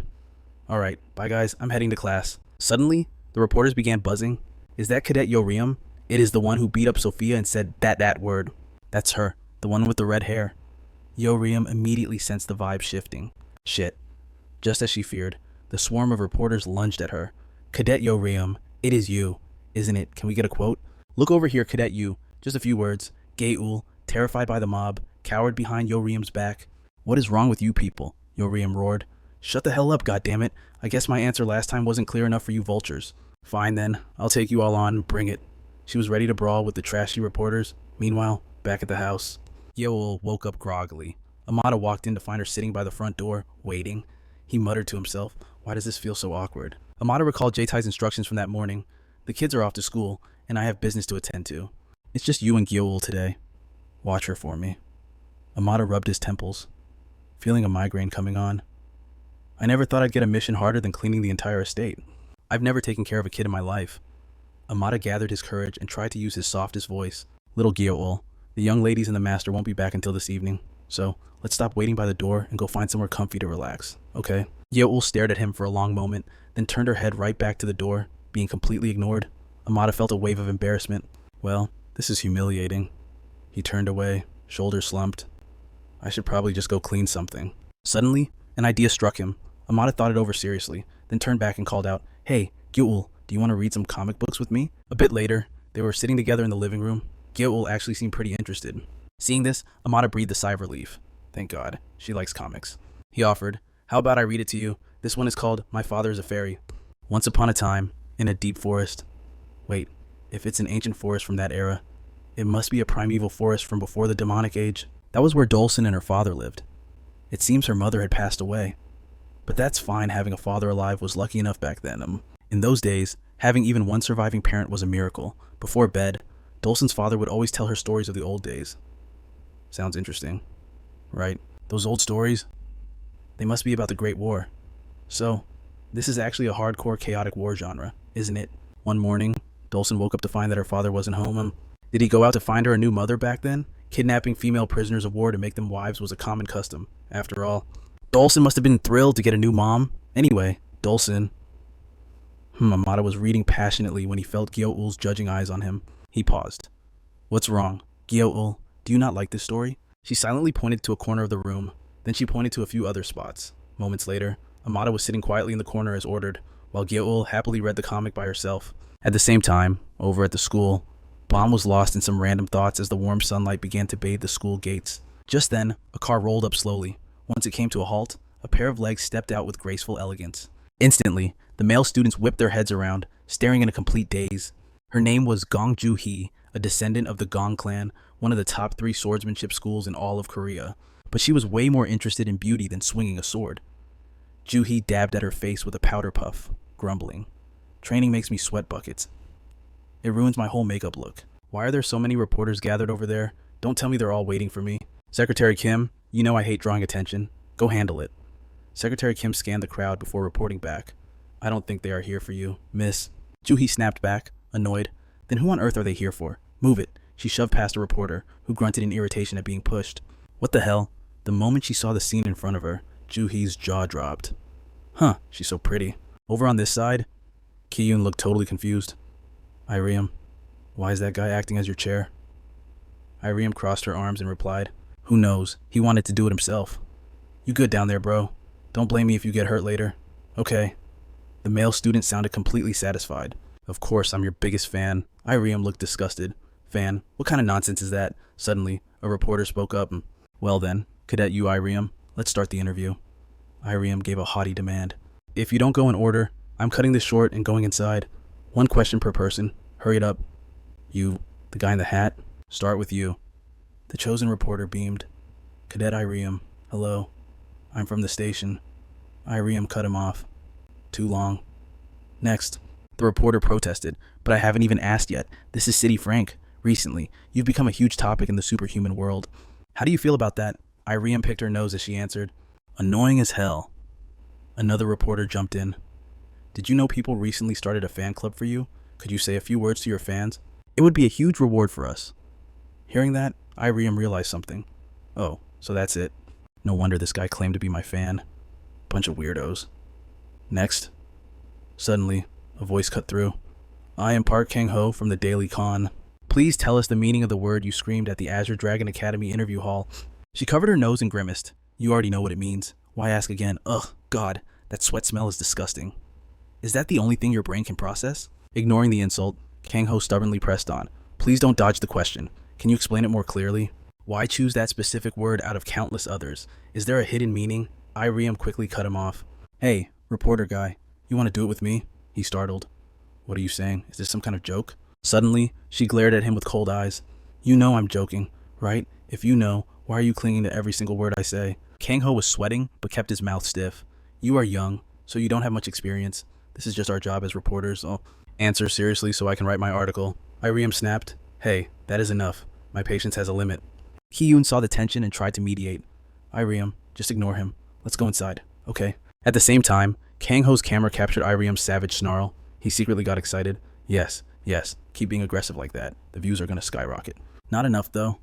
Alright, bye guys, I'm heading to class. Suddenly, the reporters began buzzing. Is that Cadet Yo-Reum? It is the one who beat up Sophia and said that word. That's her, the one with the red hair. Yo-Reum immediately sensed the vibe shifting. Shit. Just as she feared, the swarm of reporters lunged at her. Cadet Yo-Reum, it is you, isn't it? Can we get a quote? Look over here, Cadet You. Just a few words. Gayul, terrified by the mob, cowered behind Yo-Reum's back. What is wrong with you people? Yo-Reum roared. Shut the hell up, goddammit. I guess my answer last time wasn't clear enough for you vultures. Fine then, I'll take you all on, bring it. She was ready to brawl with the trashy reporters. Meanwhile, back at the house, Gayul woke up groggily. Amada walked in to find her sitting by the front door, waiting. He muttered to himself, why does this feel so awkward? Amada recalled Jai's instructions from that morning. The kids are off to school, and I have business to attend to. It's just you and Gayul today. Watch her for me. Amada rubbed his temples, feeling a migraine coming on. I never thought I'd get a mission harder than cleaning the entire estate. I've never taken care of a kid in my life. Amada gathered his courage and tried to use his softest voice. Little Gayul, the young ladies and the master won't be back until this evening, so let's stop waiting by the door and go find somewhere comfy to relax, okay? Gayul stared at him for a long moment, then turned her head right back to the door, being completely ignored. Amada felt a wave of embarrassment. Well, this is humiliating. He turned away, shoulders slumped. I should probably just go clean something. Suddenly, an idea struck him. Amada thought it over seriously, then turned back and called out, Hey, Gayul, do you want to read some comic books with me? A bit later, they were sitting together in the living room. Gayul actually seemed pretty interested. Seeing this, Amada breathed a sigh of relief. Thank God, she likes comics. He offered, How about I read it to you? This one is called My Father is a Fairy. Once upon a time, in a deep forest. Wait, if it's an ancient forest from that era, it must be a primeval forest from before the demonic age. That was where Dolson and her father lived. It seems her mother had passed away. But that's fine, having a father alive was lucky enough back then. In those days, having even one surviving parent was a miracle. Before bed, Dolson's father would always tell her stories of the old days. Sounds interesting. Right? Those old stories? They must be about the Great War. So, this is actually a hardcore chaotic war genre, isn't it? One morning, Dolson woke up to find that her father wasn't home. Did he go out to find her a new mother back then? Kidnapping female prisoners of war to make them wives was a common custom. After all, Dolson must have been thrilled to get a new mom. Anyway, Dolson... Amada was reading passionately when he felt Gayul's judging eyes on him. He paused. What's wrong? Gayul, do you not like this story? She silently pointed to a corner of the room. Then she pointed to a few other spots. Moments later, Amada was sitting quietly in the corner as ordered, while Gayul happily read the comic by herself. At the same time, over at the school, Bomb was lost in some random thoughts as the warm sunlight began to bathe the school gates. Just then, a car rolled up slowly. Once it came to a halt, a pair of legs stepped out with graceful elegance. Instantly, the male students whipped their heads around, staring in a complete daze. Her name was Gong Ju-hee, a descendant of the Gong clan, one of the top 3 swordsmanship schools in all of Korea. But she was way more interested in beauty than swinging a sword. Ju-hee dabbed at her face with a powder puff, grumbling. Training makes me sweat buckets. It ruins my whole makeup look. Why are there so many reporters gathered over there? Don't tell me they're all waiting for me. Secretary Kim, you know I hate drawing attention. Go handle it. Secretary Kim scanned the crowd before reporting back. I don't think they are here for you, miss. Ju-hee snapped back, annoyed. Then who on earth are they here for? Move it. She shoved past a reporter, who grunted in irritation at being pushed. What the hell? The moment she saw the scene in front of her, Ju-hee's jaw dropped. Huh, she's so pretty. Over on this side, Ki-yoon looked totally confused. Iriam, why is that guy acting as your chair? Iriam crossed her arms and replied, Who knows? He wanted to do it himself. You good down there, bro? Don't blame me if you get hurt later. Okay. The male student sounded completely satisfied. Of course, I'm your biggest fan. Iriam looked disgusted. Fan? What kind of nonsense is that? Suddenly, A reporter spoke up. Well then, Cadet U. Iriam, let's start the interview. Iriam gave a haughty demand. If you don't go in order, I'm cutting this short and going inside. 1 question per person. Hurry it up. You, the guy in the hat, start with you. The chosen reporter beamed. Cadet Iriam, hello. I'm from the station. Iriam cut him off. Too long. Next. The reporter protested, but I haven't even asked yet. This is City Frank. Recently, you've become a huge topic in the superhuman world. How do you feel about that? Iriam picked her nose as she answered. Annoying as hell. Another reporter jumped in. Did you know people recently started a fan club for you? Could you say a few words to your fans? It would be a huge reward for us. Hearing that, Iriam realized something. Oh, so that's it. No wonder this guy claimed to be my fan. Bunch of weirdos. Next. Suddenly, a voice cut through. I am Park Kang-ho from the Daily Con. Please tell us the meaning of the word you screamed at the Azure Dragon Academy interview hall. She covered her nose and grimaced. You already know what it means. Why ask again? Ugh, God, that sweat smell is disgusting. Is that the only thing your brain can process? Ignoring the insult, Kang-ho stubbornly pressed on. Please don't dodge the question. Can you explain it more clearly? Why choose that specific word out of countless others? Is there a hidden meaning? Iriam quickly cut him off. Hey, reporter guy, you want to do it with me? He startled. What are you saying? Is this some kind of joke? Suddenly, she glared at him with cold eyes. You know I'm joking, right? If you know, why are you clinging to every single word I say? Kang-ho was sweating, but kept his mouth stiff. You are young, so you don't have much experience. This is just our job as reporters. I'll answer seriously so I can write my article. Iriam snapped. Hey, that is enough. My patience has a limit. Ki-yoon saw the tension and tried to mediate. Iriam, just ignore him. Let's go inside, okay? At the same time, Kang-ho's camera captured Iriam's savage snarl. He secretly got excited. Yes, keep being aggressive like that. The views are gonna skyrocket. Not enough, though.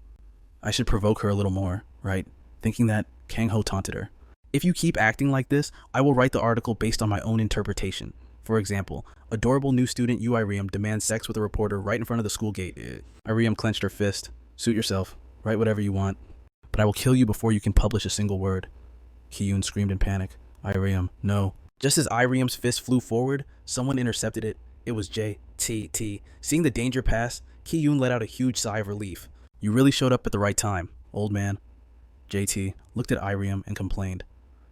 I should provoke her a little more, right? Thinking that, Kang-ho taunted her. If you keep acting like this, I will write the article based on my own interpretation. For example, adorable new student Yu Iriam demands sex with a reporter right in front of the school gate. Iriam clenched her fist. Suit yourself. Write whatever you want. But I will kill you before you can publish a single word. Ki-yoon screamed in panic. Iriam, no. Just as Iriam's fist flew forward, someone intercepted it. It was JTT. Seeing the danger pass, Ki-yoon let out a huge sigh of relief. You really showed up at the right time, old man. JT looked at Iriam and complained.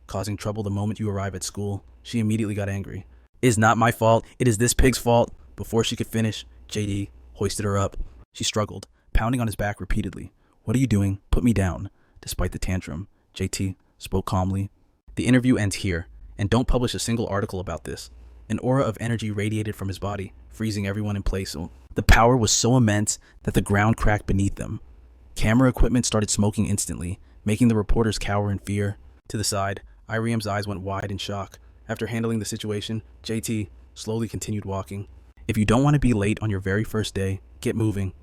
Causing trouble the moment you arrive at school. She immediately got angry. It is not my fault. It is this pig's fault. Before she could finish, JD hoisted her up. She struggled, pounding on his back repeatedly. What are you doing? Put me down. Despite the tantrum, JT spoke calmly. The interview ends here, and don't publish a single article about this. An aura of energy radiated from his body, freezing everyone in place. The power was so immense that the ground cracked beneath them. Camera equipment started smoking instantly, making the reporters cower in fear. To the side, Iriam's eyes went wide in shock. After handling the situation, JT slowly continued walking. If you don't want to be late on your very first day, get moving.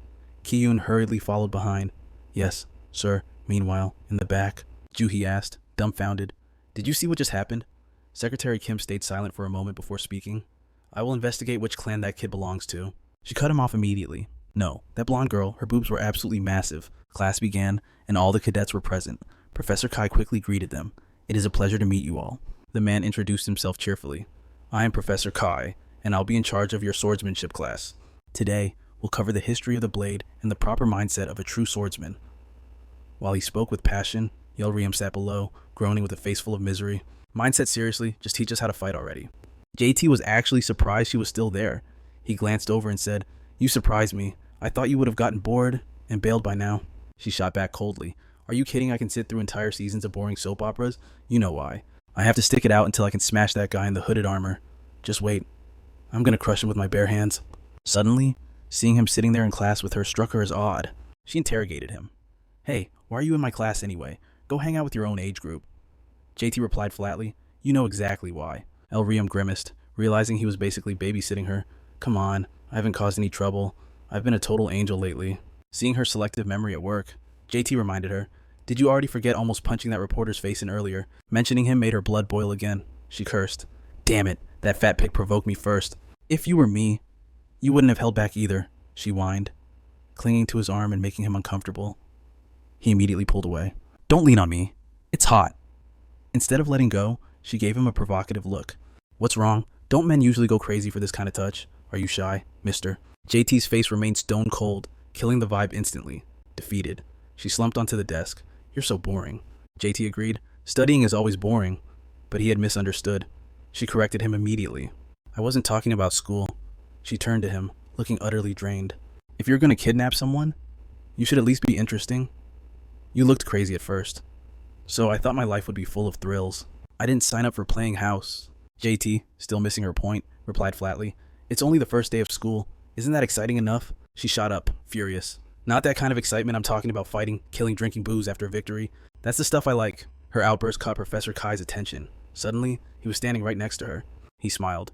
Ki-yoon hurriedly followed behind. Yes, sir. Meanwhile, in the back, Juhi asked, dumbfounded. Did you see what just happened? Secretary Kim stayed silent for a moment before speaking. I will investigate which clan that kid belongs to. She cut him off immediately. No, that blonde girl, her boobs were absolutely massive. Class began, and all the cadets were present. Professor Kai quickly greeted them. It is a pleasure to meet you all. The man introduced himself cheerfully. I am Professor Kai, and I'll be in charge of your swordsmanship class. Today, we'll cover the history of the blade and the proper mindset of a true swordsman. While he spoke with passion, Yelriam sat below, groaning with a face full of misery. Mindset seriously, just teach us how to fight already. JT was actually surprised she was still there. He glanced over and said, You surprised me. I thought you would have gotten bored and bailed by now. She shot back coldly. Are you kidding? I can sit through entire seasons of boring soap operas? You know why. I have to stick it out until I can smash that guy in the hooded armor. Just wait. I'm gonna crush him with my bare hands. Suddenly, seeing him sitting there in class with her struck her as odd. She interrogated him. Hey, why are you in my class anyway? Go hang out with your own age group. JT replied flatly, You know exactly why. Elriam grimaced, realizing he was basically babysitting her. Come on, I haven't caused any trouble. I've been a total angel lately. Seeing her selective memory at work, JT reminded her, Did you already forget almost punching that reporter's face in earlier? Mentioning him made her blood boil again. She cursed. Damn it, that fat pig provoked me first. If you were me, you wouldn't have held back either, she whined, clinging to his arm and making him uncomfortable. He immediately pulled away. Don't lean on me. It's hot. Instead of letting go, she gave him a provocative look. What's wrong? Don't men usually go crazy for this kind of touch? Are you shy, mister? JT's face remained stone cold, killing the vibe instantly. Defeated, She slumped onto the desk. You're so boring. JT agreed. Studying is always boring. But he had misunderstood. She corrected him immediately. I wasn't talking about school. She turned to him, looking utterly drained. If you're going to kidnap someone, you should at least be interesting. You looked crazy at first. So I thought my life would be full of thrills. I didn't sign up for playing house. JT, still missing her point, replied flatly. It's only the first day of school. Isn't that exciting enough? She shot up, furious. Not that kind of excitement I'm talking about, fighting, killing, drinking booze after a victory. That's the stuff I like. Her outburst caught Professor Kai's attention. Suddenly, he was standing right next to her. He smiled.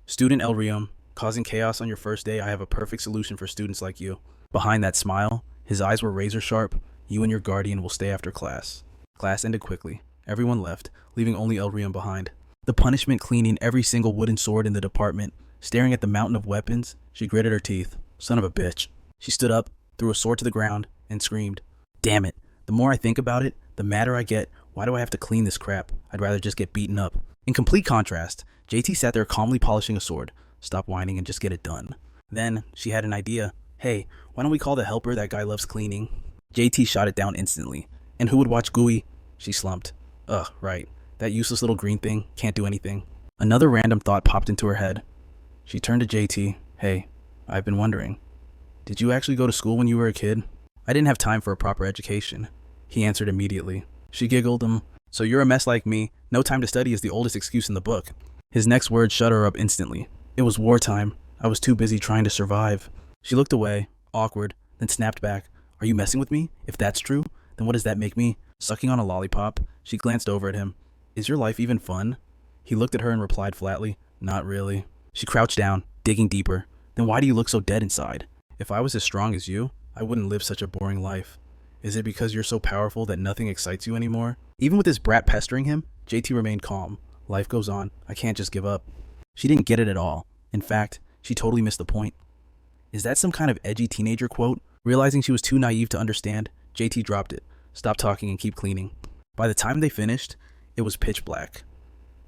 Student Elrium, causing chaos on your first day, I have a perfect solution for students like you. Behind that smile, his eyes were razor sharp. You and your guardian will stay after class. Class ended quickly. Everyone left, leaving only Elrium behind. The punishment cleaning every single wooden sword in the department. Staring at the mountain of weapons, she gritted her teeth. Son of a bitch. She stood up, threw a sword to the ground, and screamed. Damn it. The more I think about it, the madder I get. Why do I have to clean this crap? I'd rather just get beaten up. In complete contrast, JT sat there calmly polishing a sword. Stop whining and just get it done. Then, she had an idea. Hey, why don't we call the helper that guy loves cleaning? JT shot it down instantly. And who would watch Gooey? She slumped. Ugh, right. That useless little green thing can't do anything. Another random thought popped into her head. She turned to JT. Hey, I've been wondering. Did you actually go to school when you were a kid? I didn't have time for a proper education. He answered immediately. She giggled. So you're a mess like me. No time to study is the oldest excuse in the book. His next words shut her up instantly. It was wartime. I was too busy trying to survive. She looked away, awkward, then snapped back. Are you messing with me? If that's true, then what does that make me? Sucking on a lollipop, she glanced over at him. Is your life even fun? He looked at her and replied flatly, not really. She crouched down, digging deeper. Then why do you look so dead inside? If I was as strong as you, I wouldn't live such a boring life. Is it because you're so powerful that nothing excites you anymore? Even with this brat pestering him, JT remained calm. Life goes on. I can't just give up. She didn't get it at all. In fact, she totally missed the point. Is that some kind of edgy teenager quote? Realizing she was too naive to understand, JT dropped it, stopped talking and keep cleaning. By the time they finished, it was pitch black.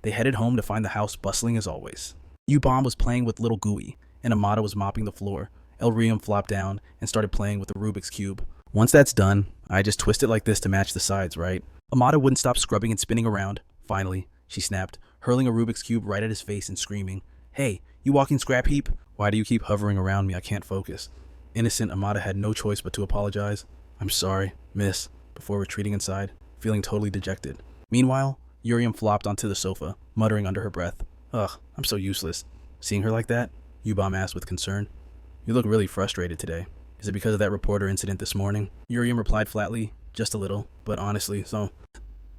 They headed home to find the house bustling as always. U-Bomb was playing with little Gooey, and Amada was mopping the floor. Elrium flopped down and started playing with the Rubik's Cube. Once that's done, I just twist it like this to match the sides, right? Amada wouldn't stop scrubbing and spinning around. Finally, she snapped, hurling a Rubik's Cube right at his face and screaming, Hey, you walking scrap heap? Why do you keep hovering around me? I can't focus. Innocent Amada had no choice but to apologize. I'm sorry, miss, before retreating inside, feeling totally dejected. Meanwhile, Urium flopped onto the sofa, muttering under her breath. Ugh, I'm so useless. Seeing her like that, U-Bomb asked with concern. You look really frustrated today. Is it because of that reporter incident this morning? Urium replied flatly, just a little, but honestly, so.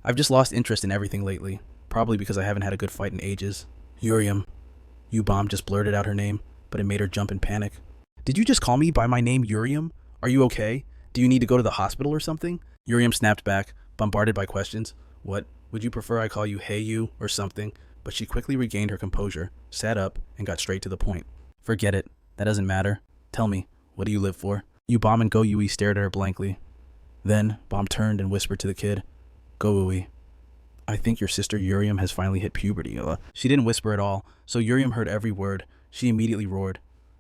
I've just lost interest in everything lately, probably because I haven't had a good fight in ages. Urium. U-Bomb just blurted out her name, but it made her jump in panic. Did you just call me by my name, Urium? Are you okay? Do you need to go to the hospital or something? Urium snapped back, bombarded by questions. What? Would you prefer I call you Hey You or something? But she quickly regained her composure, sat up, and got straight to the point. Forget it. That doesn't matter. Tell me, what do you live for? U-Bomb and Go-Yui stared at her blankly. Then, Bomb turned and whispered to the kid, Go-Yui, I think your sister Urium has finally hit puberty. She didn't whisper at all, so Urium heard every word. She immediately roared.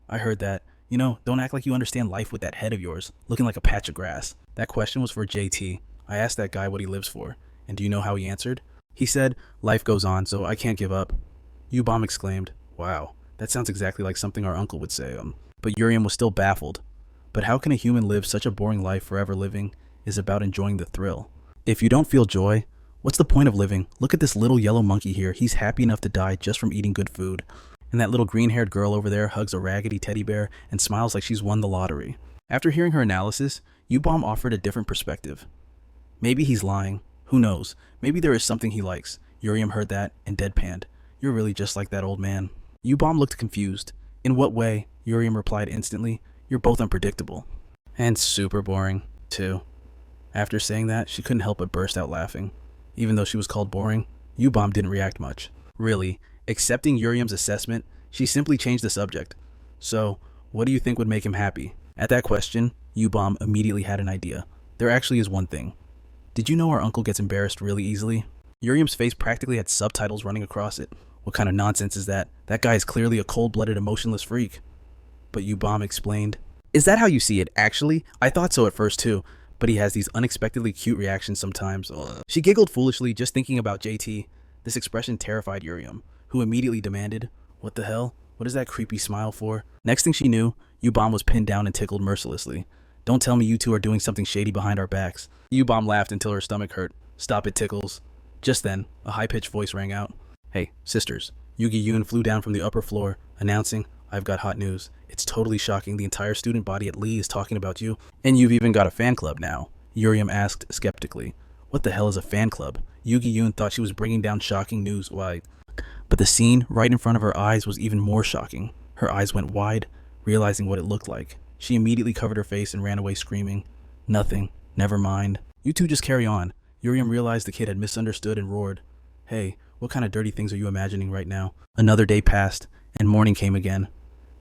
I heard that. You know, don't act like you understand life with that head of yours, looking like a patch of grass. That question was for JT. I asked that guy what he lives for, and do you know how he answered? He said, life goes on, so I can't give up. U-Bomb exclaimed, wow, that sounds exactly like something our uncle would say. But Urium was still baffled. But how can a human live such a boring life forever? Living is about enjoying the thrill. If you don't feel joy, what's the point of living? Look at this little yellow monkey here. He's happy enough to die just from eating good food. And that little green-haired girl over there hugs a raggedy teddy bear and smiles like she's won the lottery. After hearing her analysis, U-Bomb offered a different perspective. Maybe he's lying. Who knows? Maybe there is something he likes. Urium heard that and deadpanned. You're really just like that old man. U-Bomb looked confused. In what way? Urium replied instantly. You're both unpredictable. And super boring, too. After saying that, she couldn't help but burst out laughing. Even though she was called boring, U-Bomb didn't react much. Really, accepting Urium's assessment, she simply changed the subject. So, what do you think would make him happy? At that question, U-Bomb immediately had an idea. There actually is one thing. Did you know our uncle gets embarrassed really easily? Urium's face practically had subtitles running across it. What kind of nonsense is that? That guy is clearly a cold-blooded, emotionless freak. But U-Bomb explained. Is that how you see it, actually? I thought so at first too. but he has these unexpectedly cute reactions sometimes. Ugh. She giggled foolishly just thinking about JT. This expression terrified Urium, who immediately demanded, "What the hell? What is that creepy smile for?" Next thing she knew, U-Bomb was pinned down and tickled mercilessly. "Don't tell me you two are doing something shady behind our backs." U-Bomb laughed until her stomach hurt. "Stop it, Tickles." Just then, a high-pitched voice rang out. "Hey, sisters." Yugi Yoon flew down from the upper floor, announcing, "I've got hot news. It's totally shocking. The entire student body at Lee is talking about you, and you've even got a fan club now." Urium asked skeptically. "What the hell is a fan club?" Yugi Yoon thought she was bringing down shocking news. Why? But the scene right in front of her eyes was even more shocking. Her eyes went wide, realizing what it looked like. She immediately covered her face and ran away screaming, "Nothing. Never mind. You two just carry on." Urium realized the kid had misunderstood and roared, "Hey, what kind of dirty things are you imagining right now?" Another day passed, and morning came again.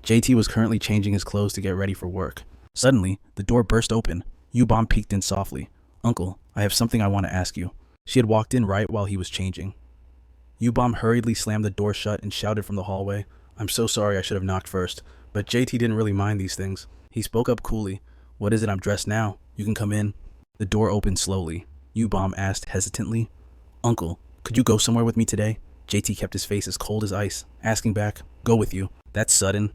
JT was currently changing his clothes to get ready for work. Suddenly, the door burst open. U-Bomb peeked in softly. "Uncle, I have something I want to ask you." She had walked in right while he was changing. U-Bomb hurriedly slammed the door shut and shouted from the hallway, "I'm so sorry, I should have knocked first." But JT didn't really mind these things. He spoke up coolly. "What is it? I'm dressed now. You can come in." The door opened slowly. U-Bomb asked hesitantly, "Uncle, could you go somewhere with me today?" JT kept his face as cold as ice, asking back, "Go with you? That's sudden."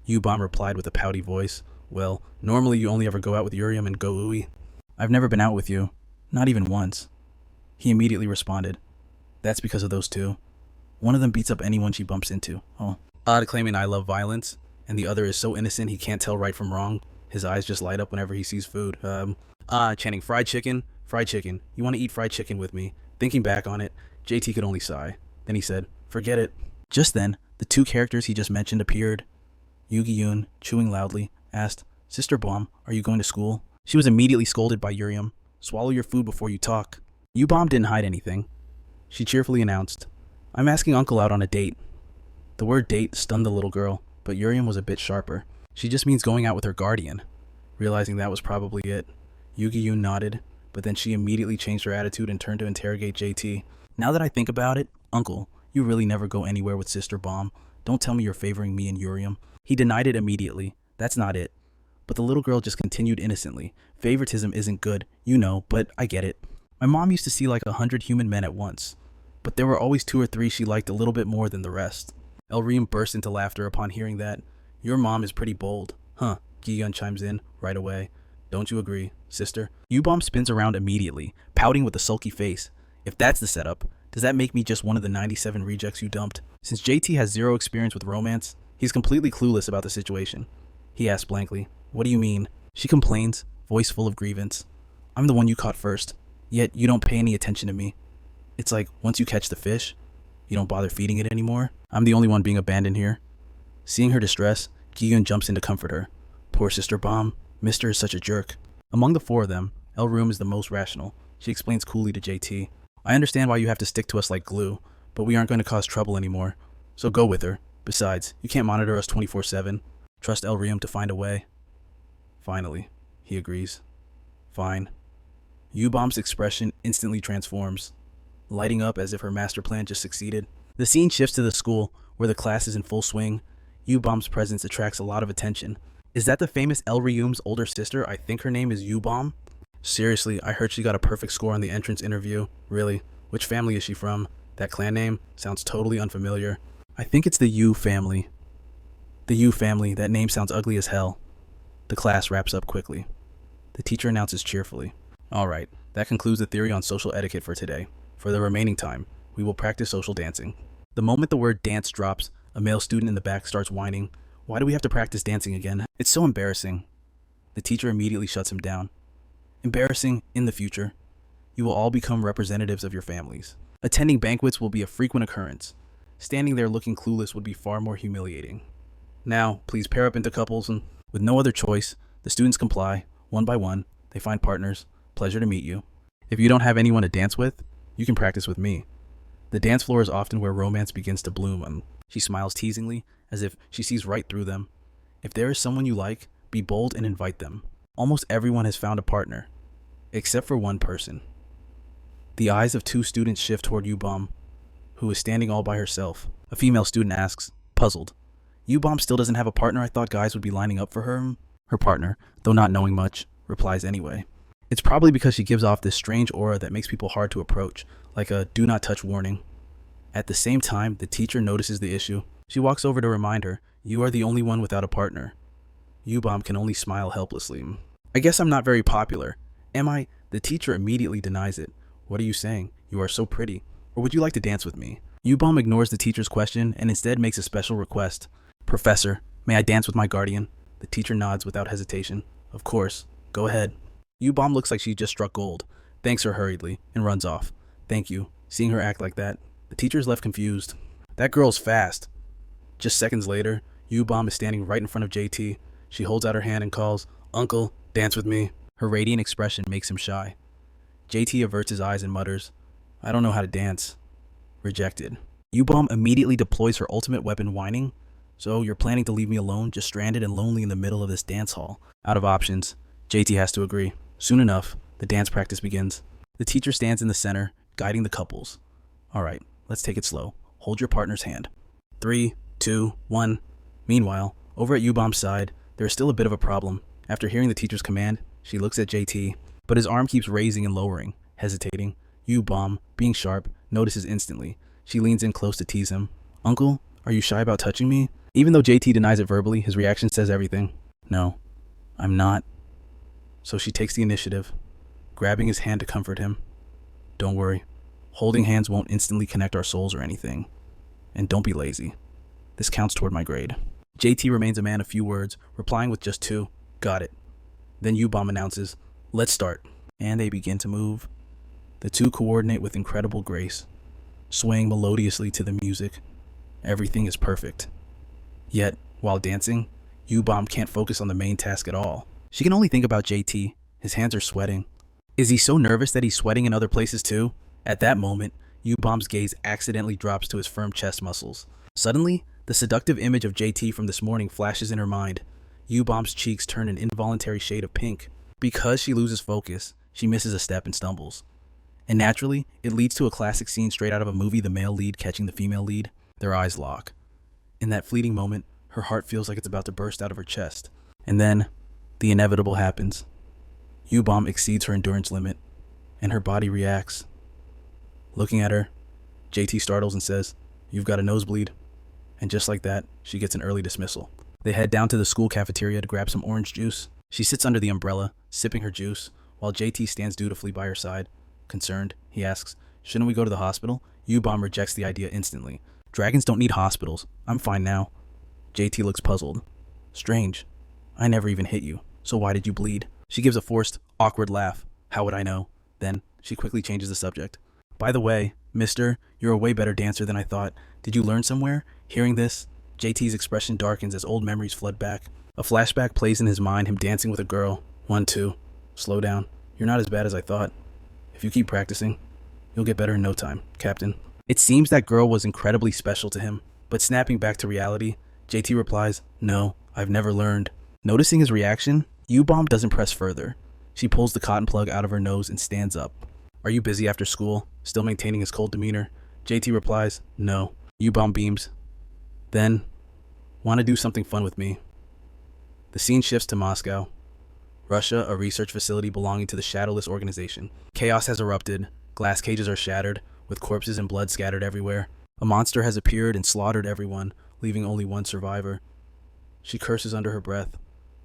U-Bomb replied with a pouty voice, "Well, normally you only ever go out with Urium and go ooey." "I've never been out with you. Not even once." He immediately responded, "That's because of those two. One of them beats up anyone she bumps into." Oh. Odd claiming I love violence, and the other is so innocent he can't tell right from wrong. His eyes just light up whenever he sees food. Chanting, "Fried chicken? Fried chicken. You want to eat fried chicken with me?" Thinking back on it, JT could only sigh. Then he said, "Forget it." Just then, the two characters he just mentioned appeared. Yugi Yoon, chewing loudly, asked, "Sister Bomb, are you going to school?" She was immediately scolded by Urium. "Swallow your food before you talk." U-Bomb didn't hide anything. She cheerfully announced, "I'm asking Uncle out on a date." The word date stunned the little girl, but Urium was a bit sharper. "She just means going out with her guardian." Realizing that was probably it, Yugi Yoon nodded, but then she immediately changed her attitude and turned to interrogate JT. "Now that I think about it, Uncle, you really never go anywhere with Sister Bomb. Don't tell me you're favoring me and Urium." He denied it immediately. "That's not it." But the little girl just continued innocently. "Favoritism isn't good, you know, but I get it. My mom used to see like 100 human men at once, but there were always 2 or 3 she liked a little bit more than the rest." Elream burst into laughter upon hearing that. "Your mom is pretty bold." "Huh," Gi-yeon chimes in right away. "Don't you agree, sister?" U-Bomb spins around immediately, pouting with a sulky face. "If that's the setup, does that make me just one of the 97 rejects you dumped?" Since JT has zero experience with romance, he's completely clueless about the situation. He asks blankly, "What do you mean?" She complains, voice full of grievance. "I'm the one you caught first, yet you don't pay any attention to me. It's like once you catch the fish, you don't bother feeding it anymore. I'm the only one being abandoned here." Seeing her distress, Gi-yeon jumps in to comfort her. "Poor Sister Bomb, Mister is such a jerk." Among the 4 of them, Elroom is the most rational. She explains coolly to JT, "I understand why you have to stick to us like glue, but we aren't going to cause trouble anymore. So go with her. Besides, you can't monitor us 24/7. Trust Elrium to find a way." "Finally," he agrees. "Fine." U-Bomb's expression instantly transforms, lighting up as if her master plan just succeeded. The scene shifts to the school, where the class is in full swing. U-Bomb's presence attracts a lot of attention. "Is that the famous Elrium's older sister? I think her name is U-Bomb." "Seriously, I heard she got a perfect score on the entrance interview." "Really? Which family is she from? That clan name sounds totally unfamiliar." "I think it's the Yu family." "The Yu family, that name sounds ugly as hell." The class wraps up quickly. The teacher announces cheerfully, "Alright, that concludes the theory on social etiquette for today. For the remaining time, we will practice social dancing." The moment the word dance drops, a male student in the back starts whining, "Why do we have to practice dancing again? It's so embarrassing." The teacher immediately shuts him down. "Embarrassing in the future. You will all become representatives of your families. Attending banquets will be a frequent occurrence. Standing there looking clueless would be far more humiliating. Now, please pair up into couples." And with no other choice, the students comply. One by one, they find partners. "Pleasure to meet you. If you don't have anyone to dance with, you can practice with me." The dance floor is often where romance begins to bloom, and she smiles teasingly, as if she sees right through them. If there is someone you like, be bold and invite them. Almost everyone has found a partner, except for one person. The eyes of 2 students shift toward U-Bomb, who is standing all by herself. A female student asks, puzzled, "U-Bomb still doesn't have a partner? I thought guys would be lining up for her." Her partner, though not knowing much, replies anyway. It's probably because she gives off this strange aura that makes people hard to approach, like a do not touch warning. At the same time, the teacher notices the issue. She walks over to remind her, you are the only one without a partner. U-Bomb can only smile helplessly. I guess I'm not very popular. Am I? The teacher immediately denies it. What are you saying? You are so pretty. Or would you like to dance with me? U-Bomb ignores the teacher's question and instead makes a special request. Professor, may I dance with my guardian? The teacher nods without hesitation. Of course. Go ahead. U-Bomb looks like she just struck gold, thanks her hurriedly, and runs off. Thank you. Seeing her act like that, the teacher is left confused. That girl's fast. Just seconds later, U-Bomb is standing right in front of JT. She holds out her hand and calls, Uncle, dance with me. Her radiant expression makes him shy. JT averts his eyes and mutters, I don't know how to dance. Rejected. U-Bomb immediately deploys her ultimate weapon, whining. So you're planning to leave me alone, just stranded and lonely in the middle of this dance hall? Out of options, JT has to agree. Soon enough, the dance practice begins. The teacher stands in the center, guiding the couples. All right, let's take it slow. Hold your partner's hand. 3, 2, 1. Meanwhile, over at U-Bomb's side, there is still a bit of a problem. After hearing the teacher's command, she looks at JT, but his arm keeps raising and lowering, hesitating. U-Bomb, being sharp, notices instantly. She leans in close to tease him. Uncle, are you shy about touching me? Even though JT denies it verbally, his reaction says everything. No, I'm not. So she takes the initiative, grabbing his hand to comfort him. Don't worry. Holding hands won't instantly connect our souls or anything. And don't be lazy. This counts toward my grade. JT remains a man of few words, replying with just 2. Got it. Then U-Bomb announces, let's start. And they begin to move. The two coordinate with incredible grace, swaying melodiously to the music. Everything is perfect. Yet, while dancing, U-Bomb can't focus on the main task at all. She can only think about JT. His hands are sweating. Is he so nervous that he's sweating in other places too? At that moment, U-Bomb's gaze accidentally drops to his firm chest muscles. Suddenly, the seductive image of JT from this morning flashes in her mind. U-Bomb's cheeks turn an involuntary shade of pink. Because she loses focus, she misses a step and stumbles. And naturally, it leads to a classic scene straight out of a movie, the male lead catching the female lead. Their eyes lock. In that fleeting moment, her heart feels like it's about to burst out of her chest. And then, the inevitable happens. U-Bomb exceeds her endurance limit, and her body reacts. Looking at her, JT startles and says, "You've got a nosebleed." And just like that, she gets an early dismissal. They head down to the school cafeteria to grab some orange juice. She sits under the umbrella, sipping her juice, while JT stands dutifully by her side. Concerned, he asks, "Shouldn't we go to the hospital?" U-Bomb rejects the idea instantly. "Dragons don't need hospitals. I'm fine now." JT looks puzzled. "Strange. I never even hit you, so why did you bleed?" She gives a forced, awkward laugh. "How would I know?" Then, she quickly changes the subject. "By the way, mister, you're a way better dancer than I thought. Did you learn somewhere?" Hearing this, JT's expression darkens as old memories flood back. A flashback plays in his mind, him dancing with a girl. 1, 2. Slow down. You're not as bad as I thought. If you keep practicing, you'll get better in no time, Captain. It seems that girl was incredibly special to him, but snapping back to reality, JT replies, "No, I've never learned." Noticing his reaction, U-Bomb doesn't press further. She pulls the cotton plug out of her nose and stands up. "Are you busy after school?" Still maintaining his cold demeanor, JT replies, "No." U-Bomb beams. Then, "Want to do something fun with me?" The scene shifts to Moscow, Russia, a research facility belonging to the Shadowless organization. Chaos has erupted. Glass cages are shattered, with corpses and blood scattered everywhere. A monster has appeared and slaughtered everyone, leaving only one survivor. She curses under her breath.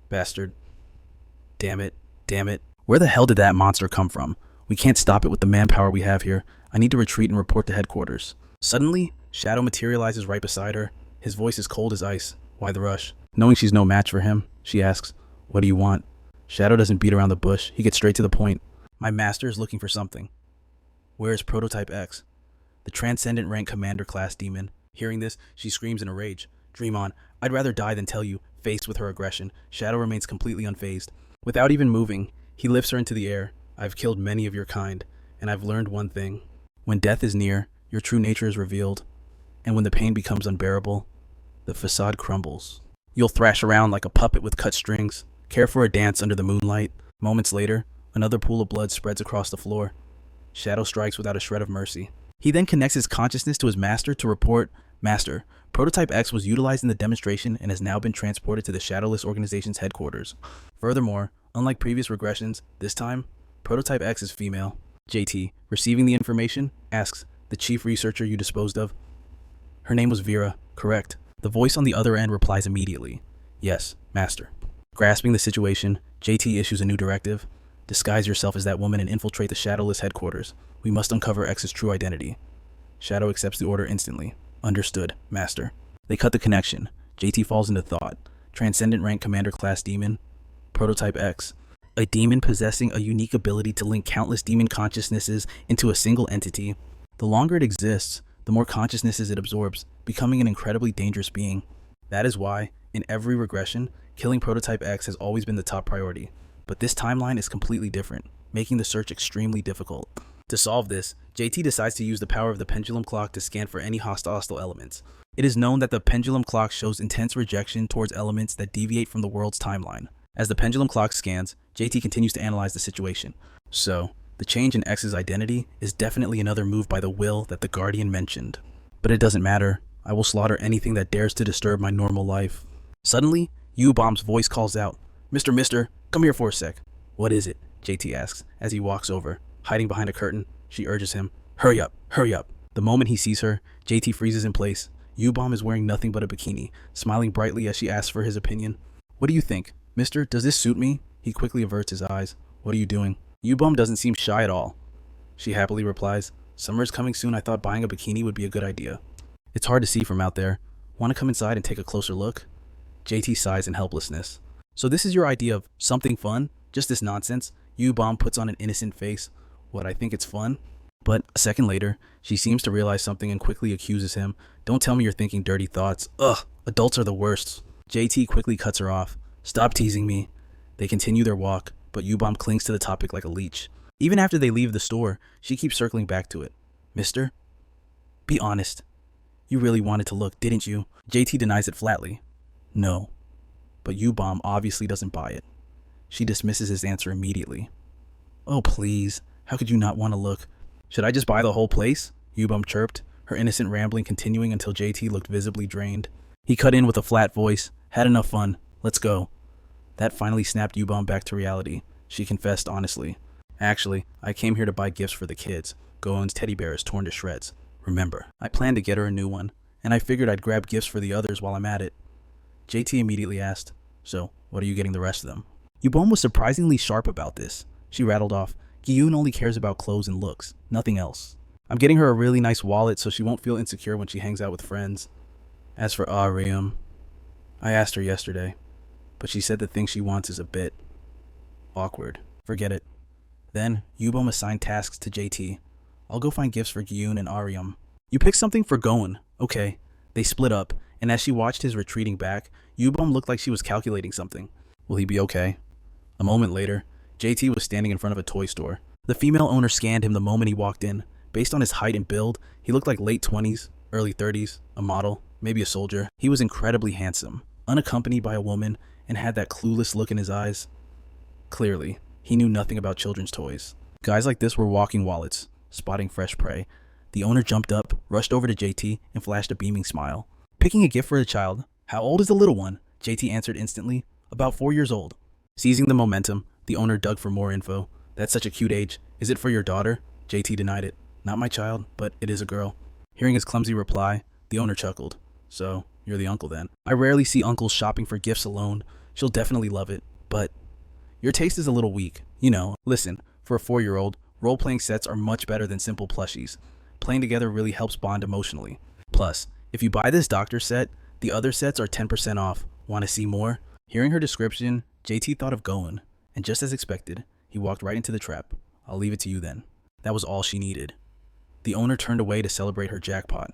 "Bastard. Damn it. Damn it. Where the hell did that monster come from? We can't stop it with the manpower we have here. I need to retreat and report to headquarters." Suddenly, Shadow materializes right beside her. His voice is cold as ice. "Why the rush?" Knowing she's no match for him, she asks, "What do you want?" Shadow doesn't beat around the bush. He gets straight to the point. "My master is looking for something." "Where is Prototype X?" "The Transcendent Rank Commander class demon." Hearing this, she screams in a rage. "Dream on. I'd rather die than tell you." Faced with her aggression, Shadow remains completely unfazed. Without even moving, he lifts her into the air. "I've killed many of your kind, and I've learned one thing. When death is near, your true nature is revealed. And when the pain becomes unbearable, the facade crumbles. You'll thrash around like a puppet with cut strings, care for a dance under the moonlight." Moments later, another pool of blood spreads across the floor. Shadow strikes without a shred of mercy. He then connects his consciousness to his master to report, "Master, Prototype X was utilized in the demonstration and has now been transported to the Shadowless organization's headquarters. Furthermore, unlike previous regressions, this time, Prototype X is female. JT, receiving the information, asks, the chief researcher you disposed of? Her name was Vera, correct. The voice on the other end replies immediately. Yes, master. Grasping the situation, JT issues a new directive. Disguise yourself as that woman and infiltrate the Shadowless headquarters. We must uncover X's true identity. Shadow accepts the order instantly. Understood, master. They cut the connection. JT falls into thought. Transcendent rank commander class demon. Prototype X. A demon possessing a unique ability to link countless demon consciousnesses into a single entity. The longer it exists, the more consciousnesses it absorbs, becoming an incredibly dangerous being. That is why, in every regression, killing Prototype X has always been the top priority. But this timeline is completely different, making the search extremely difficult. To solve this, JT decides to use the power of the pendulum clock to scan for any hostile elements. It is known that the pendulum clock shows intense rejection towards elements that deviate from the world's timeline. As the pendulum clock scans, JT continues to analyze the situation. So, the change in X's identity is definitely another move by the will that the Guardian mentioned. But it doesn't matter. I will slaughter anything that dares to disturb my normal life. Suddenly, U-Bomb's voice calls out, Mister, come here for a sec. What is it? JT asks as he walks over. Hiding behind a curtain, she urges him, hurry up. The moment he sees her, JT freezes in place. U-Bomb is wearing nothing but a bikini, smiling brightly as she asks for his opinion. What do you think? Mister, does this suit me? He quickly averts his eyes. What are you doing? U-Bomb doesn't seem shy at all. She happily replies, summer is coming soon. I thought buying a bikini would be a good idea. It's hard to see from out there. Want to come inside and take a closer look? JT sighs in helplessness. So this is your idea of something fun? Just this nonsense? U-Bomb puts on an innocent face. What, I think it's fun? But a second later, she seems to realize something and quickly accuses him. Don't tell me you're thinking dirty thoughts. Ugh, adults are the worst. JT quickly cuts her off. Stop teasing me. They continue their walk, but U-Bomb clings to the topic like a leech. Even after they leave the store, she keeps circling back to it. Mister? Be honest. You really wanted to look, didn't you? JT denies it flatly. No. But U-Bomb obviously doesn't buy it. She dismisses his answer immediately. Oh, please. How could you not want to look? Should I just buy the whole place? U-Bomb chirped, her innocent rambling continuing until JT looked visibly drained. He cut in with a flat voice. Had enough fun. Let's go. That finally snapped U-Bomb back to reality. She confessed honestly. Actually, I came here to buy gifts for the kids. Goen's teddy bear is torn to shreds. Remember, I planned to get her a new one, and I figured I'd grab gifts for the others while I'm at it. JT immediately asked, so, what are you getting the rest of them? U-Bomb was surprisingly sharp about this. She rattled off, Gyun only cares about clothes and looks, nothing else. I'm getting her a really nice wallet so she won't feel insecure when she hangs out with friends. As for Ariam, I asked her yesterday, but she said the thing she wants is a bit awkward. Forget it. Then, U-Bomb assigned tasks to JT. I'll go find gifts for Gyun and Ariam. You picked something for Goen. Okay. They split up, and as she watched his retreating back, U-Bomb looked like she was calculating something. Will he be okay? A moment later, JT was standing in front of a toy store. The female owner scanned him the moment he walked in. Based on his height and build, he looked like late 20s, early 30s, a model, maybe a soldier. He was incredibly handsome, unaccompanied by a woman, and had that clueless look in his eyes. Clearly, he knew nothing about children's toys. Guys like this were walking wallets, spotting fresh prey. The owner jumped up, rushed over to JT, and flashed a beaming smile. Picking a gift for the child. How old is the little one? JT answered instantly. About 4 years old. Seizing the momentum, the owner dug for more info. That's such a cute age. Is it for your daughter? JT denied it. Not my child, but it is a girl. Hearing his clumsy reply, the owner chuckled. So, you're the uncle then. I rarely see uncles shopping for gifts alone. She'll definitely love it, but your taste is a little weak. You know, listen, for a 4-year-old, role-playing sets are much better than simple plushies. Playing together really helps bond emotionally. Plus, if you buy this doctor set, the other sets are 10% off. Want to see more? Hearing her description, JT thought of Goen, and just as expected, he walked right into the trap. I'll leave it to you then. That was all she needed. The owner turned away to celebrate her jackpot.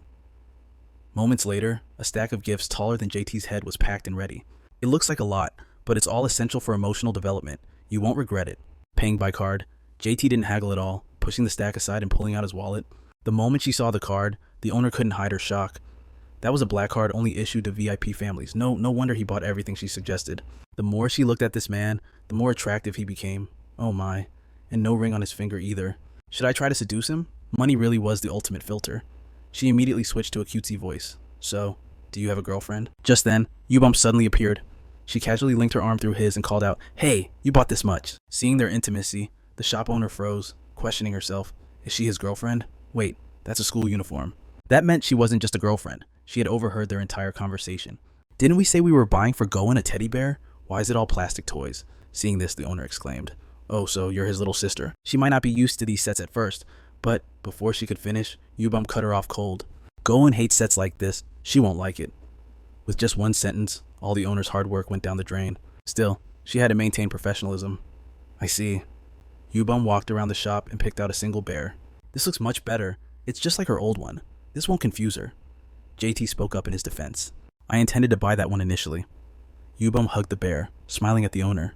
Moments later, a stack of gifts taller than JT's head was packed and ready. It looks like a lot, but it's all essential for emotional development. You won't regret it. Paying by card, JT didn't haggle at all, pushing the stack aside and pulling out his wallet. The moment she saw the card, the owner couldn't hide her shock. That was a black card only issued to VIP families. No wonder he bought everything she suggested. The more she looked at this man, the more attractive he became. Oh my. And no ring on his finger either. Should I try to seduce him? Money really was the ultimate filter. She immediately switched to a cutesy voice. So, do you have a girlfriend? Just then, U-Bomb suddenly appeared. She casually linked her arm through his and called out, Hey, you bought this much. Seeing their intimacy, The shop owner froze, questioning herself. Is she his girlfriend? Wait, that's a school uniform. That meant she wasn't just a girlfriend. She had overheard their entire conversation. Didn't we say we were buying for Goen a teddy bear? Why is it all plastic toys? Seeing this, the owner exclaimed. Oh, so you're his little sister. She might not be used to these sets at first, but before she could finish, Yubum cut her off cold. Goen hates sets like this. She won't like it. With just one sentence, all the owner's hard work went down the drain. Still, she had to maintain professionalism. I see. Yubum walked around the shop and picked out a single bear. This looks much better. It's just like her old one. This won't confuse her. JT spoke up in his defense. I intended to buy that one initially. Yubum hugged the bear, smiling at the owner.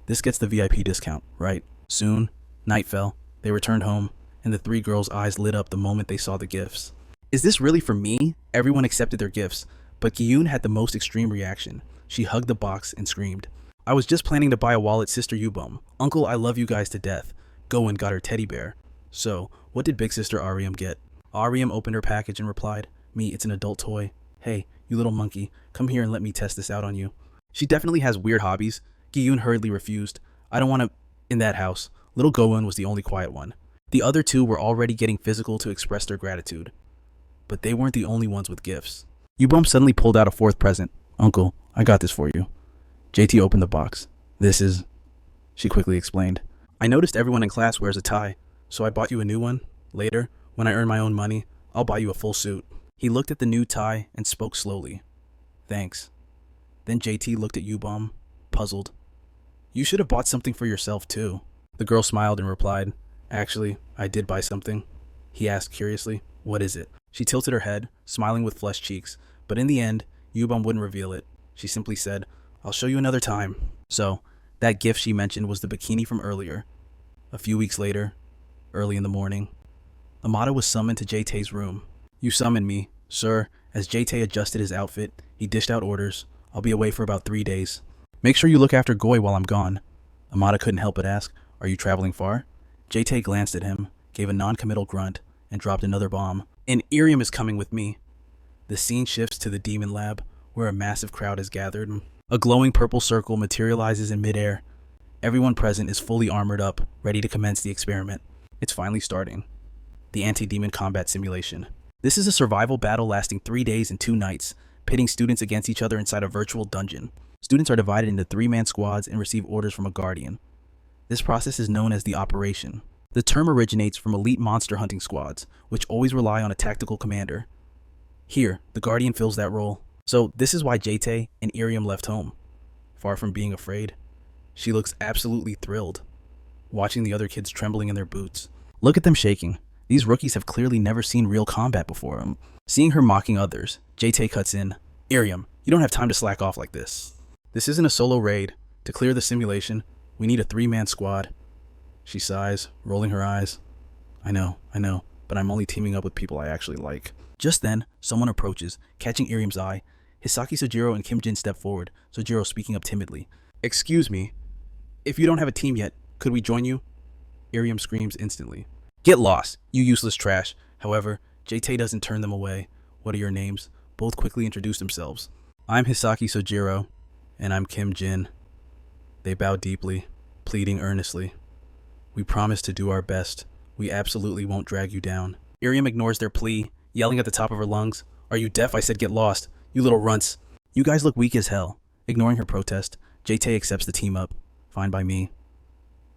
This gets the VIP discount, right? Soon, night fell. They returned home, and the three girls' eyes lit up the moment they saw the gifts. Is this really for me? Everyone accepted their gifts, but Gyun had the most extreme reaction. She hugged the box and screamed. I was just planning to buy a wallet, Sister Yubum. Uncle, I love you guys to death. Goen got her teddy bear. So, what did Big Sister Ariam get? Ariam opened her package and replied, Me, it's an adult toy. Hey, you little monkey, come here and let me test this out on you. She definitely has weird hobbies. Gyun hurriedly refused. I don't want to in that house. Little Goen was the only quiet one. The other two were already getting physical to express their gratitude. But they weren't the only ones with gifts. Yubum suddenly pulled out a fourth present. Uncle, I got this for you. JT opened the box. This is... She quickly explained. I noticed everyone in class wears a tie, so I bought you a new one. Later, when I earn my own money, I'll buy you a full suit. He looked at the new tie and spoke slowly. Thanks. Then JT looked at Yubum, puzzled. You should have bought something for yourself too. The girl smiled and replied, Actually, I did buy something. He asked curiously, What is it? She tilted her head, smiling with flushed cheeks, but in the end, Yubum wouldn't reveal it. She simply said, I'll show you another time. So, that gift she mentioned was the bikini from earlier. A few weeks later, early in the morning, Amada was summoned to JT's room. You summoned me, sir. As JT adjusted his outfit, he dished out orders. I'll be away for about 3 days. Make sure you look after Goy while I'm gone. Amada couldn't help but ask, Are you traveling far? JT glanced at him, gave a non-committal grunt, and dropped another bomb. And Irium is coming with me. The scene shifts to the demon lab, where a massive crowd is gathered. A glowing purple circle materializes in midair. Everyone present is fully armored up, ready to commence the experiment. It's finally starting. The anti-demon combat simulation. This is a survival battle lasting 3 days and 2 nights, pitting students against each other inside a virtual dungeon. Students are divided into 3-man squads and receive orders from a guardian. This process is known as the operation. The term originates from elite monster hunting squads, which always rely on a tactical commander. Here, the guardian fills that role. So this is why JT and Irium left home. Far from being afraid, she looks absolutely thrilled, watching the other kids trembling in their boots. Look at them shaking. These rookies have clearly never seen real combat before. Seeing her mocking others, JT cuts in. Irium, you don't have time to slack off like this. This isn't a solo raid. To clear the simulation, we need a 3-man squad. She sighs, rolling her eyes. I know, but I'm only teaming up with people I actually like. Just then, someone approaches, catching Irium's eye. Hisaki Sojiro and Kim Jin step forward, Sojiro speaking up timidly. Excuse me, if you don't have a team yet, could we join you? Irium screams instantly. Get lost, you useless trash. However, JT doesn't turn them away. What are your names? Both quickly introduce themselves. I'm Hisaki Sojiro, and I'm Kim Jin. They bow deeply, pleading earnestly. We promise to do our best. We absolutely won't drag you down. Irium ignores their plea, yelling at the top of her lungs. Are you deaf? I said get lost. You little runts. You guys look weak as hell. Ignoring her protest, JT accepts the team up. Fine by me.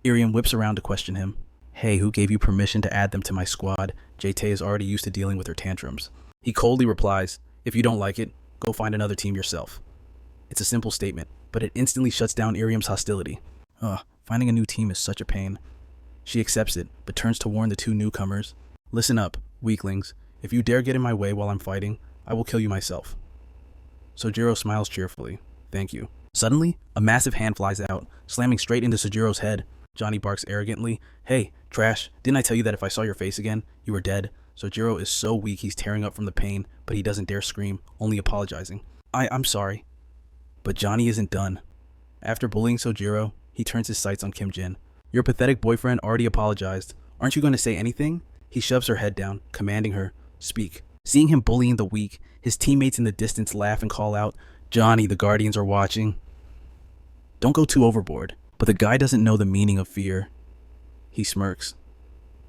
Irium whips around to question him. Hey, who gave you permission to add them to my squad? JT is already used to dealing with her tantrums. He coldly replies, if you don't like it, go find another team yourself. It's a simple statement, but it instantly shuts down Irium's hostility. Finding a new team is such a pain. She accepts it, but turns to warn the 2 newcomers. Listen up, weaklings. If you dare get in my way while I'm fighting, I will kill you myself. Sojiro smiles cheerfully. Thank you. Suddenly, a massive hand flies out, slamming straight into Sojiro's head. Johnny barks arrogantly. Hey, trash, didn't I tell you that if I saw your face again, you were dead? Sojiro is so weak he's tearing up from the pain, but he doesn't dare scream, only apologizing. I'm sorry. But Johnny isn't done. After bullying Sojiro, he turns his sights on Kim Jin. Your pathetic boyfriend already apologized. Aren't you going to say anything? He shoves her head down, commanding her, speak. Seeing him bullying the weak, his teammates in the distance laugh and call out, Johnny, the Guardians are watching. Don't go too overboard. But the guy doesn't know the meaning of fear. He smirks.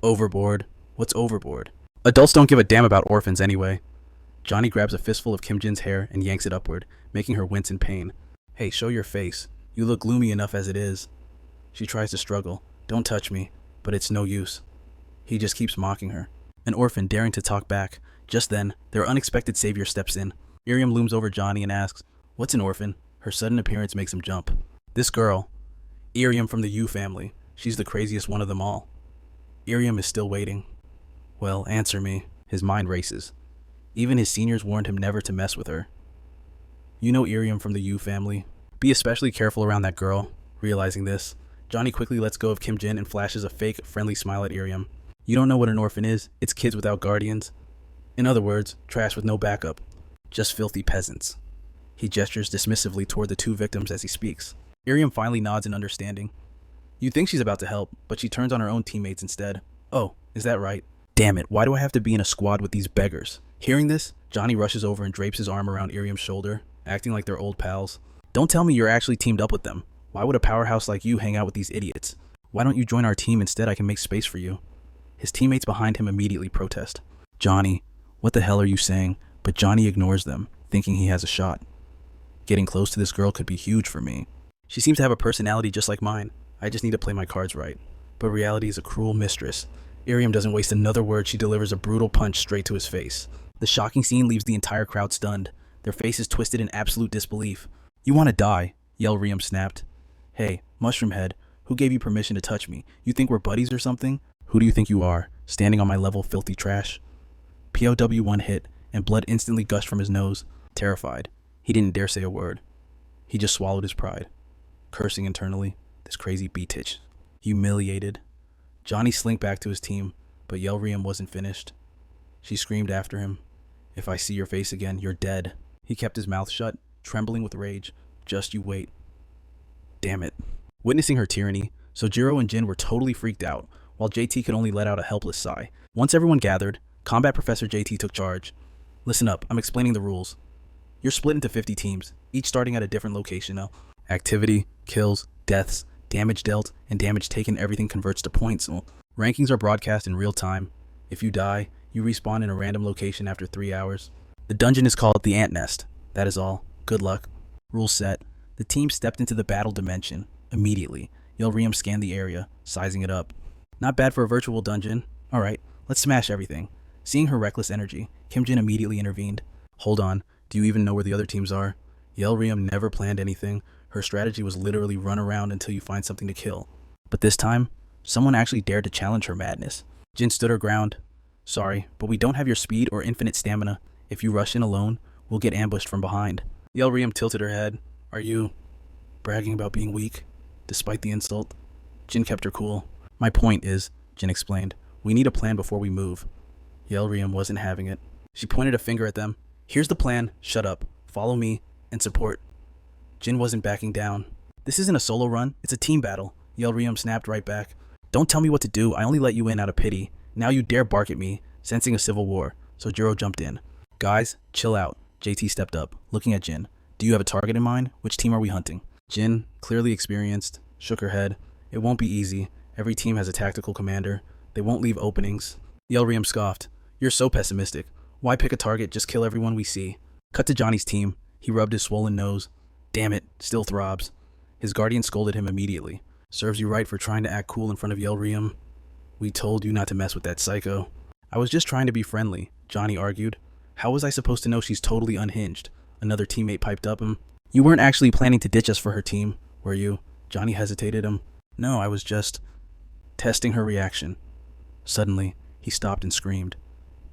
Overboard? What's overboard? Adults don't give a damn about orphans anyway. Johnny grabs a fistful of Kim Jin's hair and yanks it upward, making her wince in pain. Hey, show your face. You look gloomy enough as it is. She tries to struggle. Don't touch me, but it's no use. He just keeps mocking her. An orphan daring to talk back. Just then, their unexpected savior steps in. Iriam looms over Johnny and asks, "What's an orphan?" Her sudden appearance makes him jump. This girl, Iriam from the Yu family. She's the craziest one of them all. Iriam is still waiting. Well, answer me. His mind races. Even his seniors warned him never to mess with her. You know Iriam from the Yu family. Be especially careful around that girl. Realizing this, Johnny quickly lets go of Kim Jin and flashes a fake, friendly smile at Iriam. You don't know what an orphan is? It's kids without guardians. In other words, trash with no backup. Just filthy peasants. He gestures dismissively toward the two victims as he speaks. Iriam finally nods in understanding. You think she's about to help, but she turns on her own teammates instead. Oh, is that right? Damn it, why do I have to be in a squad with these beggars? Hearing this, Johnny rushes over and drapes his arm around Iriam's shoulder, acting like they're old pals. Don't tell me you're actually teamed up with them. Why would a powerhouse like you hang out with these idiots? Why don't you join our team instead? I can make space for you. His teammates behind him immediately protest. Johnny, what the hell are you saying? But Johnny ignores them, thinking he has a shot. Getting close to this girl could be huge for me. She seems to have a personality just like mine. I just need to play my cards right. But reality is a cruel mistress. Iriam doesn't waste another word. She delivers a brutal punch straight to his face. The shocking scene leaves the entire crowd stunned, their faces twisted in absolute disbelief. You want to die, Iriam snapped. Hey, mushroom head, who gave you permission to touch me? You think we're buddies or something? Who do you think you are, standing on my level, filthy trash? POW one hit, and blood instantly gushed from his nose. Terrified, he didn't dare say a word. He just swallowed his pride, cursing internally. This crazy B-titch. Humiliated. Johnny slinked back to his team, but Iriam wasn't finished. She screamed after him. If I see your face again, you're dead. He kept his mouth shut, trembling with rage. Just you wait. Damn it. Witnessing her tyranny, Sojiro and Jin were totally freaked out, while JT could only let out a helpless sigh. Once everyone gathered, Combat Professor JT took charge. Listen up, I'm explaining the rules. You're split into 50 teams, each starting at a different location now. Activity, kills, deaths, damage dealt, and damage taken, everything converts to points. Rankings are broadcast in real time. If you die, you respawn in a random location after 3 hours. The dungeon is called the Ant Nest. That is all. Good luck. Rules set. The team stepped into the battle dimension. Immediately, Iriam scanned the area, sizing it up. Not bad for a virtual dungeon. Alright, let's smash everything. Seeing her reckless energy, Kim Jin immediately intervened. Hold on, do you even know where the other teams are? Iriam never planned anything. Her strategy was literally run around until you find something to kill. But this time, someone actually dared to challenge her madness. Jin stood her ground. Sorry, but we don't have your speed or infinite stamina. If you rush in alone, we'll get ambushed from behind. Iriam tilted her head. Are you bragging about being weak? Despite the insult, Jin kept her cool. My point is, Jin explained, we need a plan before we move. Iriam wasn't having it. She pointed a finger at them. Here's the plan. Shut up. Follow me and support. Jin wasn't backing down. This isn't a solo run. It's a team battle. Iriam snapped right back. Don't tell me what to do. I only let you in out of pity. Now you dare bark at me, sensing a civil war. So Jiro jumped in. Guys, chill out. JT stepped up, looking at Jin. Do you have a target in mind? Which team are we hunting? Jin, clearly experienced, shook her head. It won't be easy. Every team has a tactical commander. They won't leave openings. Iriam scoffed. You're so pessimistic. Why pick a target? Just kill everyone we see. Cut to Johnny's team. He rubbed his swollen nose. Damn it, still throbs. His guardian scolded him immediately. Serves you right for trying to act cool in front of Iriam. We told you not to mess with that psycho. I was just trying to be friendly, Johnny argued. How was I supposed to know she's totally unhinged? Another teammate piped up him. You weren't actually planning to ditch us for her team, were you? Johnny hesitated him. No, I was just testing her reaction. Suddenly, he stopped and screamed.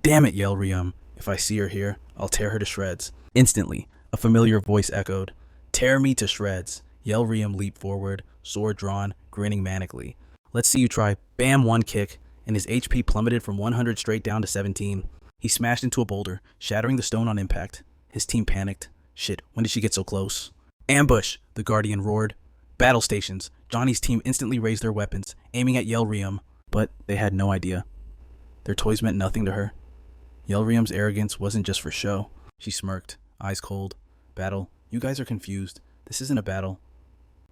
Damn it, Iriam. If I see her here, I'll tear her to shreds. Instantly, a familiar voice echoed. Tear me to shreds. Iriam leaped forward, sword drawn, grinning manically. Let's see you try. Bam, one kick, and his HP plummeted from 100 straight down to 17. He smashed into a boulder, shattering the stone on impact. His team panicked. Shit, when did she get so close? Ambush, the Guardian roared. Battle stations. Johnny's team instantly raised their weapons, aiming at Iriam, but they had no idea. Their toys meant nothing to her. Iriam's arrogance wasn't just for show. She smirked, eyes cold. Battle, you guys are confused. This isn't a battle.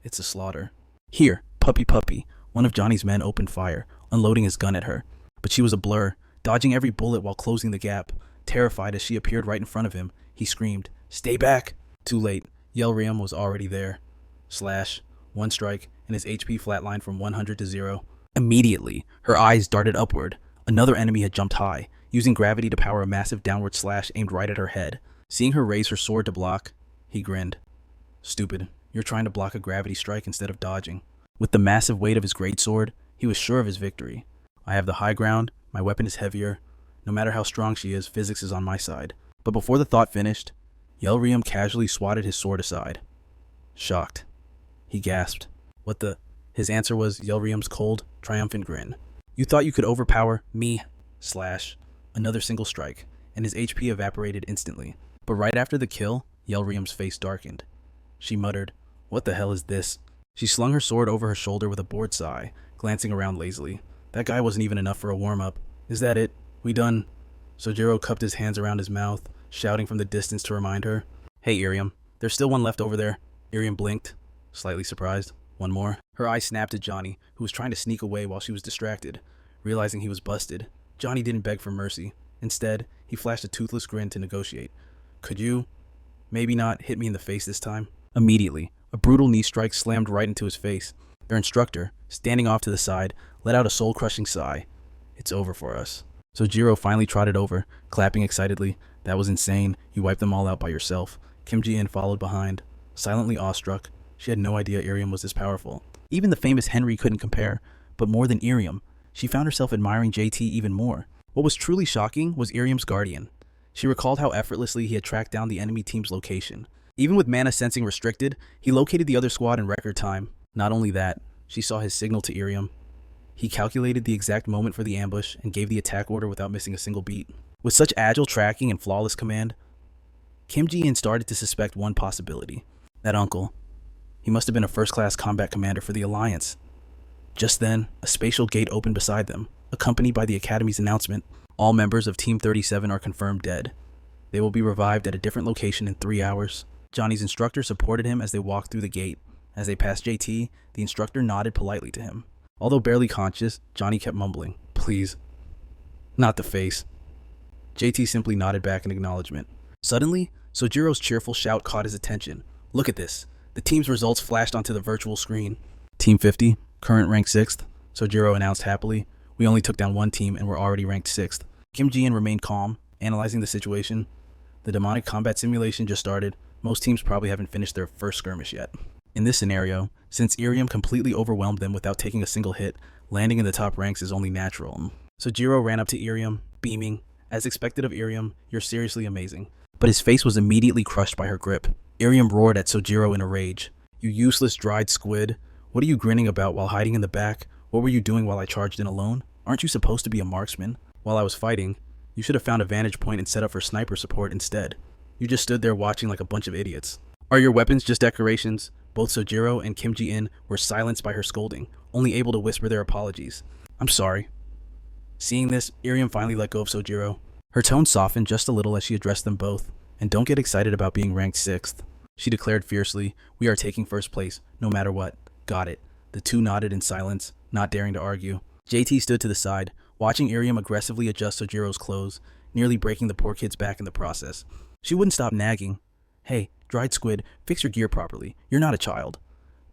It's a slaughter. Here, puppy. One of Johnny's men opened fire, unloading his gun at her. But she was a blur, dodging every bullet while closing the gap. Terrified as she appeared right in front of him, he screamed, "Stay back!" Too late. Yelrium was already there. Slash. One strike, and his HP flatlined from 100 to 0. Immediately, her eyes darted upward. Another enemy had jumped high, using gravity to power a massive downward slash aimed right at her head. Seeing her raise her sword to block, he grinned. Stupid, you're trying to block a gravity strike instead of dodging. With the massive weight of his greatsword, he was sure of his victory. I have the high ground, my weapon is heavier. No matter how strong she is, physics is on my side. But before the thought finished, Yelrium casually swatted his sword aside. Shocked. He gasped. What the? His answer was Yelrium's cold, triumphant grin. You thought you could overpower me? Slash. Another single strike, and his HP evaporated instantly. But right after the kill, Yelrium's face darkened. She muttered, "What the hell is this?" She slung her sword over her shoulder with a bored sigh, glancing around lazily. That guy wasn't even enough for a warm-up. Is that it? We done? Sojiro cupped his hands around his mouth, shouting from the distance to remind her. Hey, Irium, there's still one left over there. Irium blinked, slightly surprised. One more. Her eye snapped at Johnny, who was trying to sneak away while she was distracted. Realizing he was busted, Johnny didn't beg for mercy. Instead, he flashed a toothless grin to negotiate. Could you, maybe not, hit me in the face this time? Immediately, a brutal knee strike slammed right into his face. Their instructor, standing off to the side, let out a soul-crushing sigh. It's over for us. Sojiro finally trotted over, clapping excitedly. That was insane. You wiped them all out by yourself. Kim Ji-in followed behind, silently awestruck. She had no idea Irium was this powerful. Even the famous Henry couldn't compare. But more than Irium, she found herself admiring JT even more. What was truly shocking was Irium's guardian. She recalled how effortlessly he had tracked down the enemy team's location. Even with mana sensing restricted, he located the other squad in record time. Not only that, she saw his signal to Irium. He calculated the exact moment for the ambush and gave the attack order without missing a single beat. With such agile tracking and flawless command, Kim Ji-in started to suspect one possibility. That uncle. He must have been a first-class combat commander for the Alliance. Just then, a spatial gate opened beside them, accompanied by the Academy's announcement. All members of Team 37 are confirmed dead. They will be revived at a different location in 3 hours. Johnny's instructor supported him as they walked through the gate. As they passed JT, the instructor nodded politely to him. Although barely conscious, Johnny kept mumbling, "Please." Not the face. JT simply nodded back in acknowledgement. Suddenly, Sojiro's cheerful shout caught his attention. Look at this. The team's results flashed onto the virtual screen. Team 50, current rank 6th, Sojiro announced happily. We only took down one team and we're already ranked 6th. Kim Ji-in remained calm, analyzing the situation. The demonic combat simulation just started. Most teams probably haven't finished their first skirmish yet. In this scenario, since Irium completely overwhelmed them without taking a single hit, landing in the top ranks is only natural. Sojiro ran up to Irium, beaming. As expected of Irium, you're seriously amazing. But his face was immediately crushed by her grip. Irium roared at Sojiro in a rage. You useless dried squid. What are you grinning about while hiding in the back? What were you doing while I charged in alone? Aren't you supposed to be a marksman? While I was fighting, you should have found a vantage point and set up for sniper support instead. You just stood there watching like a bunch of idiots. Are your weapons just decorations? Both Sojiro and Kim Ji-in were silenced by her scolding, only able to whisper their apologies. I'm sorry. Seeing this, Irium finally let go of Sojiro. Her tone softened just a little as she addressed them both. And don't get excited about being ranked 6th. She declared fiercely, we are taking first place, no matter what. Got it. The two nodded in silence, not daring to argue. JT stood to the side, watching Irium aggressively adjust Sojiro's clothes, nearly breaking the poor kid's back in the process. She wouldn't stop nagging. Hey, dried squid, fix your gear properly. You're not a child.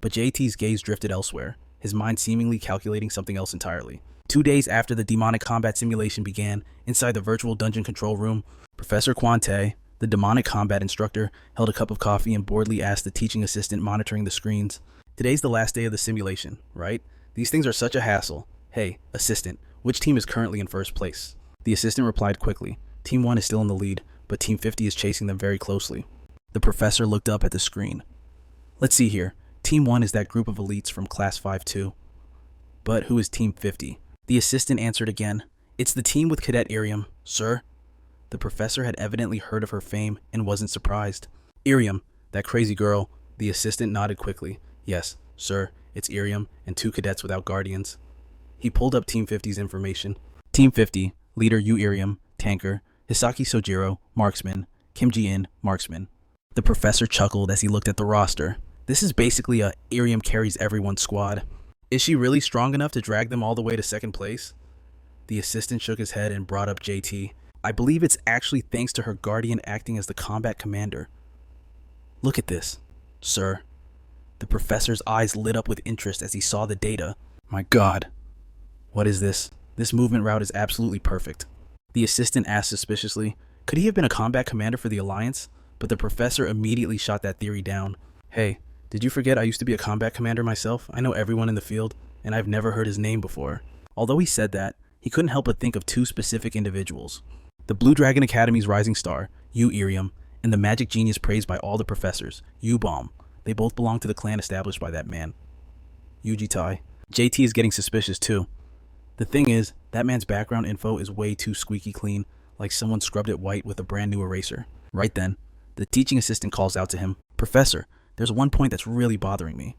But JT's gaze drifted elsewhere, his mind seemingly calculating something else entirely. 2 days after the demonic combat simulation began, inside the virtual dungeon control room, Professor Quante, the demonic combat instructor, held a cup of coffee and boredly asked the teaching assistant monitoring the screens. Today's the last day of the simulation, right? These things are such a hassle. Hey, assistant, which team is currently in first place? The assistant replied quickly. Team 1 is still in the lead, but Team 50 is chasing them very closely. The professor looked up at the screen. Let's see here. Team 1 is that group of elites from Class 5-2. But who is Team 50? The assistant answered again. It's the team with Cadet Irium, sir. The professor had evidently heard of her fame and wasn't surprised. Irium, that crazy girl. The assistant nodded quickly. Yes, sir, it's Irium and 2 cadets without guardians. He pulled up Team 50's information. Team 50, leader Yu Irium, tanker, Hisaki Sojiro, marksman, Kim Ji-in, marksman. The professor chuckled as he looked at the roster. This is basically a Irium carries everyone squad. Is she really strong enough to drag them all the way to second place? The assistant shook his head and brought up JT. I believe it's actually thanks to her guardian acting as the combat commander. Look at this, sir. The professor's eyes lit up with interest as he saw the data. My God. What is this? This movement route is absolutely perfect. The assistant asked suspiciously, could he have been a combat commander for the Alliance? But the professor immediately shot that theory down. Hey, did you forget I used to be a combat commander myself? I know everyone in the field, and I've never heard his name before. Although he said that, he couldn't help but think of two specific individuals. The Blue Dragon Academy's rising star, Yu Irium, and the magic genius praised by all the professors, Yu Bomb. They both belong to the clan established by that man, Yuji Tai. JT is getting suspicious too. The thing is, that man's background info is way too squeaky clean, like someone scrubbed it white with a brand new eraser. Right then, the teaching assistant calls out to him, Professor, there's one point that's really bothering me.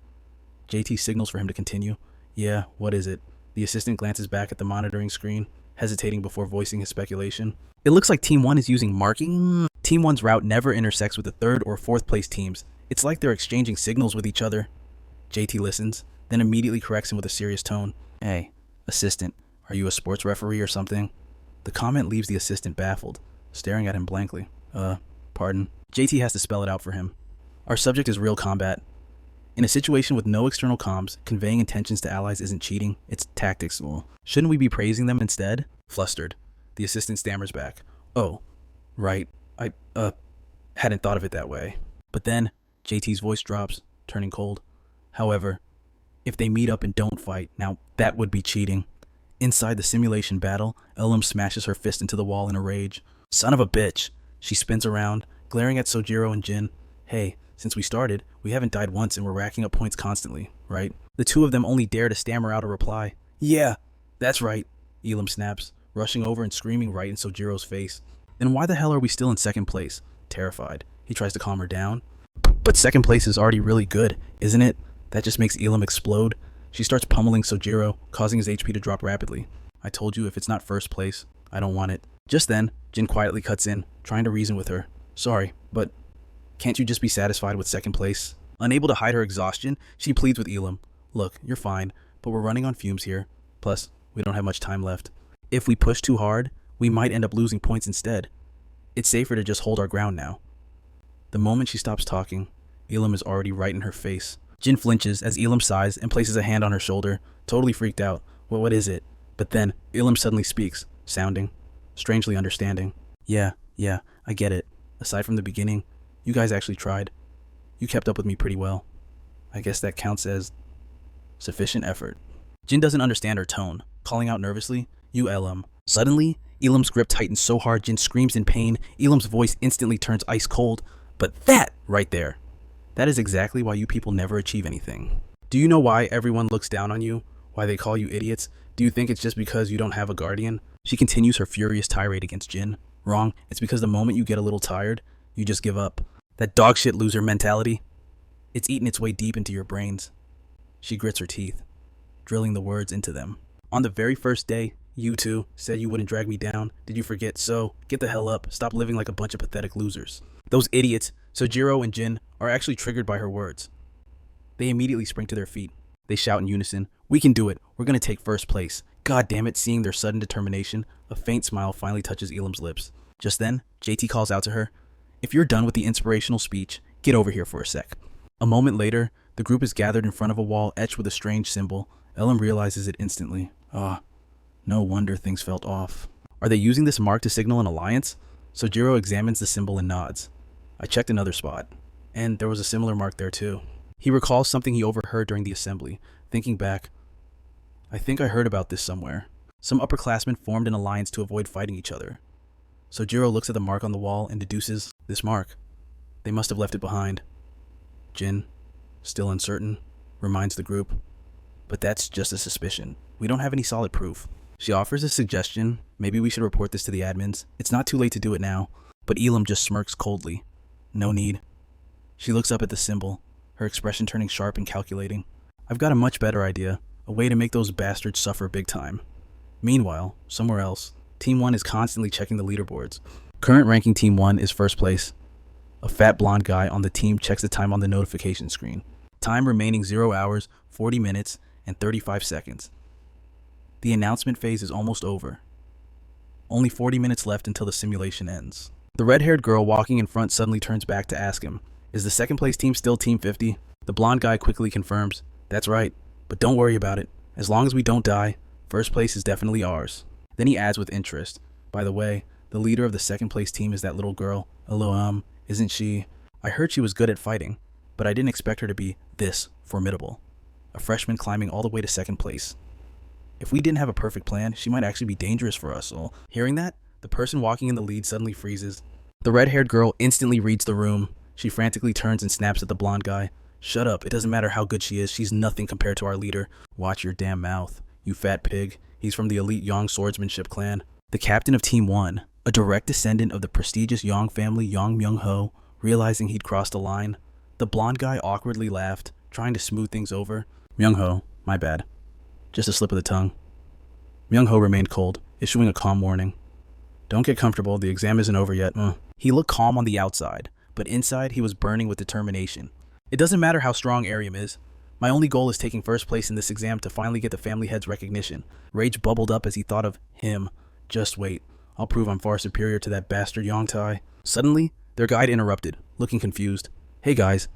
JT signals for him to continue. Yeah, what is it? The assistant glances back at the monitoring screen, hesitating before voicing his speculation. It looks like Team 1 is using marking. Team 1's route never intersects with the third or fourth place teams. It's like they're exchanging signals with each other. JT listens, then immediately corrects him with a serious tone. Hey, assistant, are you a sports referee or something? The comment leaves the assistant baffled, staring at him blankly. Pardon. JT has to spell it out for him. Our subject is real combat. In a situation with no external comms, conveying intentions to allies isn't cheating, it's tactics. Well, shouldn't we be praising them instead? Flustered, the assistant stammers back. Oh, right. I hadn't thought of it that way. But then, JT's voice drops, turning cold. However, if they meet up and don't fight, now that would be cheating. Inside the simulation battle, Elam smashes her fist into the wall in a rage. Son of a bitch! She spins around, glaring at Sojiro and Jin. Hey, since we started, we haven't died once and we're racking up points constantly, right? The two of them only dare to stammer out a reply. Yeah, that's right, Elam snaps, rushing over and screaming right in Sojiro's face. Then why the hell are we still in second place? Terrified, he tries to calm her down. But second place is already really good, isn't it? That just makes Elam explode. She starts pummeling Sojiro, causing his HP to drop rapidly. I told you if it's not first place, I don't want it. Just then, Jin quietly cuts in, trying to reason with her. Sorry, but can't you just be satisfied with second place? Unable to hide her exhaustion, she pleads with Elam. Look, you're fine, but we're running on fumes here. Plus, we don't have much time left. If we push too hard, we might end up losing points instead. It's safer to just hold our ground now. The moment she stops talking, Elam is already right in her face. Jin flinches as Elam sighs and places a hand on her shoulder, totally freaked out. Well, what is it? But then, Elam suddenly speaks, sounding strangely understanding. Yeah, I get it. Aside from the beginning, you guys actually tried. You kept up with me pretty well. I guess that counts as sufficient effort. Jin doesn't understand her tone, calling out nervously, You Elam. Suddenly, Elam's grip tightens so hard Jin screams in pain. Elam's voice instantly turns ice cold. But that right there, that is exactly why you people never achieve anything. Do you know why everyone looks down on you? Why they call you idiots? Do you think it's just because you don't have a guardian? She continues her furious tirade against Jin. Wrong. It's because the moment you get a little tired, you just give up. That dogshit loser mentality, it's eaten its way deep into your brains. She grits her teeth, drilling the words into them. On the very first day, you two said you wouldn't drag me down. Did you forget? So, get the hell up. Stop living like a bunch of pathetic losers. Those idiots, Sojiro and Jin, are actually triggered by her words. They immediately spring to their feet. They shout in unison, We can do it. We're going to take first place. God damn it, seeing their sudden determination, a faint smile finally touches Elam's lips. Just then, JT calls out to her, If you're done with the inspirational speech, get over here for a sec. A moment later, the group is gathered in front of a wall etched with a strange symbol. Elam realizes it instantly. No wonder things felt off. Are they using this mark to signal an alliance? Sojiro examines the symbol and nods. I checked another spot, and there was a similar mark there too. He recalls something he overheard during the assembly. Thinking back, I think I heard about this somewhere. Some upperclassmen formed an alliance to avoid fighting each other. Sojiro looks at the mark on the wall and deduces this mark. They must have left it behind. Jin, still uncertain, reminds the group. But that's just a suspicion. We don't have any solid proof. She offers a suggestion. Maybe we should report this to the admins. It's not too late to do it now. But Elam just smirks coldly. No need. She looks up at the symbol, her expression turning sharp and calculating. I've got a much better idea. A way to make those bastards suffer big time. Meanwhile, somewhere else, Team 1 is constantly checking the leaderboards. Current ranking Team 1 is first place. A fat blonde guy on the team checks the time on the notification screen. Time remaining 0 hours, 40 minutes, and 35 seconds. The announcement phase is almost over. Only 40 minutes left until the simulation ends. The red-haired girl walking in front suddenly turns back to ask him, "Is the second place team still Team 50? The blonde guy quickly confirms, "That's right, but don't worry about it. As long as we don't die, first place is definitely ours." Then he adds with interest, "By the way, the leader of the second place team is that little girl. Although, isn't she? I heard she was good at fighting, but I didn't expect her to be this formidable. A freshman climbing all the way to second place. If we didn't have a perfect plan, she might actually be dangerous for us all." Hearing that, the person walking in the lead suddenly freezes. The red-haired girl instantly reads the room. She frantically turns and snaps at the blonde guy. "Shut up, it doesn't matter how good she is, she's nothing compared to our leader. Watch your damn mouth, you fat pig. He's from the elite Yong swordsmanship clan." The captain of Team 1, a direct descendant of the prestigious Yong family Yong Myung-ho, realizing he'd crossed a line. The blonde guy awkwardly laughed, trying to smooth things over. "Myung-ho, my bad. Just a slip of the tongue." Myung-ho remained cold, issuing a calm warning. "Don't get comfortable, the exam isn't over yet." He looked calm on the outside, but inside he was burning with determination. "It doesn't matter how strong Arium is. My only goal is taking first place in this exam to finally get the family head's recognition." Rage bubbled up as he thought of him. "Just wait. I'll prove I'm far superior to that bastard Yongtai." Suddenly, their guide interrupted, looking confused. "Hey guys,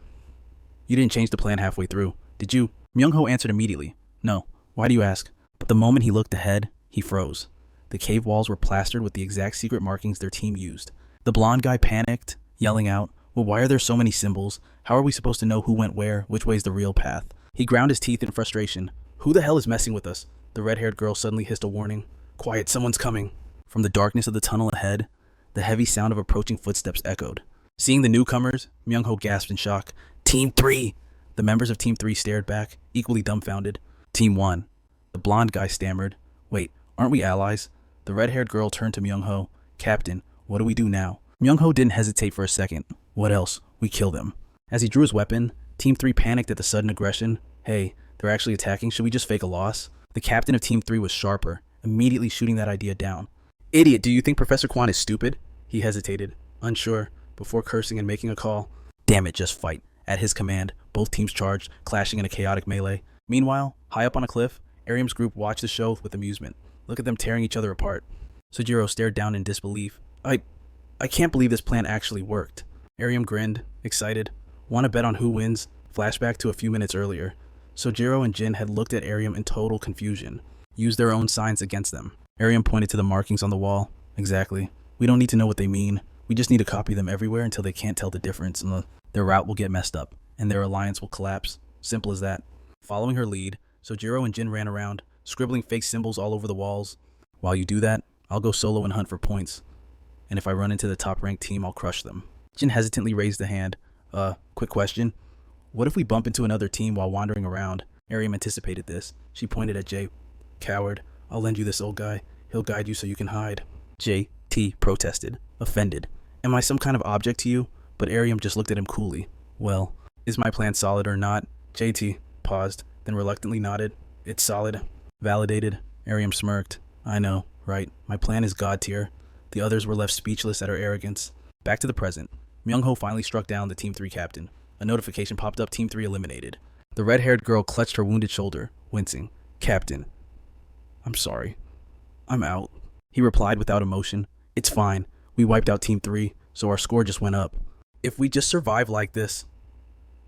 you didn't change the plan halfway through, did you?" Myung-ho answered immediately. "No. Why do you ask?" But the moment he looked ahead, he froze. The cave walls were plastered with the exact secret markings their team used. The blonde guy panicked, yelling out, "Well, why are there so many symbols? How are we supposed to know who went where, which way's the real path?" He ground his teeth in frustration. "Who the hell is messing with us?" The red-haired girl suddenly hissed a warning. "Quiet, someone's coming." From the darkness of the tunnel ahead, the heavy sound of approaching footsteps echoed. Seeing the newcomers, Myung-ho gasped in shock. "Team 3! The members of Team 3 stared back, equally dumbfounded. "Team 1. The blonde guy stammered. "Wait, aren't we allies?" The red-haired girl turned to Myung-ho. "Captain, what do we do now?" Myung-ho didn't hesitate for a second. "What else? We kill them." As he drew his weapon, Team 3 panicked at the sudden aggression. "Hey, they're actually attacking. Should we just fake a loss?" The captain of Team 3 was sharper, immediately shooting that idea down. "Idiot, do you think Professor Kwan is stupid?" He hesitated, unsure, before cursing and making a call. "Damn it, just fight." At his command, both teams charged, clashing in a chaotic melee. Meanwhile, high up on a cliff, Arium's group watched the show with amusement. Look at them tearing each other apart. Sojiro stared down in disbelief. I can't believe this plan actually worked." Arium grinned, excited. "Want to bet on who wins?" Flashback to a few minutes earlier. Sojiro and Jin had looked at Arium in total confusion, used their own signs against them. Arium pointed to the markings on the wall. "Exactly. We don't need to know what they mean. We just need to copy them everywhere until they can't tell the difference, and their route will get messed up, and their alliance will collapse. Simple as that." Following her lead, Sojiro and Jin ran around, scribbling fake symbols all over the walls. "While you do that, I'll go solo and hunt for points. And if I run into the top-ranked team, I'll crush them." Jin hesitantly raised a hand. Quick question. What if we bump into another team while wandering around?" Arium anticipated this. She pointed at Jay. "Coward. I'll lend you this old guy. He'll guide you so you can hide." JT protested, offended. "Am I some kind of object to you?" But Arium just looked at him coolly. "Well, is my plan solid or not?" JT paused, then reluctantly nodded. "It's solid." "Validated." Arium smirked. "I know, right? My plan is god tier." The others were left speechless at her arrogance. Back to the present. Myung-ho finally struck down the Team 3 captain. A notification popped up, Team 3 eliminated. The red-haired girl clutched her wounded shoulder, wincing. "Captain, I'm sorry. I'm out." He replied without emotion. "It's fine. We wiped out Team 3, so our score just went up. If we just survive like this."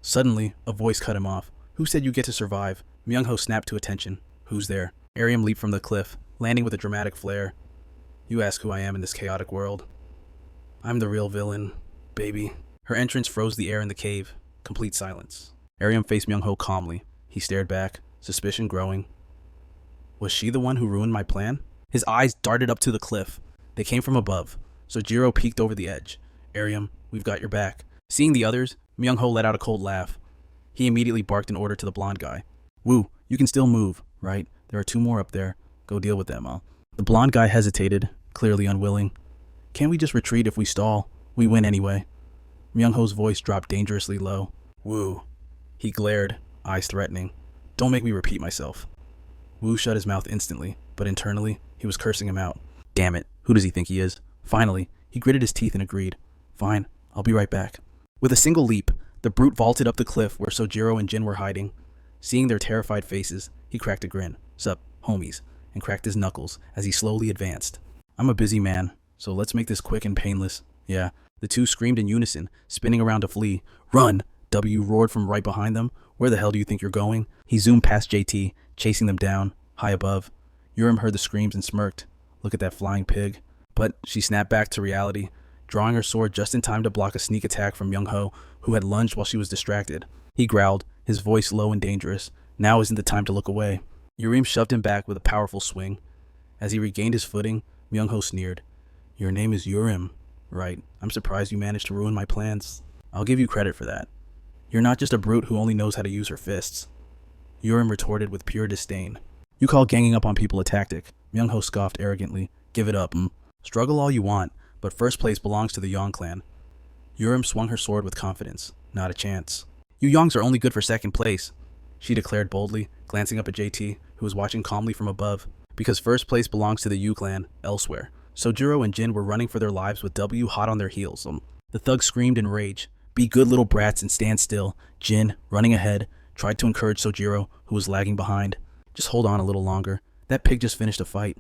Suddenly, a voice cut him off. "Who said you get to survive?" Myung-ho snapped to attention. "Who's there?" Arium leaped from the cliff, landing with a dramatic flare. "You ask who I am in this chaotic world. I'm the real villain, baby." Her entrance froze the air in the cave. Complete silence. Arium faced Myung-ho calmly. He stared back, suspicion growing. Was she the one who ruined my plan? His eyes darted up to the cliff. They came from above. Sojiro peeked over the edge. "Arium, we've got your back." Seeing the others, Myung-ho let out a cold laugh. He immediately barked an order to the blonde guy. "Woo, you can still move, right? There are 2 more up there. Go deal with them, huh?" The blonde guy hesitated, clearly unwilling. "Can't we just retreat if we stall? We win anyway." Myung-ho's voice dropped dangerously low. "Woo." He glared, eyes threatening. "Don't make me repeat myself." Woo shut his mouth instantly, but internally, he was cursing him out. Damn it, who does he think he is? Finally, he gritted his teeth and agreed. "Fine, I'll be right back." With a single leap, the brute vaulted up the cliff where Sojiro and Jin were hiding. Seeing their terrified faces, He cracked a grin. Sup, homies, and cracked his knuckles as he slowly advanced. I'm a busy man, so let's make this quick and painless. Yeah. The two screamed in unison, spinning around to flee. Run! W roared from right behind them. Where the hell do you think you're going? He zoomed past JT, chasing them down, high above. Urim heard the screams and smirked. Look at that flying pig. But she snapped back to reality, drawing her sword just in time to block a sneak attack from Myung-ho, who had lunged while she was distracted. He growled, his voice low and dangerous. Now isn't the time to look away. Urim shoved him back with a powerful swing. As he regained his footing, Myung-ho sneered. Your name is Urim, right? I'm surprised you managed to ruin my plans. I'll give you credit for that. You're not just a brute who only knows how to use her fists. Urim retorted with pure disdain. You call ganging up on people a tactic. Myung-ho scoffed arrogantly. Give it up, Struggle all you want, but first place belongs to the Yong clan. Urim swung her sword with confidence. Not a chance. You Yongs are only good for second place, she declared boldly, glancing up at JT, who was watching calmly from above. Because first place belongs to the Yu clan, elsewhere. Sojiro and Jin were running for their lives with W hot on their heels. The thugs screamed in rage. Be good little brats and stand still. Jin, running ahead, tried to encourage Sojiro, who was lagging behind. Just hold on a little longer. That pig just finished a fight.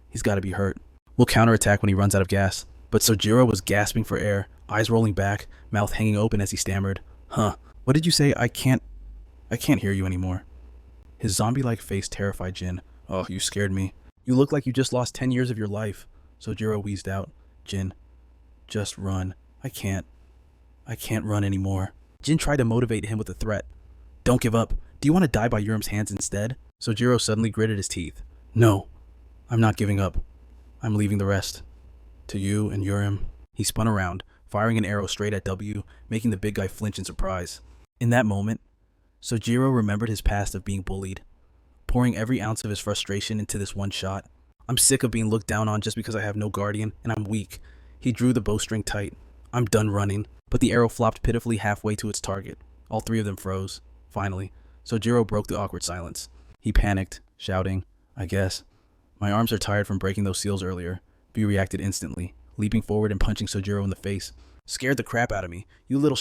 He's got to be hurt. We'll counterattack when he runs out of gas. But Sojiro was gasping for air, eyes rolling back, mouth hanging open as he stammered. Huh. What did you say? I can't hear you anymore. His zombie-like face terrified Jin. Oh, you scared me. You look like you just lost 10 years of your life. Sojiro wheezed out. Jin, just run. I can't run anymore. Jin tried to motivate him with a threat. Don't give up. Do you want to die by Urim's hands instead? Sojiro suddenly gritted his teeth. No, I'm not giving up. I'm leaving the rest. To you and Urim. He spun around, firing an arrow straight at W, making the big guy flinch in surprise. In that moment, Sojiro remembered his past of being bullied, pouring every ounce of his frustration into this one shot. I'm sick of being looked down on just because I have no guardian, and I'm weak. He drew the bowstring tight. I'm done running. But the arrow flopped pitifully halfway to its target. All three of them froze. Finally, Sojiro broke the awkward silence. He panicked, shouting, I guess. My arms are tired from breaking those seals earlier. B reacted instantly, leaping forward and punching Sojiro in the face. Scared the crap out of me. You little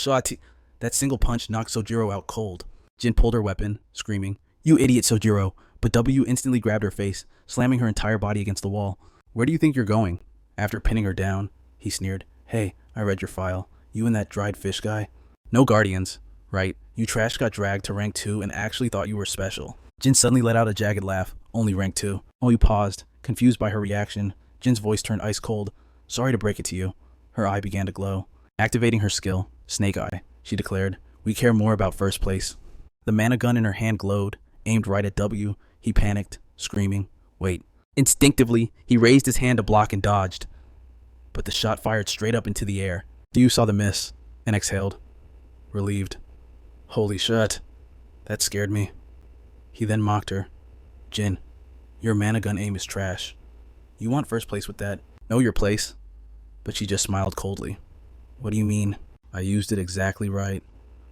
That single punch knocked Sojiro out cold. Jin pulled her weapon, screaming, You idiot, Sojiro! But W instantly grabbed her face, slamming her entire body against the wall. Where do you think you're going? After pinning her down, he sneered, Hey, I read your file. You and that dried fish guy? No guardians, right? You trash got dragged to rank 2 and actually thought you were special. Jin suddenly let out a jagged laugh. Only rank 2. Oh, you paused, confused by her reaction. Jin's voice turned ice cold. Sorry to break it to you. Her eye began to glow. Activating her skill, Snake Eye, she declared. We care more about first place. The mana gun in her hand glowed, aimed right at W. He panicked, screaming, Wait. Instinctively, he raised his hand to block and dodged. But the shot fired straight up into the air. You saw the miss, and exhaled, relieved. Holy shit. That scared me. He then mocked her. Jin, your mana gun aim is trash. You want first place with that. Know your place. But she just smiled coldly. What do you mean? I used it exactly right.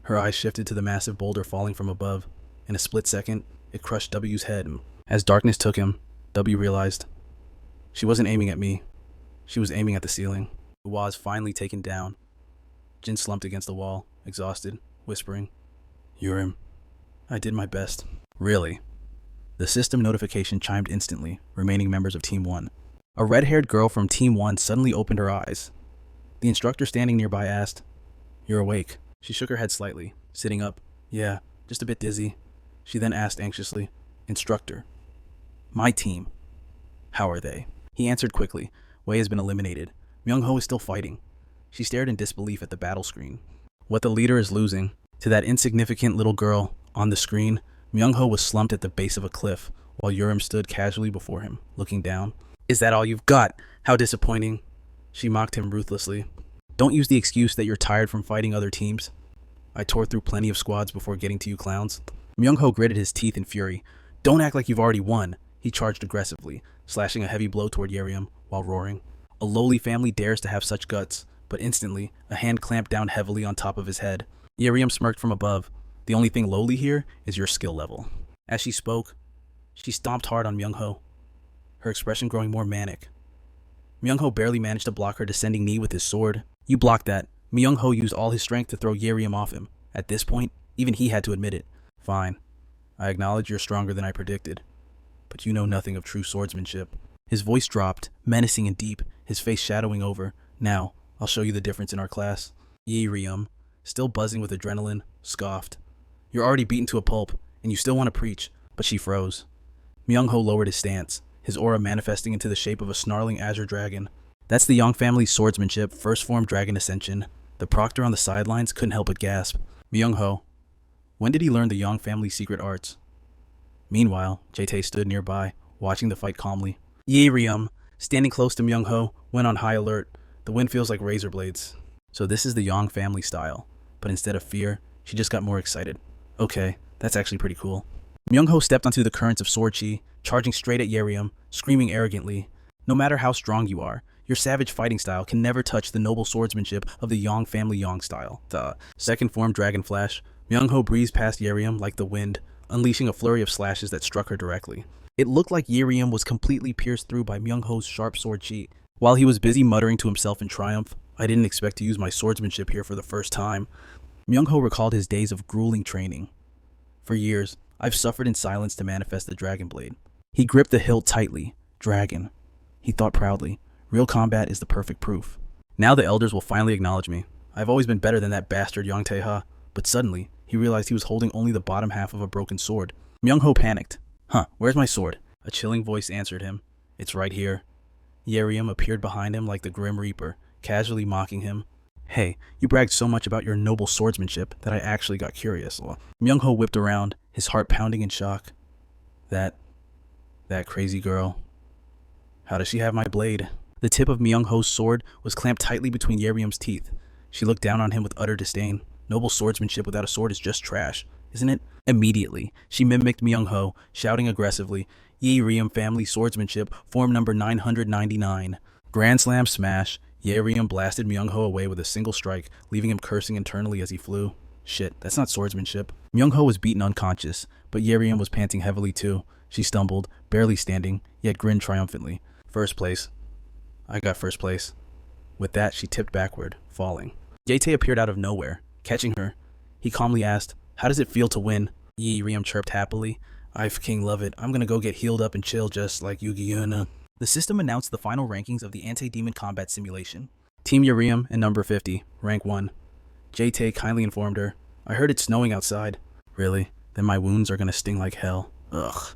Her eyes shifted to the massive boulder falling from above. In a split second, it crushed W's head. As darkness took him, W realized. She wasn't aiming at me. She was aiming at the ceiling. The wall was finally taken down. Jin slumped against the wall, exhausted, whispering, Urim, I did my best. Really? The system notification chimed instantly, remaining members of Team 1. A red-haired girl from Team 1 suddenly opened her eyes. The instructor standing nearby asked, You're awake. She shook her head slightly, sitting up. Yeah, just a bit dizzy. She then asked anxiously, Instructor, my team, how are they? He answered quickly, Wei has been eliminated. Myung-ho is still fighting. She stared in disbelief at the battle screen. What the leader is losing. To that insignificant little girl on the screen, Myung-ho was slumped at the base of a cliff, while Urim stood casually before him, looking down. Is that all you've got? How disappointing. She mocked him ruthlessly. Don't use the excuse that you're tired from fighting other teams. I tore through plenty of squads before getting to you clowns. Myung-ho gritted his teeth in fury. Don't act like you've already won. He charged aggressively, slashing a heavy blow toward Yeriam, while roaring. A lowly family dares to have such guts, but instantly, a hand clamped down heavily on top of his head. Yeriam smirked from above. The only thing lowly here is your skill level. As she spoke, she stomped hard on Myung-ho, her expression growing more manic. Myung-ho barely managed to block her descending knee with his sword. You blocked that. Myung-ho used all his strength to throw Yeriam off him. At this point, even he had to admit it. Fine. I acknowledge you're stronger than I predicted, but you know nothing of true swordsmanship. His voice dropped, menacing and deep, his face shadowing over. Now, I'll show you the difference in our class. Yi Ryum, still buzzing with adrenaline, scoffed. You're already beaten to a pulp, and you still want to preach, but she froze. Myung-ho lowered his stance, his aura manifesting into the shape of a snarling azure dragon. That's the Yang family's swordsmanship, first form dragon ascension. The proctor on the sidelines couldn't help but gasp. Myung-ho, when did he learn the Yang family's secret arts? Meanwhile, Jae-tae stood nearby, watching the fight calmly. Yi Ryum, standing close to Myung-ho, went on high alert. The wind feels like razor blades. So this is the Yang family style, but instead of fear, she just got more excited. Okay, that's actually pretty cool. Myung-ho stepped onto the currents of sword chi, charging straight at Yi Ryum, screaming arrogantly, no matter how strong you are, your savage fighting style can never touch the noble swordsmanship of the Yang family Yang style. The second form Dragon Flash, Myung-ho breezed past Yi Ryum like the wind, unleashing a flurry of slashes that struck her directly. It looked like Yi Ryum was completely pierced through by Myung-ho's sharp sword chi. While he was busy muttering to himself in triumph, I didn't expect to use my swordsmanship here for the first time. Myung-ho recalled his days of grueling training. For years, I've suffered in silence to manifest the dragon blade. He gripped the hilt tightly. Dragon. He thought proudly. Real combat is the perfect proof. Now the elders will finally acknowledge me. I've always been better than that bastard Yang Tae-ha. But suddenly, he realized he was holding only the bottom half of a broken sword. Myung-ho panicked. Where's my sword? A chilling voice answered him. It's right here. Yi Ryum appeared behind him like the Grim Reaper, casually mocking him. Hey, you bragged so much about your noble swordsmanship that I actually got curious. Myung-ho whipped around, his heart pounding in shock. That crazy girl. How does she have my blade? The tip of Myung-ho's sword was clamped tightly between Yi Ryum's teeth. She looked down on him with utter disdain. Noble swordsmanship without a sword is just trash, isn't it? Immediately, she mimicked Myung-ho, shouting aggressively, Yi Ryum family swordsmanship, form number 999. Grand slam smash. Yi Ryum blasted Myung-ho away with a single strike, leaving him cursing internally as he flew. Shit, that's not swordsmanship. Myung-ho was beaten unconscious, but Yi Ryum was panting heavily too. She stumbled, barely standing, yet grinned triumphantly. First place. I got first place. With that, she tipped backward, falling. Jae-tae appeared out of nowhere, catching her. He calmly asked, how does it feel to win? Yi Ryum chirped happily. I fucking love it. I'm gonna go get healed up and chill just like Yu-Gi-Oh! The system announced the final rankings of the anti-demon combat simulation. Team Yi Ryum and number 50, rank 1. Jae-tae kindly informed her, I heard it's snowing outside. Really? Then my wounds are gonna sting like hell. Ugh.